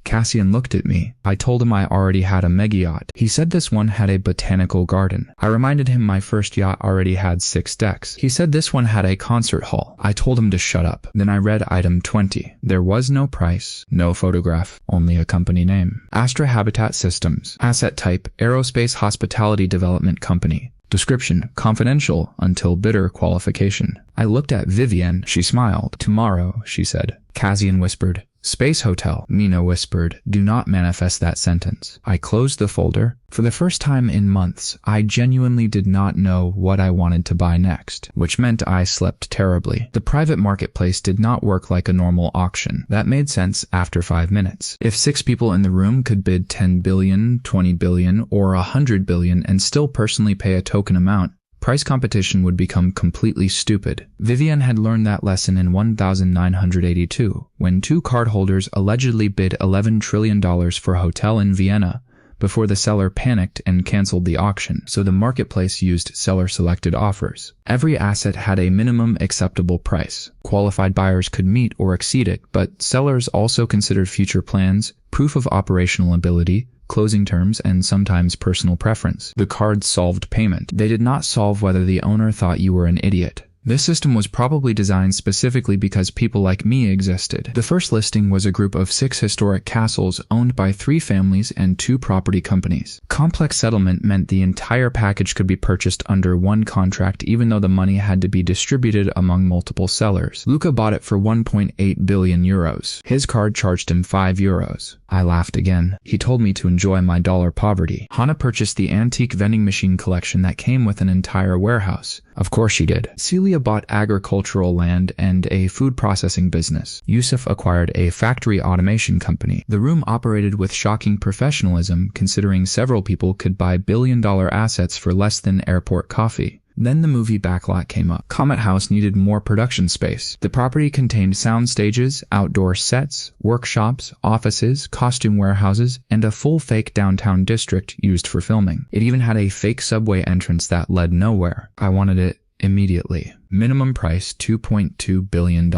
[SPEAKER 1] Cassian looked at me. I told him I already had a mega yacht. He said this one had a botanical garden. I reminded him my first yacht already had 6 decks. He said this one had a concert hall. I told him to shut up. Then I read item 20. There was no price, no photograph, only a company name. Astra Habitat Systems. Asset type, Aerospace Hospitality Development Company. Description, confidential until bidder qualification. I looked at Vivienne. She smiled. Tomorrow, she said. Cassian whispered, Space Hotel. Mina whispered, do not manifest that sentence. I closed the folder. For the first time in months, I genuinely did not know what I wanted to buy next, which meant I slept terribly. The private marketplace did not work like a normal auction. That made sense after 5 minutes. If 6 people in the room could bid 10 billion, 20 billion, or 100 billion and still personally pay a token amount, price competition would become completely stupid. Vivienne had learned that lesson in 1982, when 2 cardholders allegedly bid $11 trillion for a hotel in Vienna, before the seller panicked and canceled the auction, so the marketplace used seller-selected offers. Every asset had a minimum acceptable price. Qualified buyers could meet or exceed it, but sellers also considered future plans, proof of operational ability, closing terms, and sometimes personal preference. The cards solved payment. They did not solve whether the owner thought you were an idiot. This system was probably designed specifically because people like me existed. The first listing was a group of 6 historic castles owned by 3 families and 2 property companies. Complex settlement meant the entire package could be purchased under one contract even though the money had to be distributed among multiple sellers. Luca bought it for 1.8 billion euros. His card charged him 5 euros. I laughed again. He told me to enjoy my dollar poverty. Hannah purchased the antique vending machine collection that came with an entire warehouse. Of course she did. Celia bought agricultural land and a food processing business. Yusuf acquired a factory automation company. The room operated with shocking professionalism, considering several people could buy billion-dollar assets for less than airport coffee. Then the movie backlot came up. Comet House needed more production space. The property contained sound stages, outdoor sets, workshops, offices, costume warehouses, and a full fake downtown district used for filming. It even had a fake subway entrance that led nowhere. I wanted it immediately. Minimum price $2.2 billion.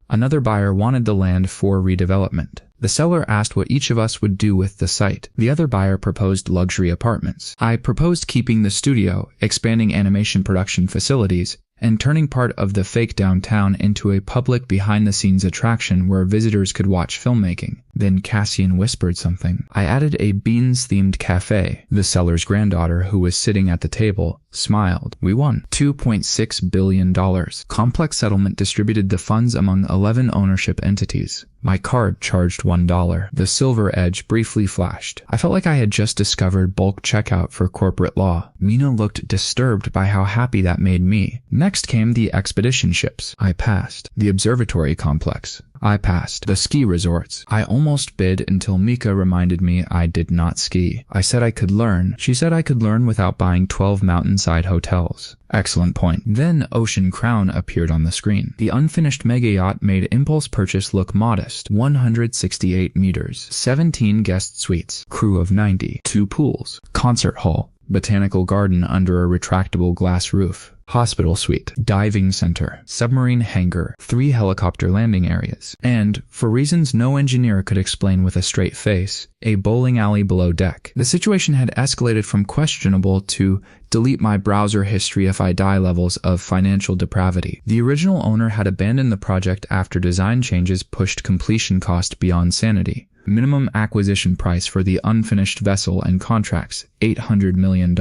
[SPEAKER 1] Another buyer wanted the land for redevelopment. The seller asked what each of us would do with the site. The other buyer proposed luxury apartments. I proposed keeping the studio, expanding animation production facilities, and turning part of the fake downtown into a public behind-the-scenes attraction where visitors could watch filmmaking. Then Cassian whispered something. I added a beans-themed cafe. The seller's granddaughter, who was sitting at the table, smiled. We won. $2.6 billion. Complex settlement distributed the funds among 11 ownership entities. My card charged $1. The silver edge briefly flashed. I felt like I had just discovered bulk checkout for corporate law. Mina looked disturbed by how happy that made me. Next Next came the expedition ships. I passed. The observatory complex. I passed. The ski resorts. I almost bid until Mika reminded me I did not ski. I said I could learn. She said I could learn without buying 12 mountainside hotels. Excellent point. Then Ocean Crown appeared on the screen. The unfinished Megayacht made impulse purchase look modest. 168 meters, 17 guest suites, crew of 90, 2 pools, concert hall, botanical garden under a retractable glass roof, hospital suite, diving center, submarine hangar, 3 helicopter landing areas, and, for reasons no engineer could explain with a straight face, a bowling alley below deck. The situation had escalated from questionable to delete my browser history if I die levels of financial depravity. The original owner had abandoned the project after design changes pushed completion cost beyond sanity. Minimum acquisition price for the unfinished vessel and contracts, $800 million.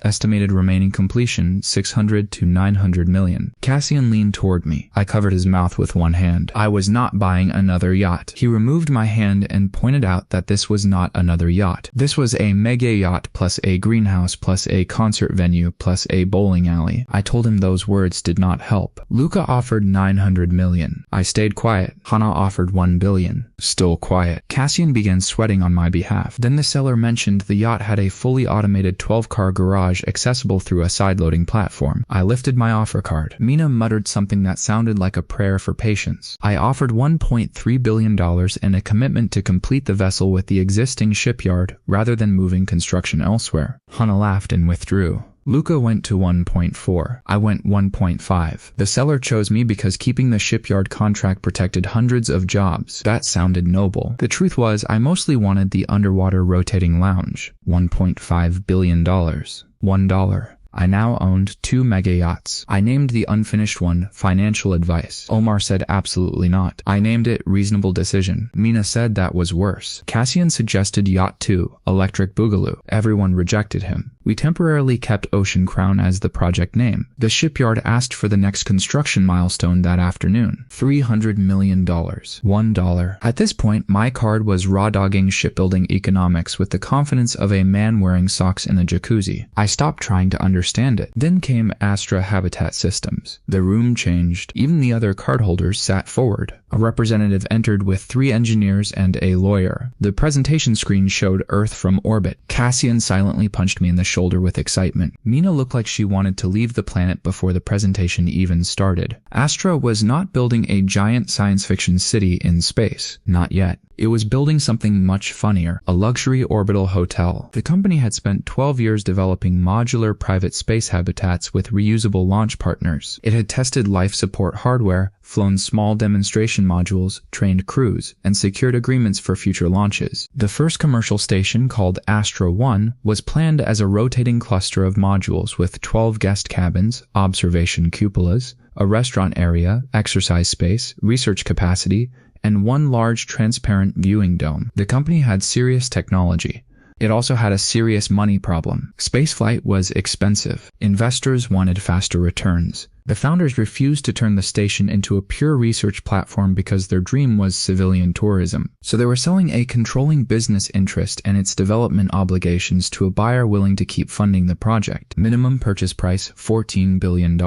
[SPEAKER 1] Estimated remaining completion, $600 to $900 million. Cassian leaned toward me. I covered his mouth with one hand. I was not buying another yacht. He removed my hand and pointed out that this was not another yacht. This was a mega yacht plus a greenhouse plus a concert venue plus a bowling alley. I told him those words did not help. Luca offered $900 million. I stayed quiet. Hana offered $1 billion. Still quiet. Cassian began sweating on my behalf. Then the seller mentioned the yacht had a fully automated 12-car garage accessible through a side-loading platform. I lifted my offer card. Mina muttered something that sounded like a prayer for patience. I offered $1.3 billion and a commitment to complete the vessel with the existing shipyard rather than moving construction elsewhere. Hana laughed and withdrew. Luca went to 1.4. I went 1.5. The seller chose me because keeping the shipyard contract protected hundreds of jobs. That sounded noble. The truth was, I mostly wanted the underwater rotating lounge. $1.5 billion. $1. I now owned 2 mega yachts. I named the unfinished one Financial Advice. Omar said absolutely not. I named it Reasonable Decision. Mina said that was worse. Cassian suggested Yacht 2, Electric Boogaloo. Everyone rejected him. We temporarily kept Ocean Crown as the project name. The shipyard asked for the next construction milestone that afternoon. $300 million. $1. At this point, my card was raw-dogging shipbuilding economics with the confidence of a man wearing socks in a jacuzzi. I stopped trying to understand it. Then came Astra Habitat Systems. The room changed. Even the other cardholders sat forward. A representative entered with 3 engineers and a lawyer. The presentation screen showed Earth from orbit. Cassian silently punched me in the shoulder with excitement. Mina looked like she wanted to leave the planet before the presentation even started. Astra was not building a giant science fiction city in space. Not yet. It was building something much funnier, a luxury orbital hotel. The company had spent 12 years developing modular private space habitats with reusable launch partners. It had tested life support hardware, flown small demonstration modules, trained crews, and secured agreements for future launches. The first commercial station, called Astra 1, was planned as a rotating cluster of modules with 12 guest cabins, observation cupolas, a restaurant area, exercise space, research capacity, and 1 large transparent viewing dome. The company had serious technology. It also had a serious money problem. Spaceflight was expensive. Investors wanted faster returns. The founders refused to turn the station into a pure research platform because their dream was civilian tourism. So they were selling a controlling business interest and its development obligations to a buyer willing to keep funding the project. Minimum purchase price, $14 billion.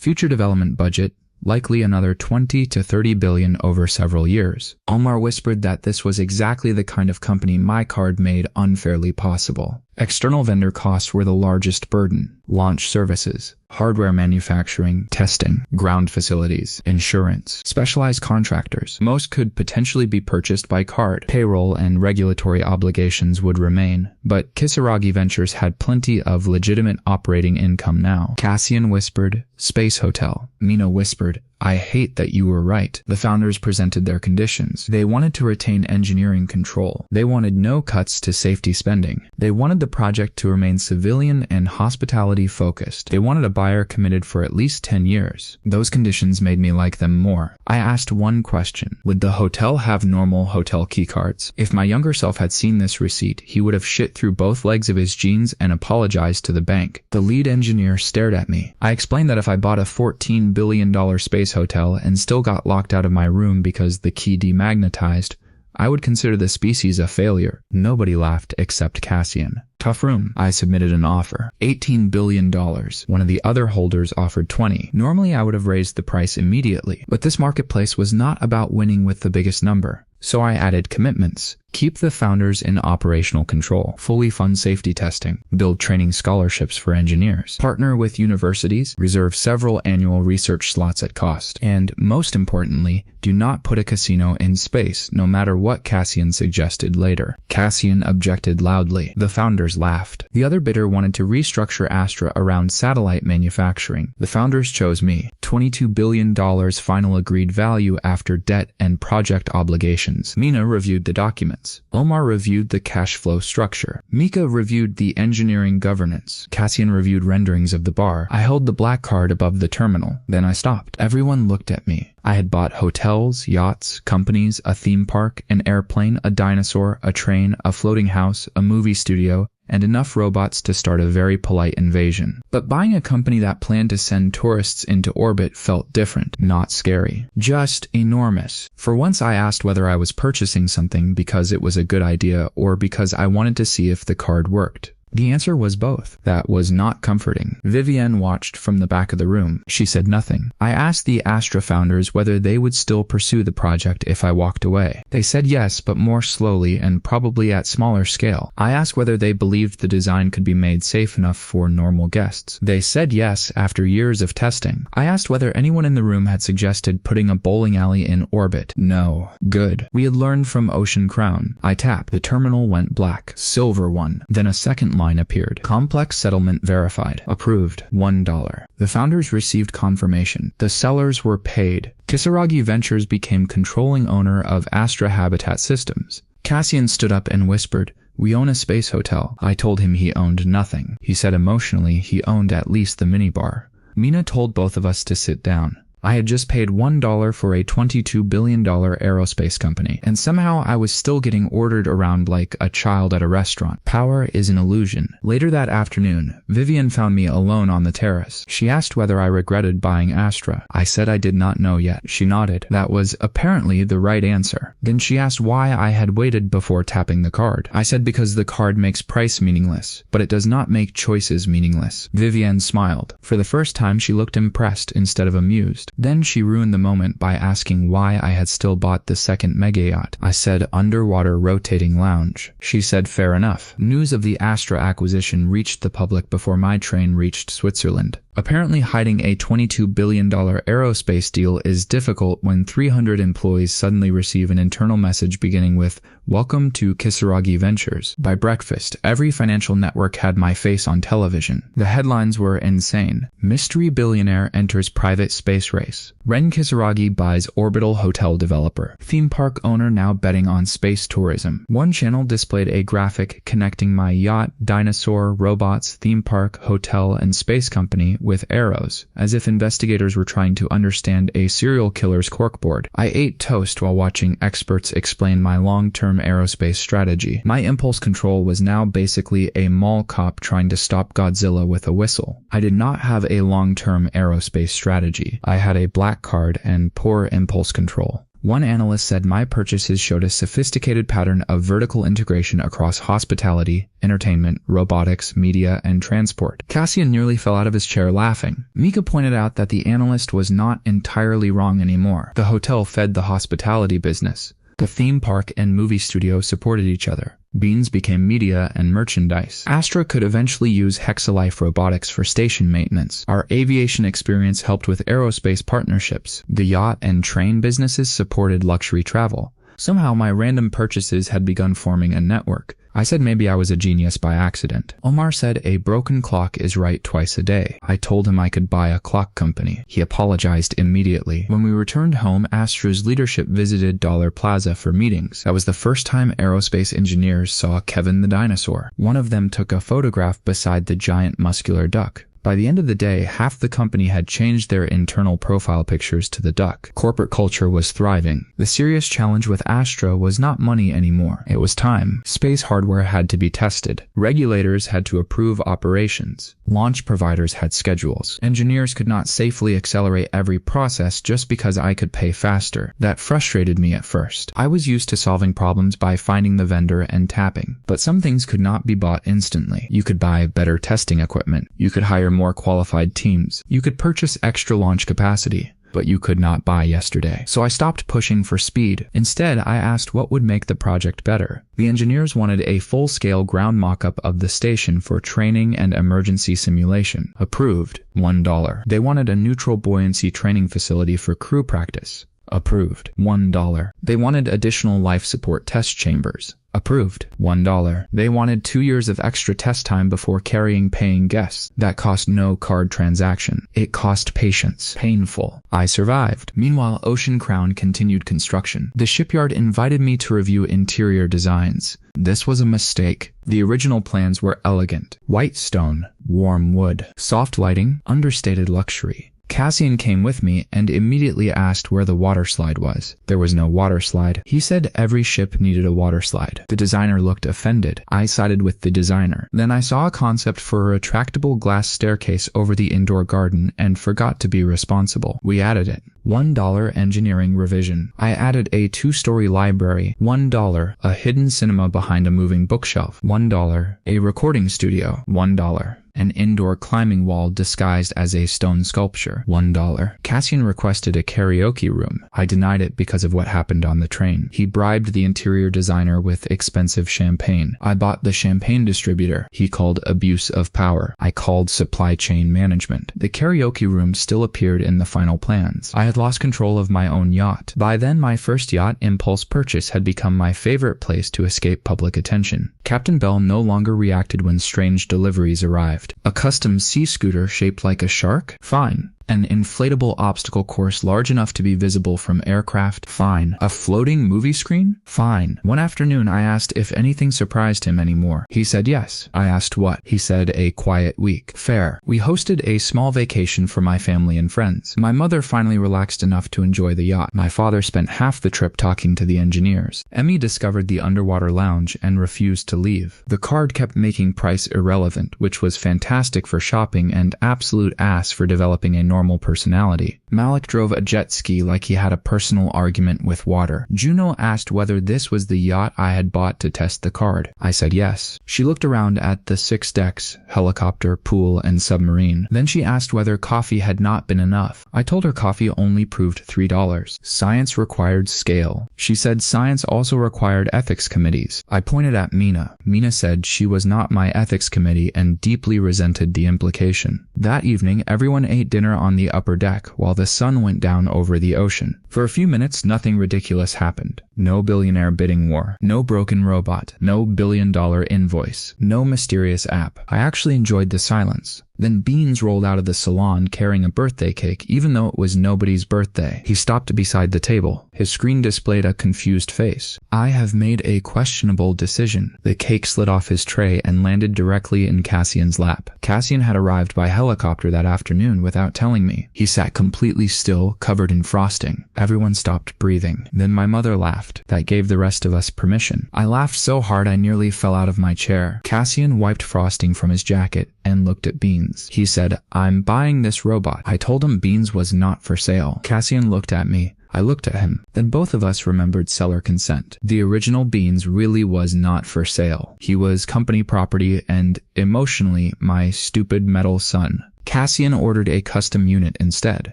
[SPEAKER 1] Future development budget, likely another 20 to 30 billion over several years. Omar whispered that this was exactly the kind of company my card made unfairly possible. External vendor costs were the largest burden. Launch services, hardware manufacturing, testing, ground facilities, insurance, specialized contractors. Most could potentially be purchased by card. Payroll and regulatory obligations would remain, but Kisaragi Ventures had plenty of legitimate operating income now. Cassian whispered, "Space Hotel." Mina whispered, "I hate that you were right." The founders presented their conditions. They wanted to retain engineering control. They wanted no cuts to safety spending. They wanted the project to remain civilian and hospitality focused. They wanted a buyer committed for at least 10 years. Those conditions made me like them more. I asked one question. Would the hotel have normal hotel keycards? If my younger self had seen this receipt, he would have shit through both legs of his jeans and apologized to the bank. The lead engineer stared at me. I explained that if I bought a $14 billion space hotel and still got locked out of my room because the key demagnetized, I would consider the species a failure. Nobody laughed except Cassian. Tough room. I submitted an offer. $18 billion. One of the other holders offered 20. Normally I would have raised the price immediately, but this marketplace was not about winning with the biggest number. So I added commitments. Keep the founders in operational control, fully fund safety testing, build training scholarships for engineers, partner with universities, reserve several annual research slots at cost, and, most importantly, do not put a casino in space, no matter what Cassian suggested later. Cassian objected loudly. The founders laughed. The other bidder wanted to restructure Astra around satellite manufacturing. The founders chose me. $22 billion final agreed value after debt and project obligations. Mina reviewed the documents. Omar reviewed the cash flow structure. Mika reviewed the engineering governance. Cassian reviewed renderings of the bar. I held the black card above the terminal. Then I stopped. Everyone looked at me. I had bought hotels, yachts, companies, a theme park, an airplane, a dinosaur, a train, a floating house, a movie studio, and enough robots to start a very polite invasion. But buying a company that planned to send tourists into orbit felt different, not scary, just enormous. For once I asked whether I was purchasing something because it was a good idea or because I wanted to see if the card worked. The answer was both. That was not comforting. Vivienne watched from the back of the room. She said nothing. I asked the Astra founders whether they would still pursue the project if I walked away. They said yes, but more slowly and probably at smaller scale. I asked whether they believed the design could be made safe enough for normal guests. They said yes after years of testing. I asked whether anyone in the room had suggested putting a bowling alley in orbit. No. Good. We had learned from Ocean Crown. I tapped. The terminal went black. Silver one. Then a second line appeared. Complex settlement verified. Approved. $1. The founders received confirmation. The sellers were paid. Kisaragi Ventures became controlling owner of Astra Habitat Systems. Cassian stood up and whispered, "We own a space hotel." I told him he owned nothing. He said emotionally he owned at least the minibar. Mina told both of us to sit down. I had just paid $1 for a $22 billion aerospace company, and somehow I was still getting ordered around like a child at a restaurant. Power is an illusion. Later that afternoon, Vivienne found me alone on the terrace. She asked whether I regretted buying Astra. I said I did not know yet. She nodded. That was apparently the right answer. Then she asked why I had waited before tapping the card. I said because the card makes price meaningless, but it does not make choices meaningless. Vivienne smiled. For the first time, she looked impressed instead of amused. Then she ruined the moment by asking why I had still bought the second Megayacht. I said underwater rotating lounge. She said fair enough. News of the Astra acquisition reached the public before my train reached Switzerland. Apparently hiding a $22 billion aerospace deal is difficult when 300 employees suddenly receive an internal message beginning with, "Welcome to Kisaragi Ventures." By breakfast, every financial network had my face on television. The headlines were insane. Mystery billionaire enters private space race. Ren Kisaragi buys orbital hotel developer. Theme park owner now betting on space tourism. One channel displayed a graphic connecting my yacht, dinosaur, robots, theme park, hotel, and space company with arrows, as if investigators were trying to understand a serial killer's corkboard. I ate toast while watching experts explain my long-term aerospace strategy. My impulse control was now basically a mall cop trying to stop Godzilla with a whistle. I did not have a long-term aerospace strategy. I had a black card and poor impulse control. One analyst said my purchases showed a sophisticated pattern of vertical integration across hospitality, entertainment, robotics, media, and transport. Cassian nearly fell out of his chair laughing. Mika pointed out that the analyst was not entirely wrong anymore. The hotel fed the hospitality business. The theme park and movie studio supported each other. Beans became media and merchandise. Astra could eventually use Hexalife robotics for station maintenance. Our aviation experience helped with aerospace partnerships. The yacht and train businesses supported luxury travel. Somehow my random purchases had begun forming a network. I said maybe I was a genius by accident. Omar said a broken clock is right twice a day. I told him I could buy a clock company. He apologized immediately. When we returned home, Astra's leadership visited Dollar Plaza for meetings. That was the first time aerospace engineers saw Kevin the dinosaur. One of them took a photograph beside the giant muscular duck. By the end of the day, half the company had changed their internal profile pictures to the duck. Corporate culture was thriving. The serious challenge with Astra was not money anymore. It was time. Space hardware had to be tested. Regulators had to approve operations. Launch providers had schedules. Engineers could not safely accelerate every process just because I could pay faster. That frustrated me at first. I was used to solving problems by finding the vendor and tapping. But some things could not be bought instantly. You could buy better testing equipment. You could hire more qualified teams. You could purchase extra launch capacity. But you could not buy yesterday. So I stopped pushing for speed. Instead, I asked what would make the project better. The engineers wanted a full-scale ground mock-up of the station for training and emergency simulation. Approved. $1. They wanted a neutral buoyancy training facility for crew practice. Approved. $1. They wanted additional life support test chambers. Approved. $1. They wanted 2 years of extra test time before carrying paying guests. That cost no card transaction. It cost patience. Painful. I survived. Meanwhile, Ocean Crown continued construction. The shipyard invited me to review interior designs. This was a mistake. The original plans were elegant. White stone, warm wood, soft lighting, understated luxury. Cassian came with me and immediately asked where the water slide was. There was no water slide. He said every ship needed a water slide. The designer looked offended. I sided with the designer. Then I saw a concept for a retractable glass staircase over the indoor garden and forgot to be responsible. We added it. $1 engineering revision. I added a 2-story library. $1 a hidden cinema behind a moving bookshelf. $1 a recording studio. $1 an indoor climbing wall disguised as a stone sculpture. $1. Cassian requested a karaoke room. I denied it because of what happened on the train. He bribed the interior designer with expensive champagne. I bought the champagne distributor. He called abuse of power. I called supply chain management. The karaoke room still appeared in the final plans. I had lost control of my own yacht. By then, my first yacht, Impulse Purchase, had become my favorite place to escape public attention. Captain Bell no longer reacted when strange deliveries arrived. A custom sea scooter shaped like a shark? Fine. An inflatable obstacle course large enough to be visible from aircraft? Fine. A floating movie screen? Fine. One afternoon, I asked if anything surprised him anymore. He said yes. I asked what. He said a quiet week. Fair. We hosted a small vacation for my family and friends. My mother finally relaxed enough to enjoy the yacht. My father spent half the trip talking to the engineers. Emmy discovered the underwater lounge and refused to leave. The card kept making price irrelevant, which was fantastic for shopping and absolute ass for developing a normal personality. Malik drove a jet ski like he had a personal argument with water. Juno asked whether this was the yacht I had bought to test the card. I said yes. She looked around at the 6 decks, helicopter, pool, and submarine. Then she asked whether coffee had not been enough. I told her coffee only proved $3. Science required scale. She said science also required ethics committees. I pointed at Mina. Mina said she was not my ethics committee and deeply resented the implication. That evening, everyone ate dinner on the upper deck while the sun went down over the ocean. For a few minutes, nothing ridiculous happened. No billionaire bidding war. No broken robot. No billion-dollar invoice. No mysterious app. I actually enjoyed the silence. Then Beans rolled out of the salon carrying a birthday cake, even though it was nobody's birthday. He stopped beside the table. His screen displayed a confused face. I have made a questionable decision. The cake slid off his tray and landed directly in Cassian's lap. Cassian had arrived by helicopter that afternoon without telling me. He sat completely still, covered in frosting. Everyone stopped breathing. Then my mother laughed. That gave the rest of us permission. I laughed so hard I nearly fell out of my chair. Cassian wiped frosting from his jacket and looked at Beans. He said, "I'm buying this robot." I told him Beans was not for sale. Cassian looked at me. I looked at him. Then both of us remembered seller consent. The original Beans really was not for sale. He was company property and, emotionally, my stupid metal son. Cassian ordered a custom unit instead.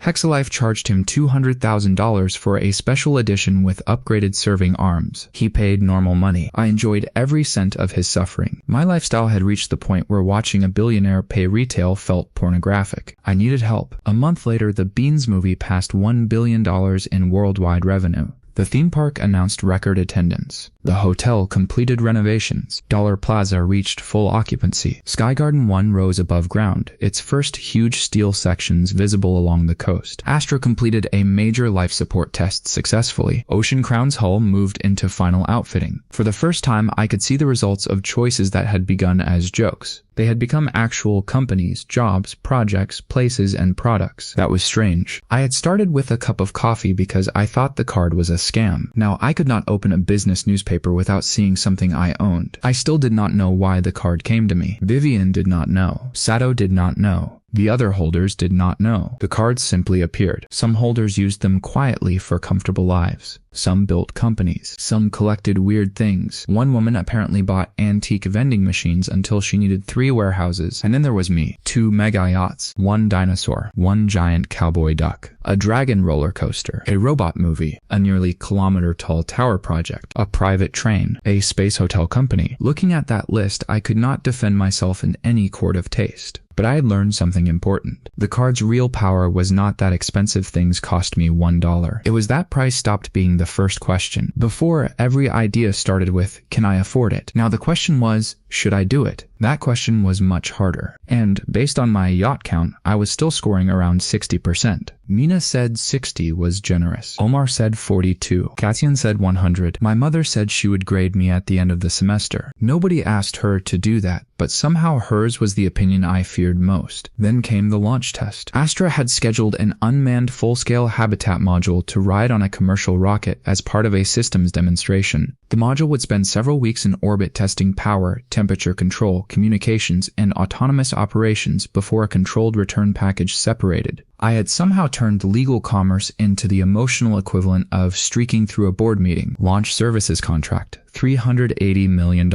[SPEAKER 1] Hexalife charged him $200,000 for a special edition with upgraded serving arms. He paid normal money. I enjoyed every cent of his suffering. My lifestyle had reached the point where watching a billionaire pay retail felt pornographic. I needed help. A month later, the Beans movie passed $1 billion in worldwide revenue. The theme park announced record attendance. The hotel completed renovations. Dollar Plaza reached full occupancy. Sky Garden 1 rose above ground, its first huge steel sections visible along the coast. Astra completed a major life support test successfully. Ocean Crown's hull moved into final outfitting. For the first time, I could see the results of choices that had begun as jokes. They had become actual companies, jobs, projects, places, and products. That was strange. I had started with a cup of coffee because I thought the card was a scam. Now, I could not open a business newspaper without seeing something I owned. I still did not know why the card came to me. Vivian did not know. Sato did not know. The other holders did not know. The cards simply appeared. Some holders used them quietly for comfortable lives. Some built companies. Some collected weird things. One woman apparently bought antique vending machines until she needed 3 warehouses. And then there was me. 2 mega yachts. 1 dinosaur. 1 giant cowboy duck. A dragon roller coaster. A robot movie. A nearly kilometer-tall tower project. A private train. A space hotel company. Looking at that list, I could not defend myself in any court of taste. But I had learned something important. The card's real power was not that expensive things cost me $1. It was that price stopped being the first question. Before, every idea started with, can I afford it? Now the question was, should I do it? That question was much harder. And, based on my yacht count, I was still scoring around 60%. Mina said 60 was generous. Omar said 42. Cassian said 100. My mother said she would grade me at the end of the semester. Nobody asked her to do that, but somehow hers was the opinion I feared most. Then came the launch test. Astra had scheduled an unmanned full-scale habitat module to ride on a commercial rocket as part of a systems demonstration. The module would spend several weeks in orbit testing power, temperature control, communications, and autonomous operations before a controlled return package separated. I had somehow turned legal commerce into the emotional equivalent of streaking through a board meeting. Launch services contract, $380 million.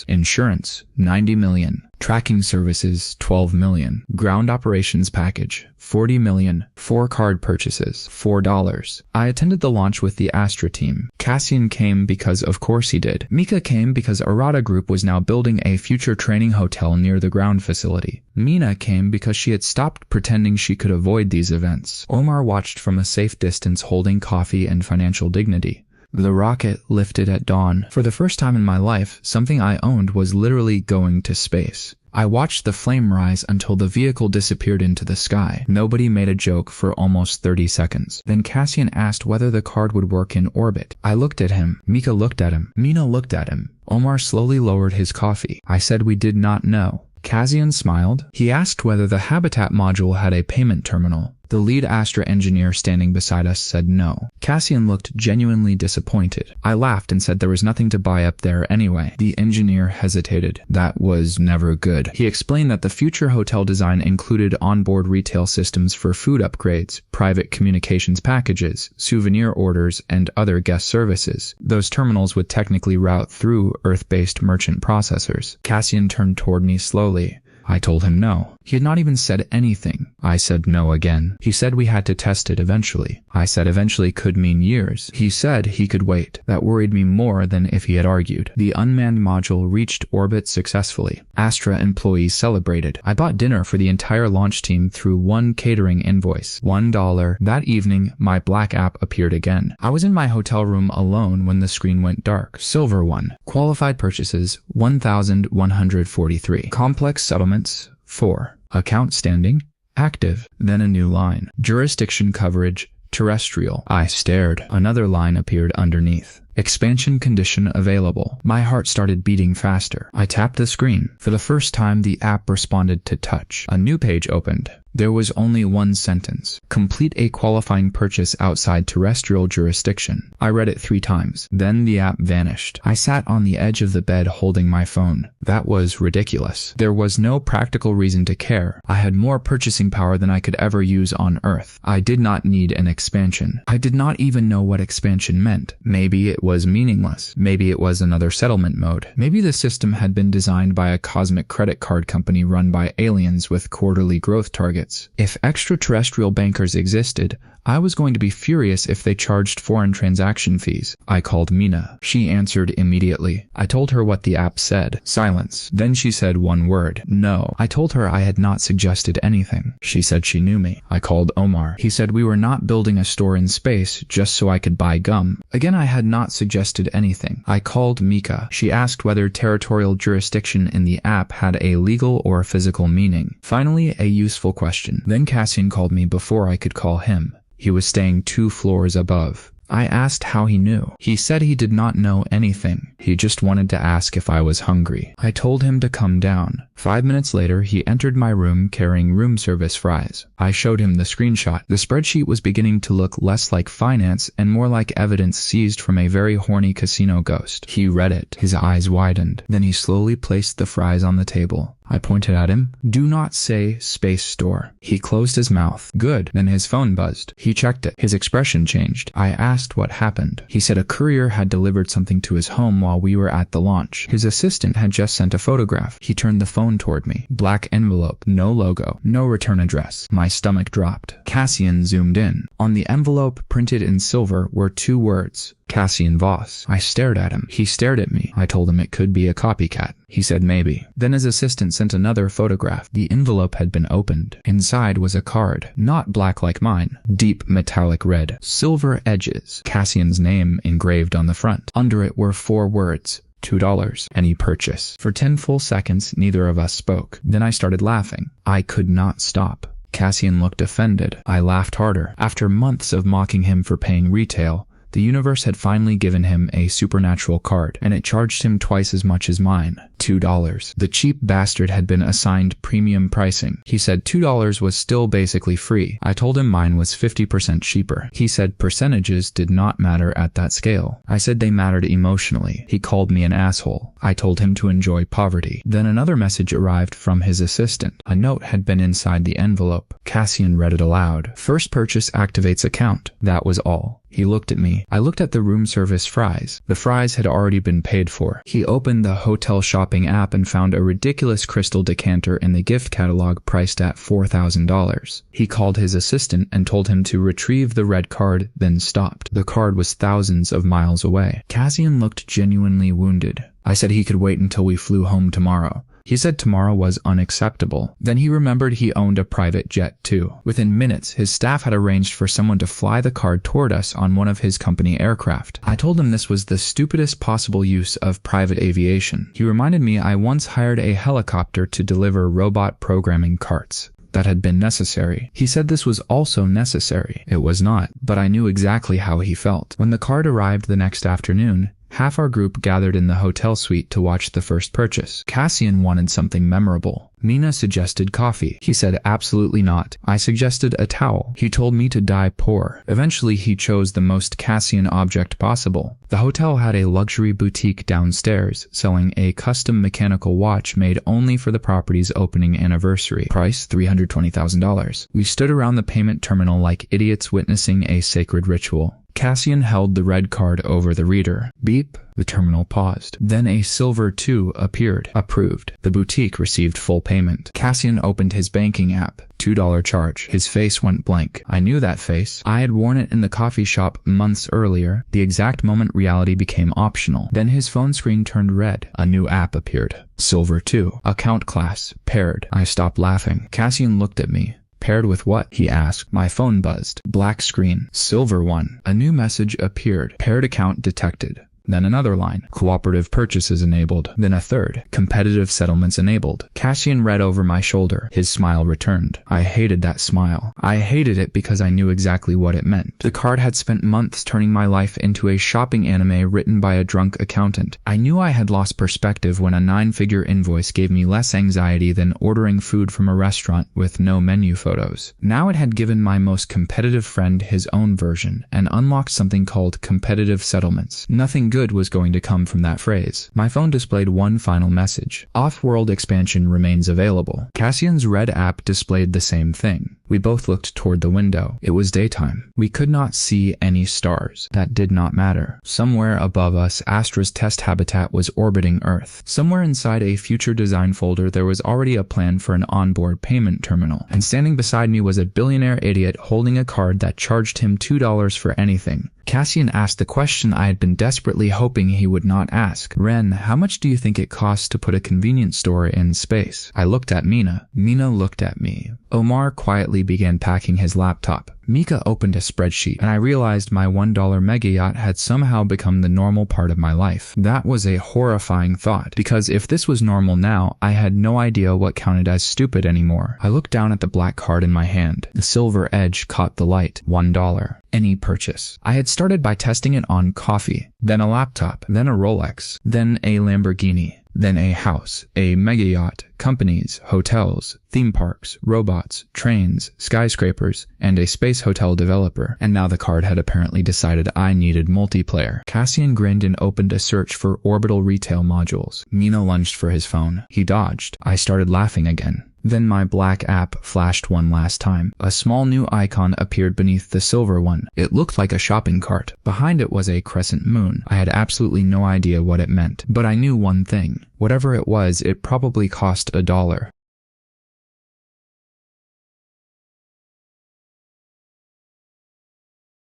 [SPEAKER 1] Insurance, $90 million. Tracking services, $12 million. Ground operations package, $40 million. 4 card purchases, $4. I attended the launch with the Astra team. Cassian came because of course he did. Mika came because Arata Group was now building a future training hotel near the ground facility. Mina came because she had stopped pretending she could avoid these events. Omar watched from a safe distance holding coffee and financial dignity. The rocket lifted at dawn. For the first time in my life, something I owned was literally going to space. I watched the flame rise until the vehicle disappeared into the sky. Nobody made a joke for almost 30 seconds. Then Cassian asked whether the card would work in orbit. I looked at him. Mika looked at him. Mina looked at him. Omar slowly lowered his coffee. I said we did not know. Cassian smiled. He asked whether the habitat module had a payment terminal. The lead Astra engineer standing beside us said no. Cassian looked genuinely disappointed. I laughed and said there was nothing to buy up there anyway. The engineer hesitated. That was never good. He explained that the future hotel design included onboard retail systems for food upgrades, private communications packages, souvenir orders, and other guest services. Those terminals would technically route through Earth-based merchant processors. Cassian turned toward me slowly. I told him no. He had not even said anything. I said no again. He said we had to test it eventually. I said eventually could mean years. He said he could wait. That worried me more than if he had argued. The unmanned module reached orbit successfully. Astra employees celebrated. I bought dinner for the entire launch team through one catering invoice. $1. That evening, my black app appeared again. I was in my hotel room alone when the screen went dark. Silver 1. Qualified purchases, 1,143. Complex settlements, 4. Account standing, active. Then a new line. Jurisdiction coverage, terrestrial. I stared. Another line appeared underneath. Expansion condition available. My heart started beating faster. I tapped the screen. For the first time, the app responded to touch. A new page opened. There was only one sentence. Complete a qualifying purchase outside terrestrial jurisdiction. I read it 3 times. Then the app vanished. I sat on the edge of the bed holding my phone. That was ridiculous. There was no practical reason to care. I had more purchasing power than I could ever use on Earth. I did not need an expansion. I did not even know what expansion meant. Maybe it was meaningless. Maybe it was another settlement mode. Maybe the system had been designed by a cosmic credit card company run by aliens with quarterly growth targets. nuggets. If extraterrestrial bankers existed, I was going to be furious if they charged foreign transaction fees. I called Mina. She answered immediately. I told her what the app said. Silence. Then she said one word. No. I told her I had not suggested anything. She said she knew me. I called Omar. He said we were not building a store in space just so I could buy gum. Again, I had not suggested anything. I called Mika. She asked whether territorial jurisdiction in the app had a legal or physical meaning. Finally, a useful question. Then Cassian called me before I could call him. He was staying 2 floors above. I asked how he knew. He said he did not know anything. He just wanted to ask if I was hungry. I told him to come down. 5 minutes later, he entered my room carrying room service fries. I showed him the screenshot. The spreadsheet was beginning to look less like finance and more like evidence seized from a very horny casino ghost. He read it. His eyes widened. Then he slowly placed the fries on the table. I pointed at him. Do not say space store. He closed his mouth. Good. Then his phone buzzed. He checked it. His expression changed. I asked what happened. He said a courier had delivered something to his home while we were at the launch. His assistant had just sent a photograph. He turned the phone toward me. Black envelope. No logo. No return address. My stomach dropped. Cassian zoomed in. On the envelope, printed in silver, were 2 words. Cassian Voss. I stared at him. He stared at me. I told him it could be a copycat. He said maybe. Then his assistant sent another photograph. The envelope had been opened. Inside was a card. Not black like mine. Deep metallic red. Silver edges. Cassian's name engraved on the front. Under it were 4 words. $2. Any purchase. For 10 full seconds, neither of us spoke. Then I started laughing. I could not stop. Cassian looked offended. I laughed harder. After months of mocking him for paying retail, the universe had finally given him a supernatural card, and it charged him twice as much as mine. $2. The cheap bastard had been assigned premium pricing. He said $2 was still basically free. I told him mine was 50% cheaper. He said percentages did not matter at that scale. I said they mattered emotionally. He called me an asshole. I told him to enjoy poverty. Then another message arrived from his assistant. A note had been inside the envelope. Cassian read it aloud. First purchase activates account. That was all. He looked at me. I looked at the room service fries. The fries had already been paid for. He opened the hotel shopping app and found a ridiculous crystal decanter in the gift catalog priced at $4,000. He called his assistant and told him to retrieve the red card, then stopped. The card was thousands of miles away. Cassian looked genuinely wounded. I said he could wait until we flew home tomorrow. He said tomorrow was unacceptable. Then he remembered he owned a private jet too. Within minutes, his staff had arranged for someone to fly the card toward us on one of his company aircraft. I told him this was the stupidest possible use of private aviation. He reminded me I once hired a helicopter to deliver robot programming carts. That had been necessary. He said this was also necessary. It was not, but I knew exactly how he felt. When the card arrived the next afternoon, half our group gathered in the hotel suite to watch the first purchase. Cassian wanted something memorable. Mina suggested coffee. He said absolutely not. I suggested a towel. He told me to die poor. Eventually he chose the most Cassian object possible. The hotel had a luxury boutique downstairs, selling a custom mechanical watch made only for the property's opening anniversary. Price $320,000. We stood around the payment terminal like idiots witnessing a sacred ritual. Cassian held the red card over the reader. Beep. The terminal paused. Then a silver 2 appeared. Approved. The boutique received full payment. Cassian opened his banking app. $2 charge. His face went blank. I knew that face. I had worn it in the coffee shop months earlier. The exact moment reality became optional. Then his phone screen turned red. A new app appeared. Silver 2. Account class. Paired. I stopped laughing. Cassian looked at me. Paired with what? He asked. My phone buzzed. Black screen. Silver 1. A new message appeared. Paired account detected. Then another line. Cooperative purchases enabled. Then a third. Competitive settlements enabled. Cassian read over my shoulder. His smile returned. I hated that smile. I hated it because I knew exactly what it meant. The card had spent months turning my life into a shopping anime written by a drunk accountant. I knew I had lost perspective when a 9-figure invoice gave me less anxiety than ordering food from a restaurant with no menu photos. Now it had given my most competitive friend his own version and unlocked something called competitive settlements. Nothing good was going to come from that phrase. My phone displayed one final message. Off-world expansion remains available. Cassian's red app displayed the same thing. We both looked toward the window. It was daytime. We could not see any stars. That did not matter. Somewhere above us, Astra's test habitat was orbiting Earth. Somewhere inside a future design folder, there was already a plan for an onboard payment terminal. And standing beside me was a billionaire idiot holding a card that charged him $2 for anything. Cassian asked the question I had been desperately hoping he would not ask. Ren, how much do you think it costs to put a convenience store in space? I looked at Mina. Mina looked at me. Omar quietly began packing his laptop. Mika opened a spreadsheet, and I realized my $1 Megayacht had somehow become the normal part of my life. That was a horrifying thought, because if this was normal now, I had no idea what counted as stupid anymore. I looked down at the black card in my hand. The silver edge caught the light. $1. Any purchase. I had started by testing it on coffee, then a laptop, then a Rolex, then a Lamborghini, then a house, a Megayacht, companies, hotels, theme parks, robots, trains, skyscrapers, and a space hotel developer. And now the card had apparently decided I needed multiplayer. Cassian grinned and opened a search for orbital retail modules. Mina lunged for his phone. He dodged. I started laughing again. Then my black app flashed one last time. A small new icon appeared beneath the silver one. It looked like a shopping cart. Behind it was a crescent moon. I had absolutely no idea what it meant, but I knew one thing. Whatever it was, it probably cost $1.